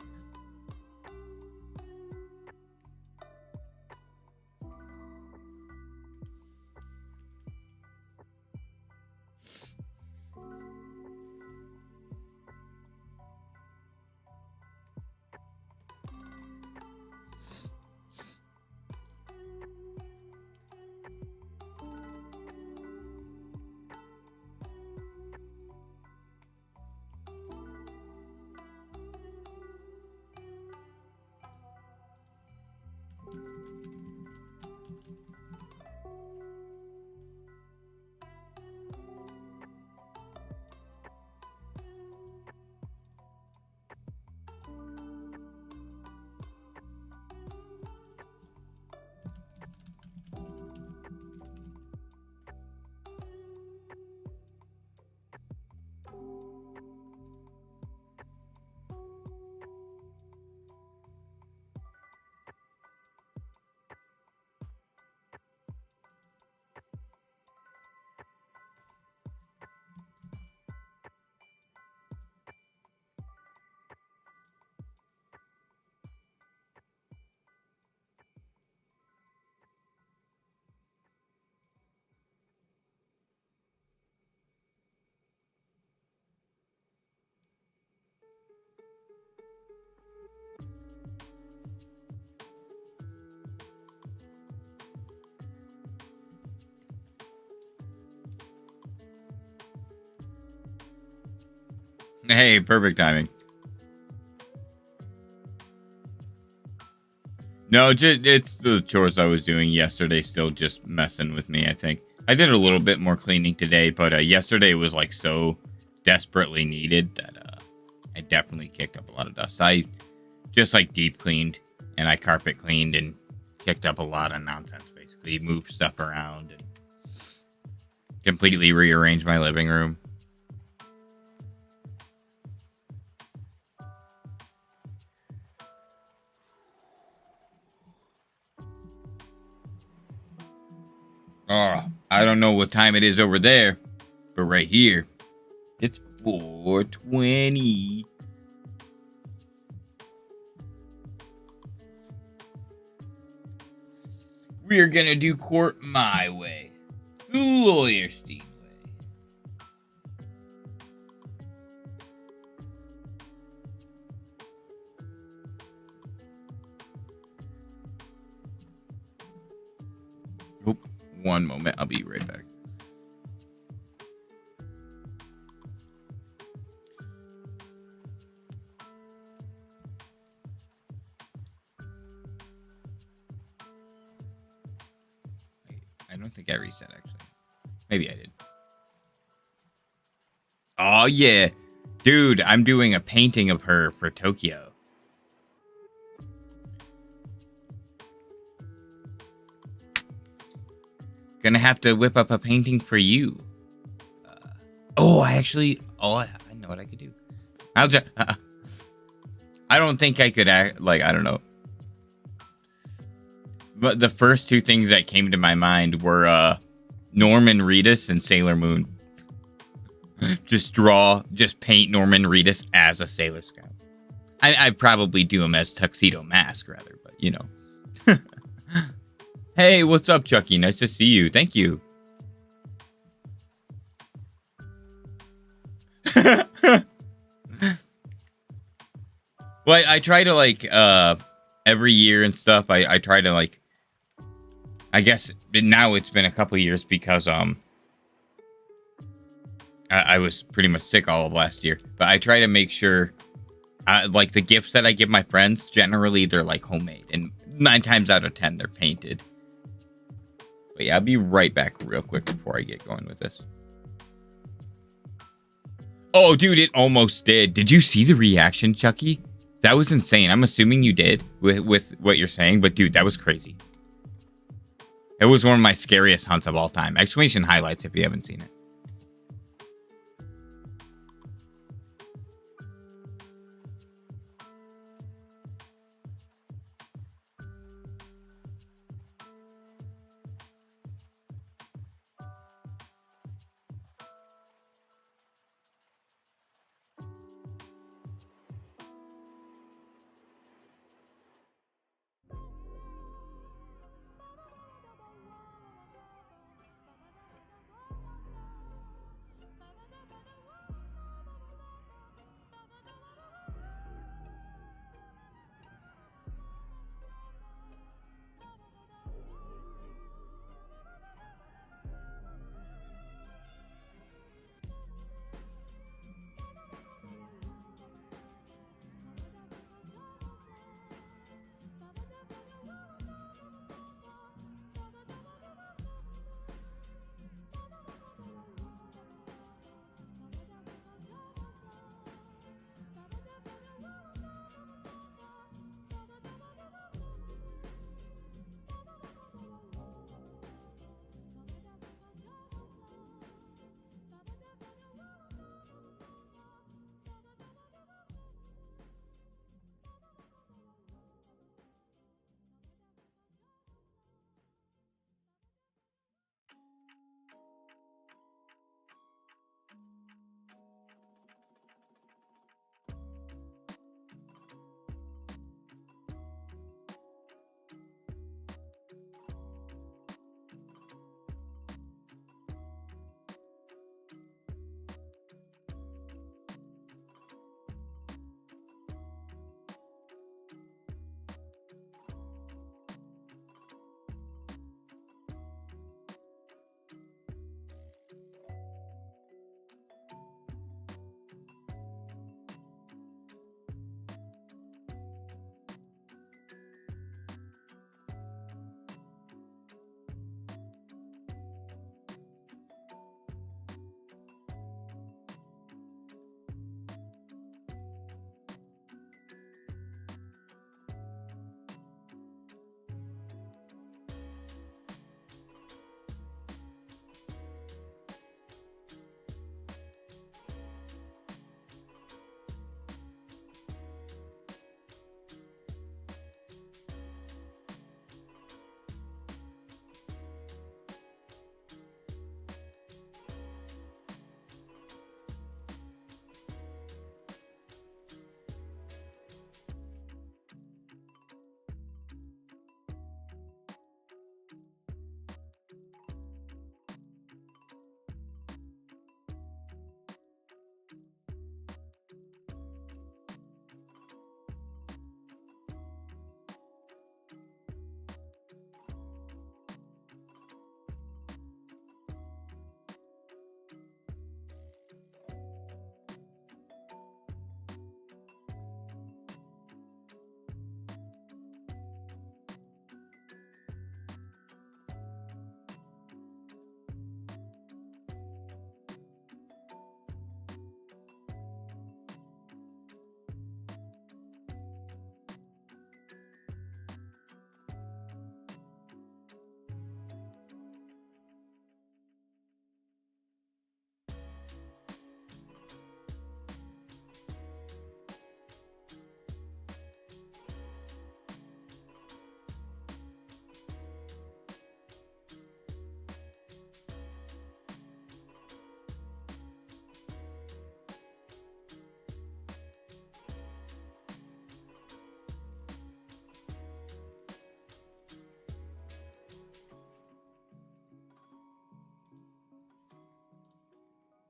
Hey, perfect timing. No, it's the chores I was doing yesterday still just messing with me, I think. I did a little bit more cleaning today, but yesterday was like so desperately needed that I definitely kicked up a lot of dust. I just like deep cleaned and I carpet cleaned and kicked up a lot of nonsense, basically. Moved stuff around and completely rearranged my living room. Oh, I don't know what time it is over there, but right here, it's 4:20. We're gonna do court my way, the Lawyerstein way. Oh, one moment, I'll be right back. I don't think I reset, actually. Maybe I did. Oh, yeah. Dude, I'm doing a painting of her for Tokyo. Gonna have to whip up a painting for you. I know what I could do. I'll just... I don't think I could act... Like, I don't know. But the first two things that came to my mind were Norman Reedus and Sailor Moon. Just paint Norman Reedus as a Sailor Scout. I'd probably do him as Tuxedo Mask, rather, but you know. Hey, what's up, Chucky? Nice to see you. Thank you. Well, I try to, like, every year and stuff, I try to, like, I guess now it's been a couple years because, I was pretty much sick all of last year, but I try to make sure, like, the gifts that I give my friends, generally they're like homemade, and 9 times out of 10 they're painted. But yeah, I'll be right back real quick before I get going with this. Oh, dude, it almost did. Did you see the reaction, Chucky? That was insane. I'm assuming you did with what you're saying, but dude, that was crazy. It was one of my scariest hunts of all time. Exclamation highlights if you haven't seen it.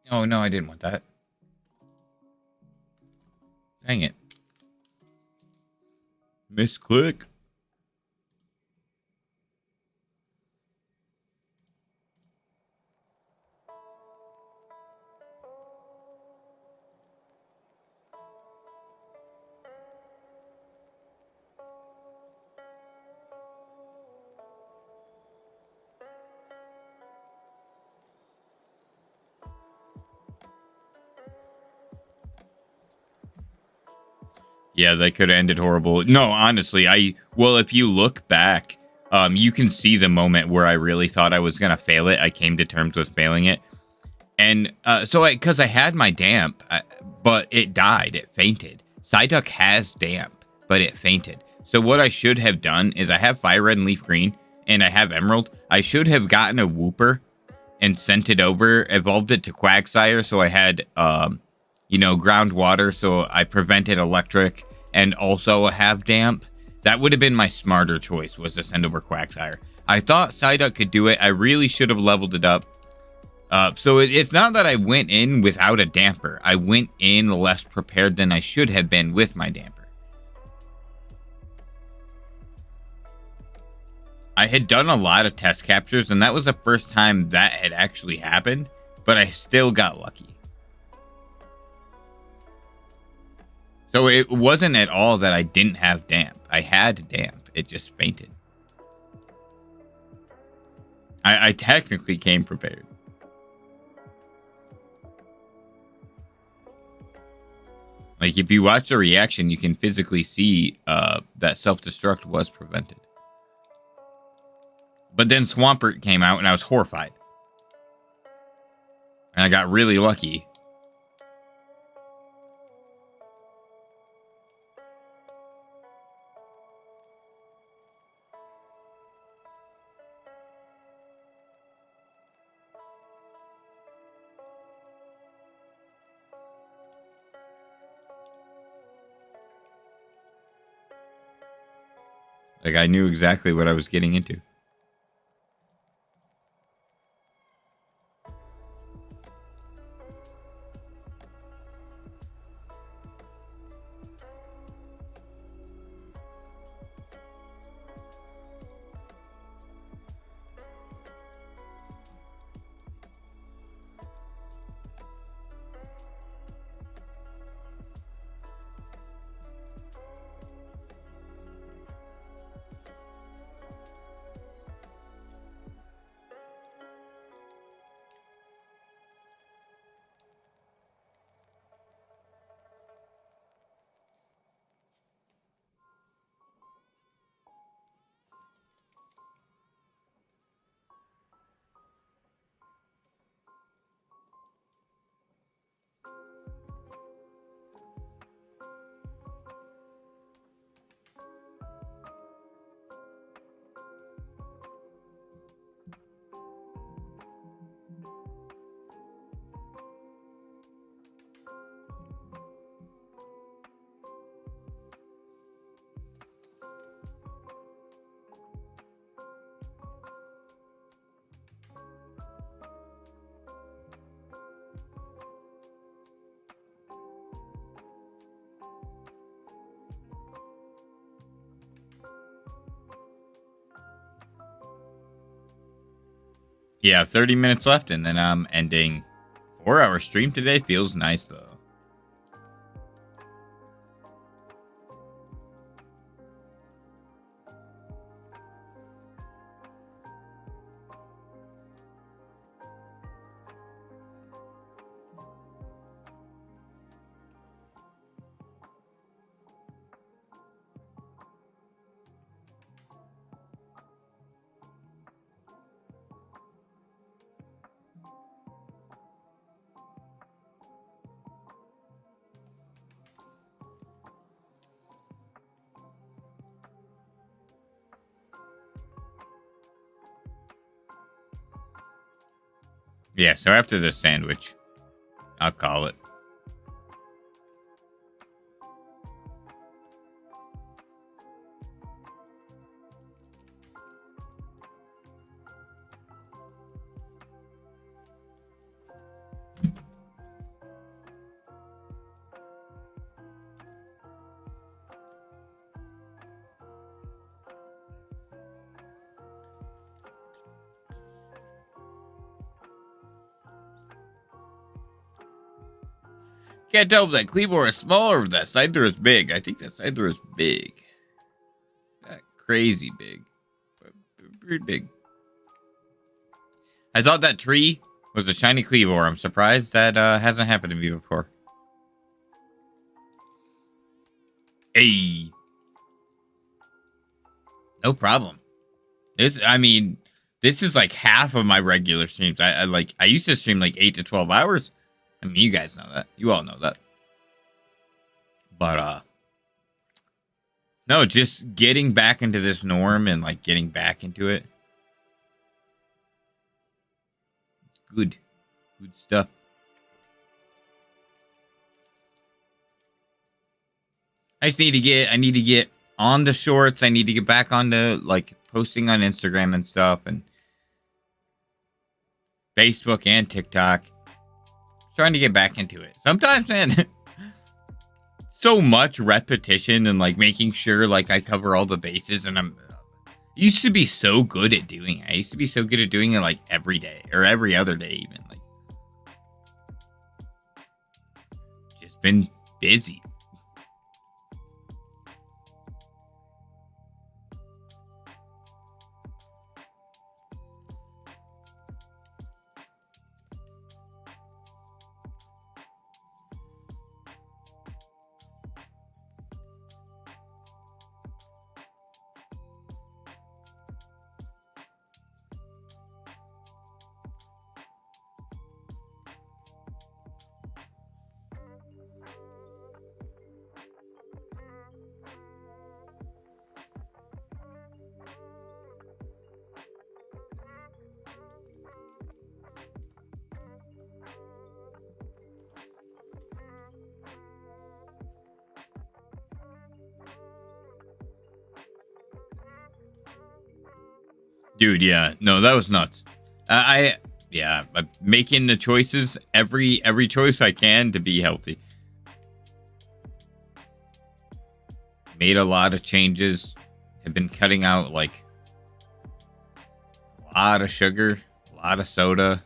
Oh, no, I didn't want that. Dang it. Misclick. Yeah, that could have ended horrible. No, honestly, well, if you look back, you can see the moment where I really thought I was gonna fail it. I came to terms with failing it, and because I had my damp, but it died. It fainted. Psyduck has damp, but it fainted. So what I should have done is I have fire red and leaf green, and I have emerald. I should have gotten a whooper and sent it over, evolved it to Quagsire, so I had groundwater, so I prevented electric and also have damp. That would have been my smarter choice, was to send over Quagsire. I thought Psyduck could do it. I really should have leveled it up. So it's not that I went in without a damper. I went in less prepared than I should have been with my damper. I had done a lot of test captures, and that was the first time that had actually happened, but I still got lucky. So it wasn't at all that I didn't have damp. I had damp. It just fainted. I technically came prepared. Like, if you watch the reaction, you can physically see that self-destruct was prevented. But then Swampert came out, and I was horrified. And I got really lucky. Like, I knew exactly what I was getting into. Yeah, 30 minutes left, and then I'm ending. 4-hour stream today feels nice, though. Yeah, so after this sandwich, I'll call it. Can't tell if that Kleavor is small or if that Scyther is big. I think that Scyther is big. That crazy big. Pretty big. I thought that tree was a shiny Kleavor. I'm surprised that hasn't happened to me before. Hey. No problem. This is like half of my regular streams. I used to stream like 8 to 12 hours. I mean, you guys know that. You all know that. But no, just getting back into this norm and like getting back into it. It's good. Good stuff. I need to get on the shorts. I need to get back on the like posting on Instagram and stuff and Facebook and TikTok. Trying to get back into it. Sometimes, man, so much repetition and like making sure like I cover all the bases, and I used to be so good at doing it. I used to be so good at doing it like every day or every other day even. Like just been busy. Dude, yeah. No, that was nuts. I'm making the choices, every choice I can to be healthy. Made a lot of changes. Have been cutting out like a lot of sugar, a lot of soda.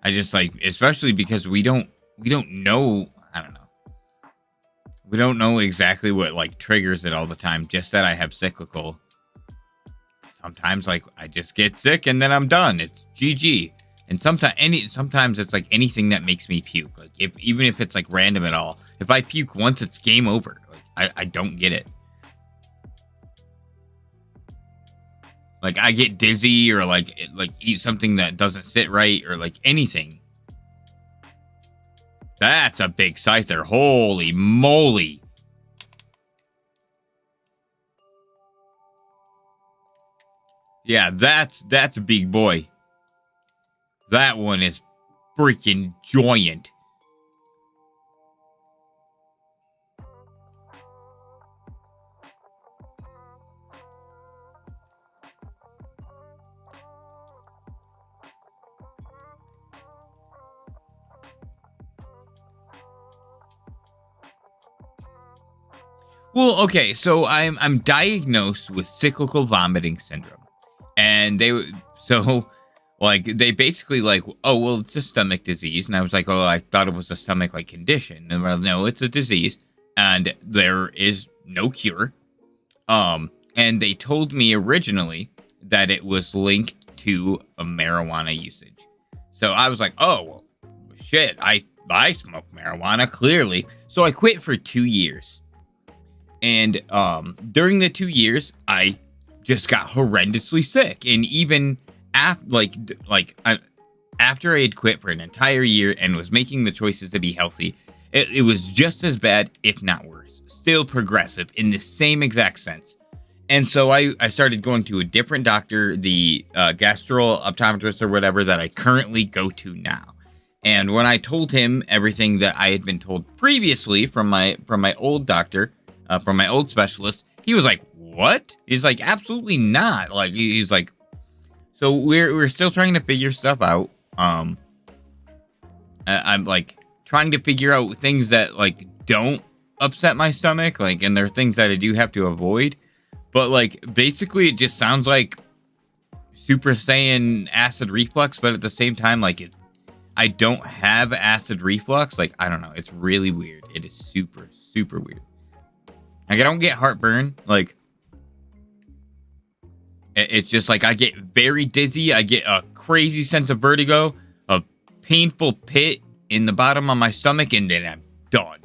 I just like, especially because we don't know, I don't know. We don't know exactly what like triggers it all the time. Just that I have cyclical. Sometimes like I just get sick and then I'm done. It's GG. And sometimes it's like anything that makes me puke. Like even if it's like random at all. If I puke once, it's game over. Like I don't get it. Like I get dizzy or like eat something that doesn't sit right or like anything. That's a big Scyther. Holy moly. Yeah, that's a big boy. That one is freaking giant. Well, okay, so I'm diagnosed with cyclical vomiting syndrome. And they basically like, oh, well, it's a stomach disease. And I was like, oh, I thought it was a stomach like condition. And well, no, it's a disease and there is no cure. And they told me originally that it was linked to a marijuana usage. So I was like, oh, well, shit, I smoke marijuana clearly. So I quit for 2 years. And during the 2 years, I just got horrendously sick. And even after I had quit for an entire year and was making the choices to be healthy, it was just as bad, if not worse. Still progressive in the same exact sense. And so I started going to a different doctor, the gastroenterologist or whatever that I currently go to now. And when I told him everything that I had been told previously from my old doctor, from my old specialist, he was like, what? He's like, absolutely not. Like, he's like, so we're still trying to figure stuff out. I'm like trying to figure out things that like don't upset my stomach, like, and there are things that I do have to avoid. But like, basically it just sounds like Super Saiyan acid reflux, but at the same time, like I don't have acid reflux. Like, I don't know. It's really weird. It is super, super weird. Like, I don't get heartburn. Like, it's just like I get very dizzy. I get a crazy sense of vertigo, a painful pit in the bottom of my stomach, and then I'm done.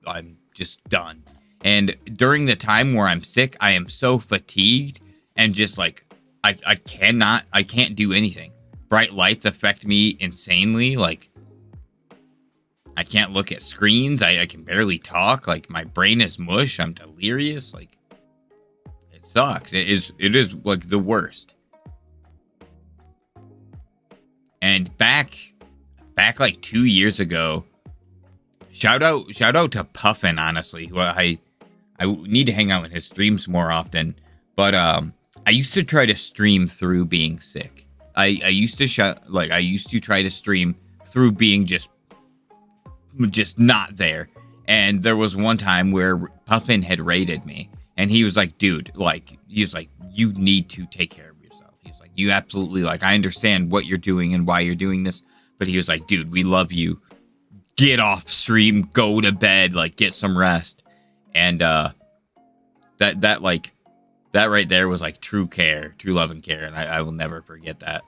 I'm just done. And during the time where I'm sick, I am so fatigued and just like I can't do anything. Bright lights affect me insanely. Like, I can't look at screens. I can barely talk. Like, my brain is mush. I'm delirious. Like, it sucks. It is like the worst. And back like 2 years ago, shout out to Puffin, honestly, who I need to hang out in his streams more often. But I used to try to stream through being sick. I used to try to stream through being just not there. And there was one time where Puffin had raided me, and he was like, dude, like, he was like, you need to take care of yourself. He's like, you absolutely, like, I understand what you're doing and why you're doing this, but he was like, dude, we love you. Get off stream, go to bed, like, get some rest. And that right there was like true care, true love and care, and I will never forget that.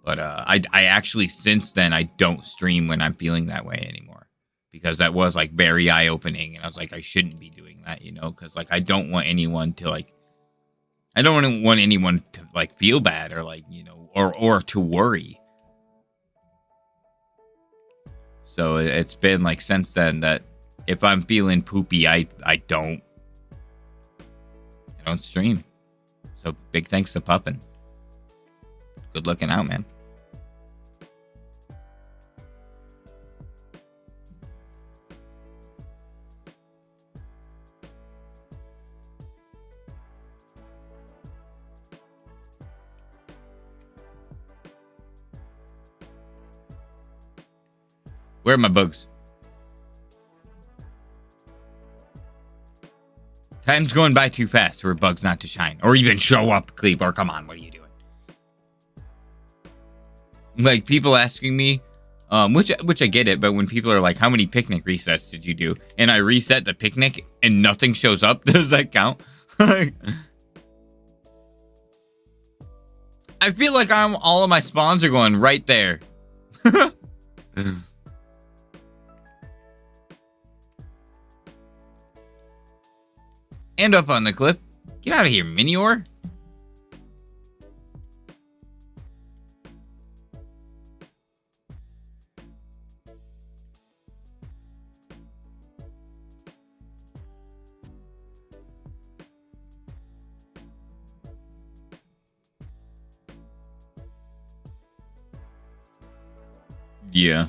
But I actually, since then, I don't stream when I'm feeling that way anymore, because that was like very eye-opening, and I was like, I shouldn't be doing that, you know, because like I don't want anyone to like feel bad, or like, you know, or to worry. So it's been like since then that if I'm feeling poopy, I don't stream. So big thanks to Puffin. Good looking out, man. Where are my bugs? Time's going by too fast for bugs not to shine. Or even show up, Kleavor. Come on, what are you doing? Like, people asking me, which I get it, but when people are like, how many picnic resets did you do? And I reset the picnic and nothing shows up, does that count? I feel like all of my spawns are going right there. And up on the cliff. Get out of here, Minior. Yeah.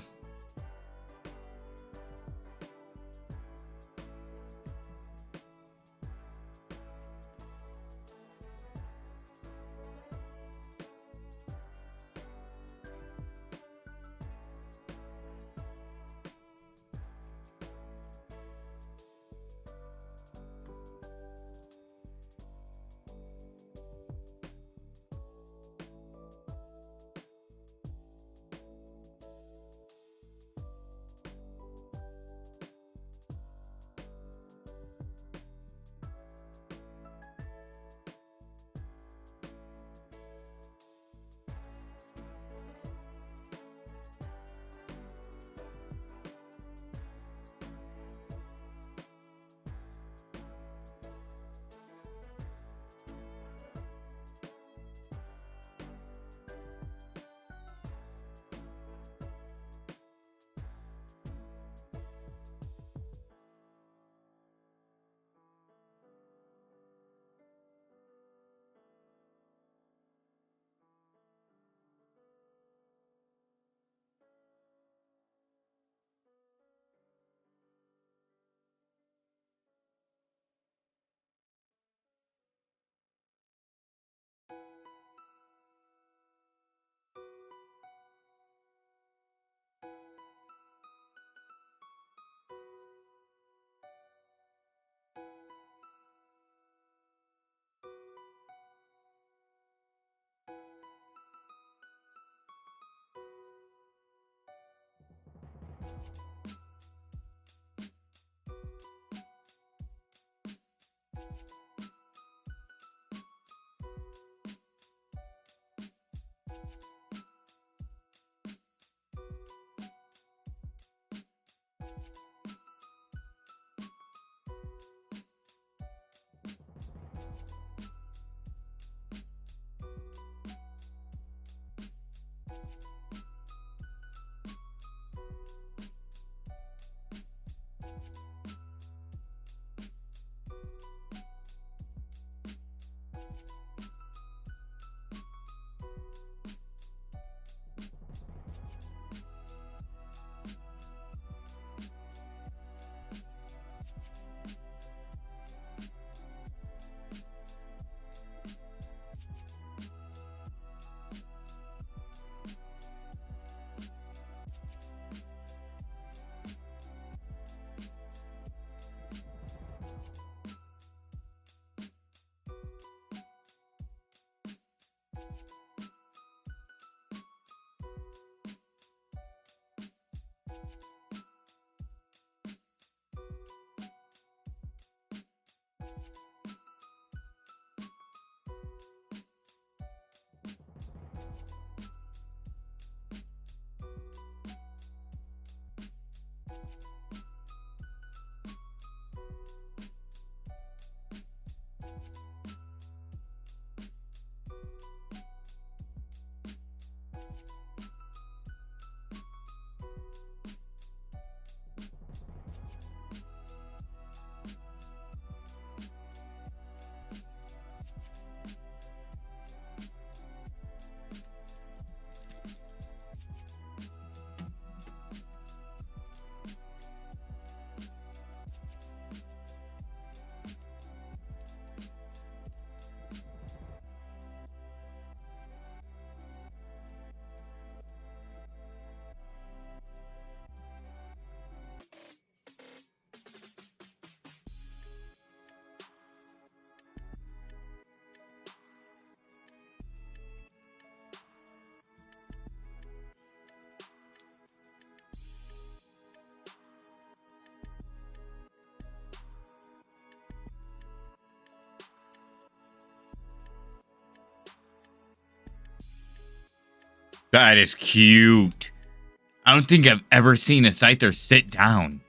That is cute. I don't think I've ever seen a Scyther sit down.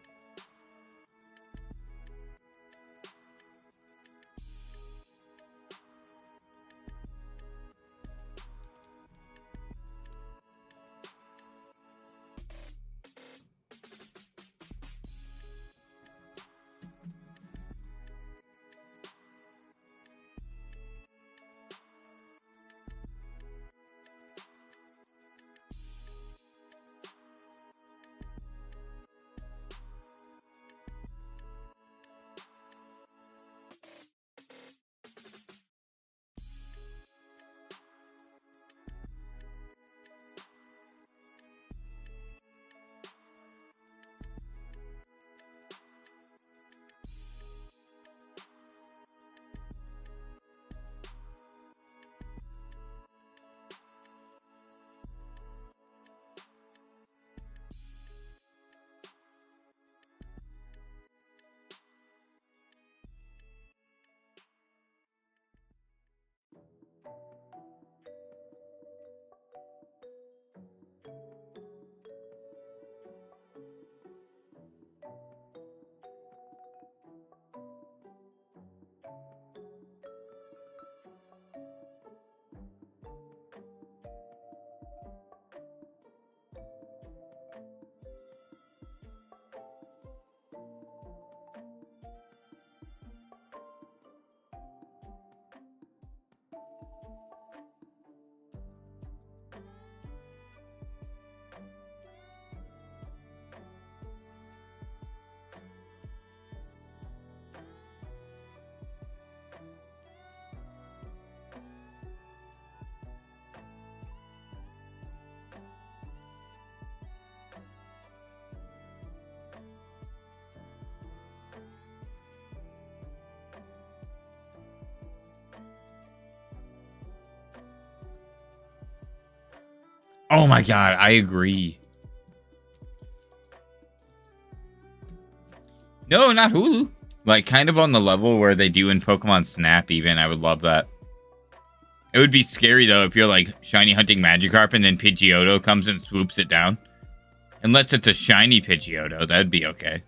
Oh my god, I agree. No, not Hulu. Like, kind of on the level where they do in Pokemon Snap, even. I would love that. It would be scary, though, if you're, like, shiny hunting Magikarp and then Pidgeotto comes and swoops it down. Unless it's a shiny Pidgeotto, that'd be okay.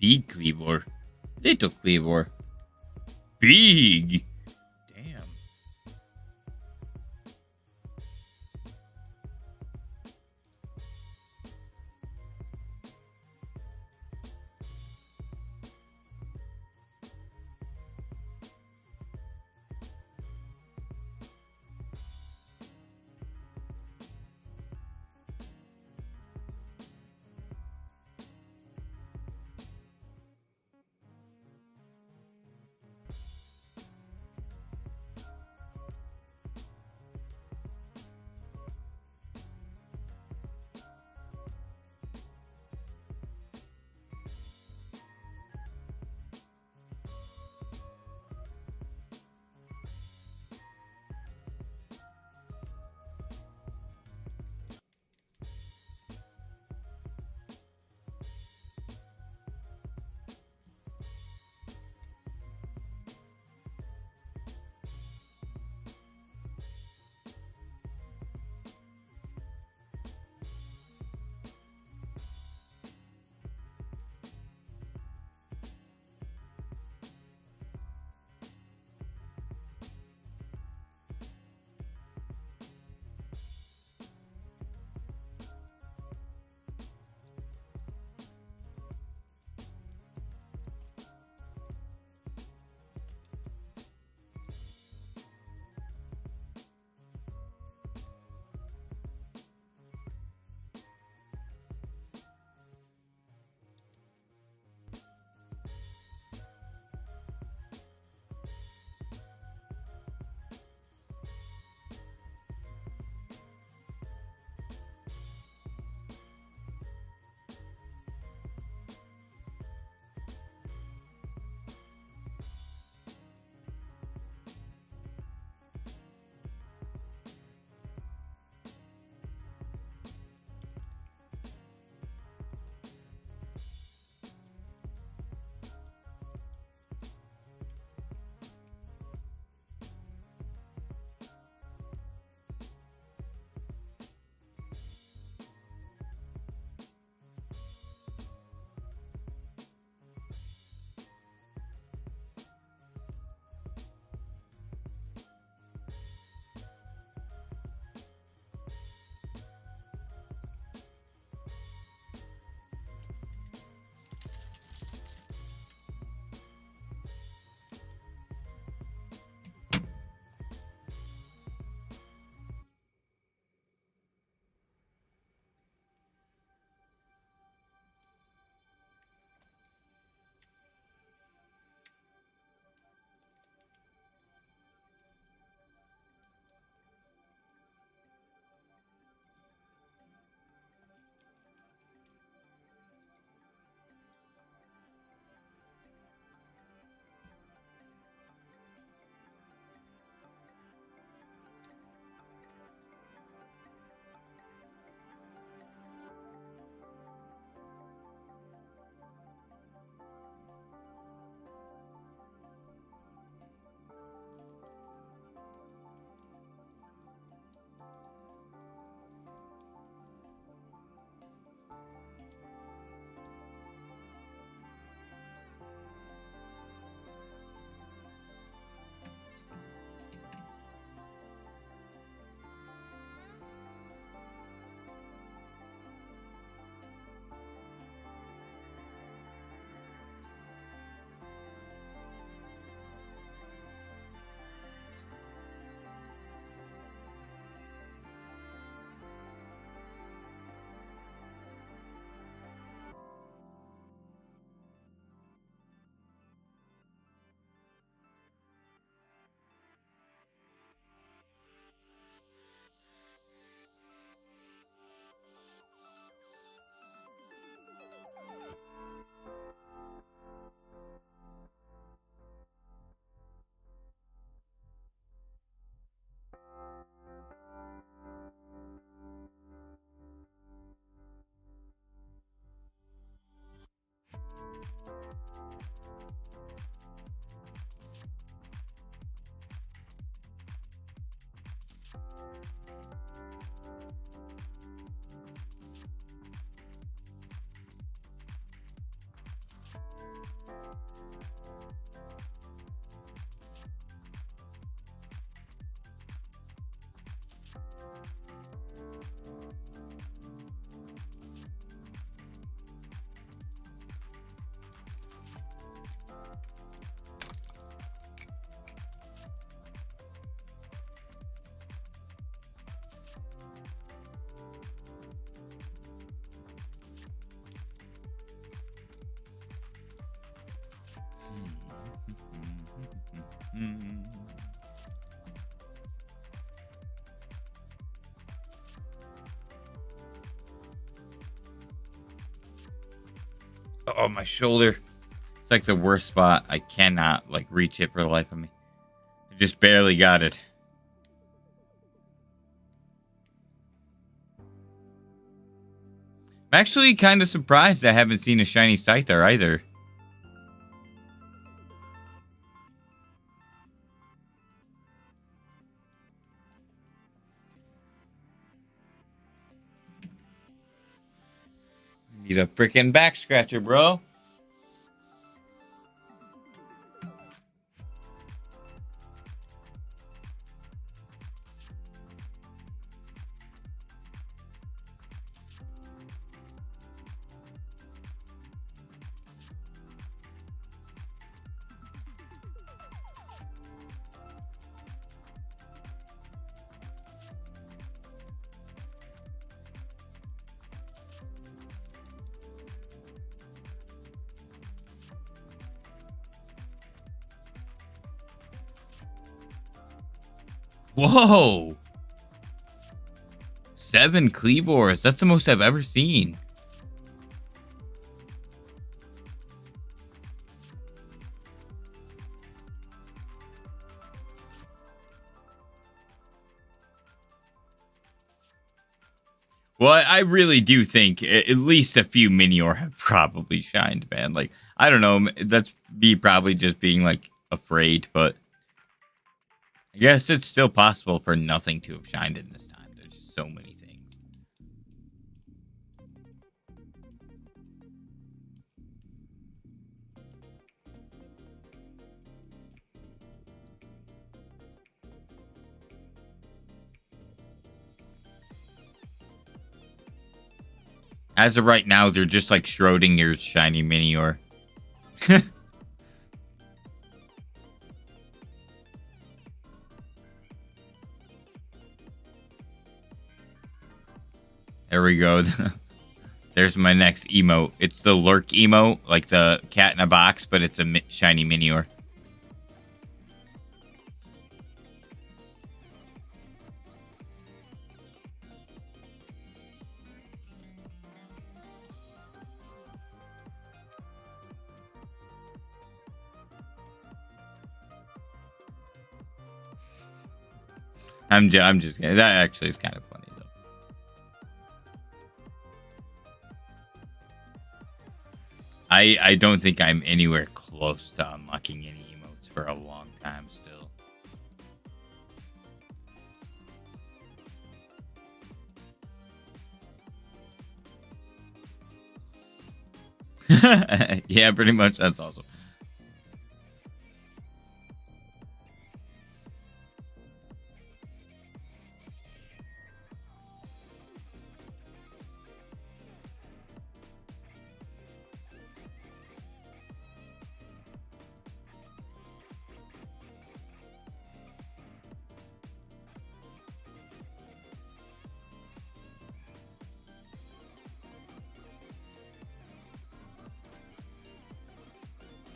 indeed, Kleavor. Little Kleavor. Big. Damn. Oh, my shoulder. It's like the worst spot. I cannot like reach it for the life of me. I just barely got it. I'm actually kind of surprised I haven't seen a shiny Scyther either. Need a freaking back scratcher, bro. Whoa! 7 Kleavors. That's the most I've ever seen. Well, I really do think at least a few Minior have probably shined, man. Like, I don't know. That's me probably just being, like, afraid, but I guess it's still possible for nothing to have shined in this time. There's just so many As of right now, they're just like Schrodinger's shiny Minior. There we go. There's my next emote. It's the lurk emote, like the cat in a box, but it's a shiny Minior. I'm just kidding. That actually is kind of funny though. I don't think I'm anywhere close to unlocking any emotes for a long time still. Yeah, pretty much. That's awesome.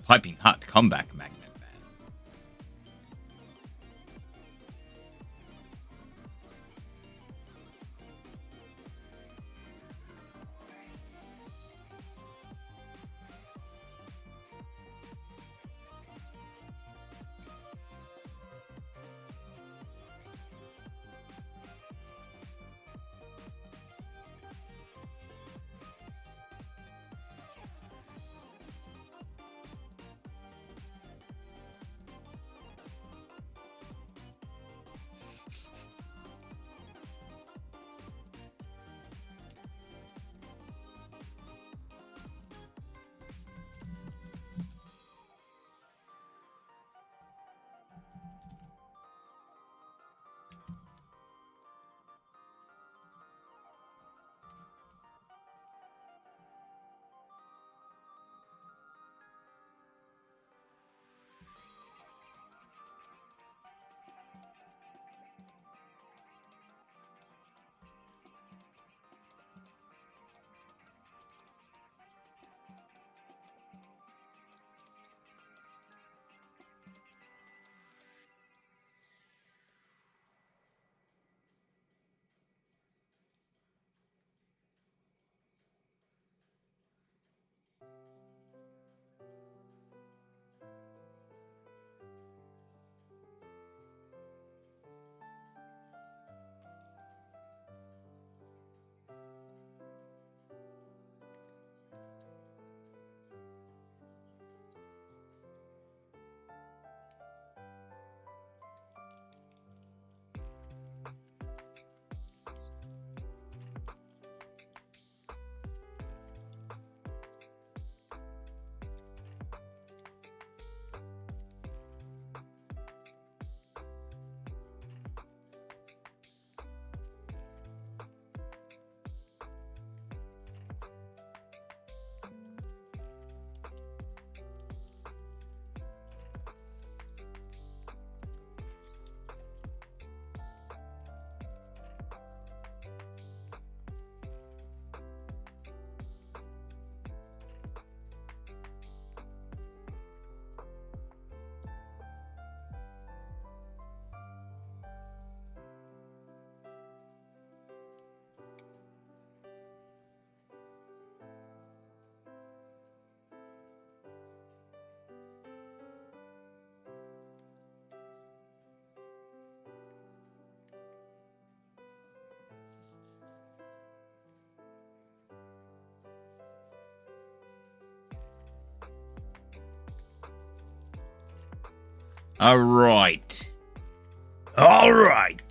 Piping hot comeback magnet man. All right. All right.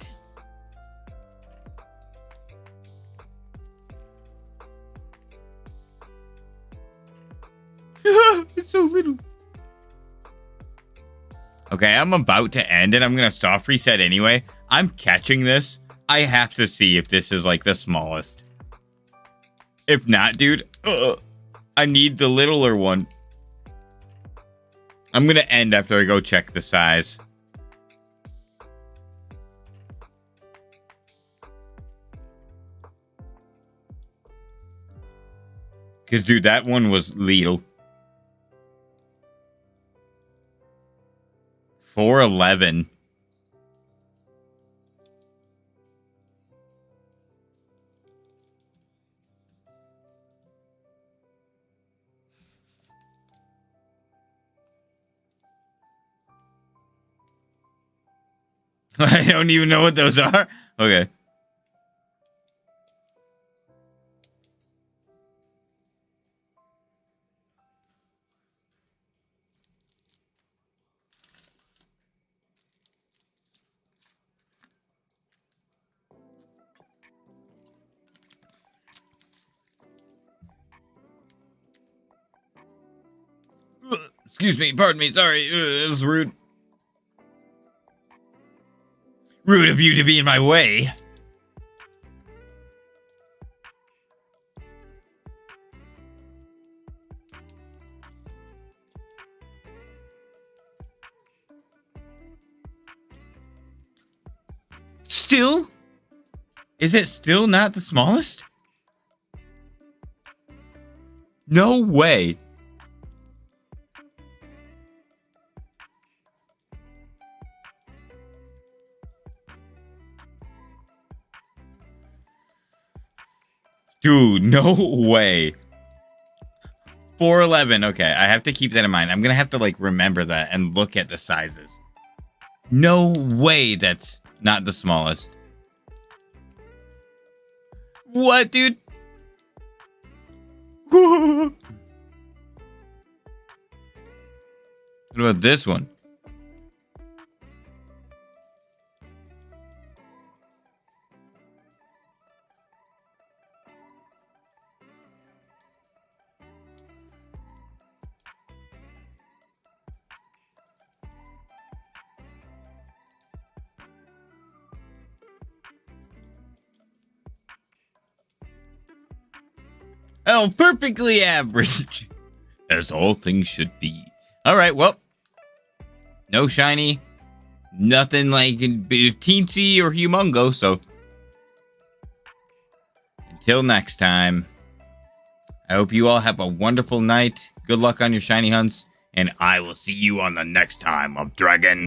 It's so little. Okay, I'm about to end and I'm going to soft reset anyway. I'm catching this. I have to see if this is like the smallest. If not, dude, I need the littler one. I'm going to end after I go check the size. Because, dude, that one was little. 411. I don't even know what those are. Okay. Excuse me, pardon me, sorry, it was rude. Rude of you to be in my way. Still? Is it still not the smallest? No way. Dude, no way. 411. Okay, I have to keep that in mind. I'm going to have to, like, remember that and look at the sizes. No way that's not the smallest. What, dude? What about this one? Oh, perfectly average. As all things should be. Alright, well. No shiny. Nothing like teensy or humongo, so. Until next time. I hope you all have a wonderful night. Good luck on your shiny hunts. And I will see you on the next time of Dragon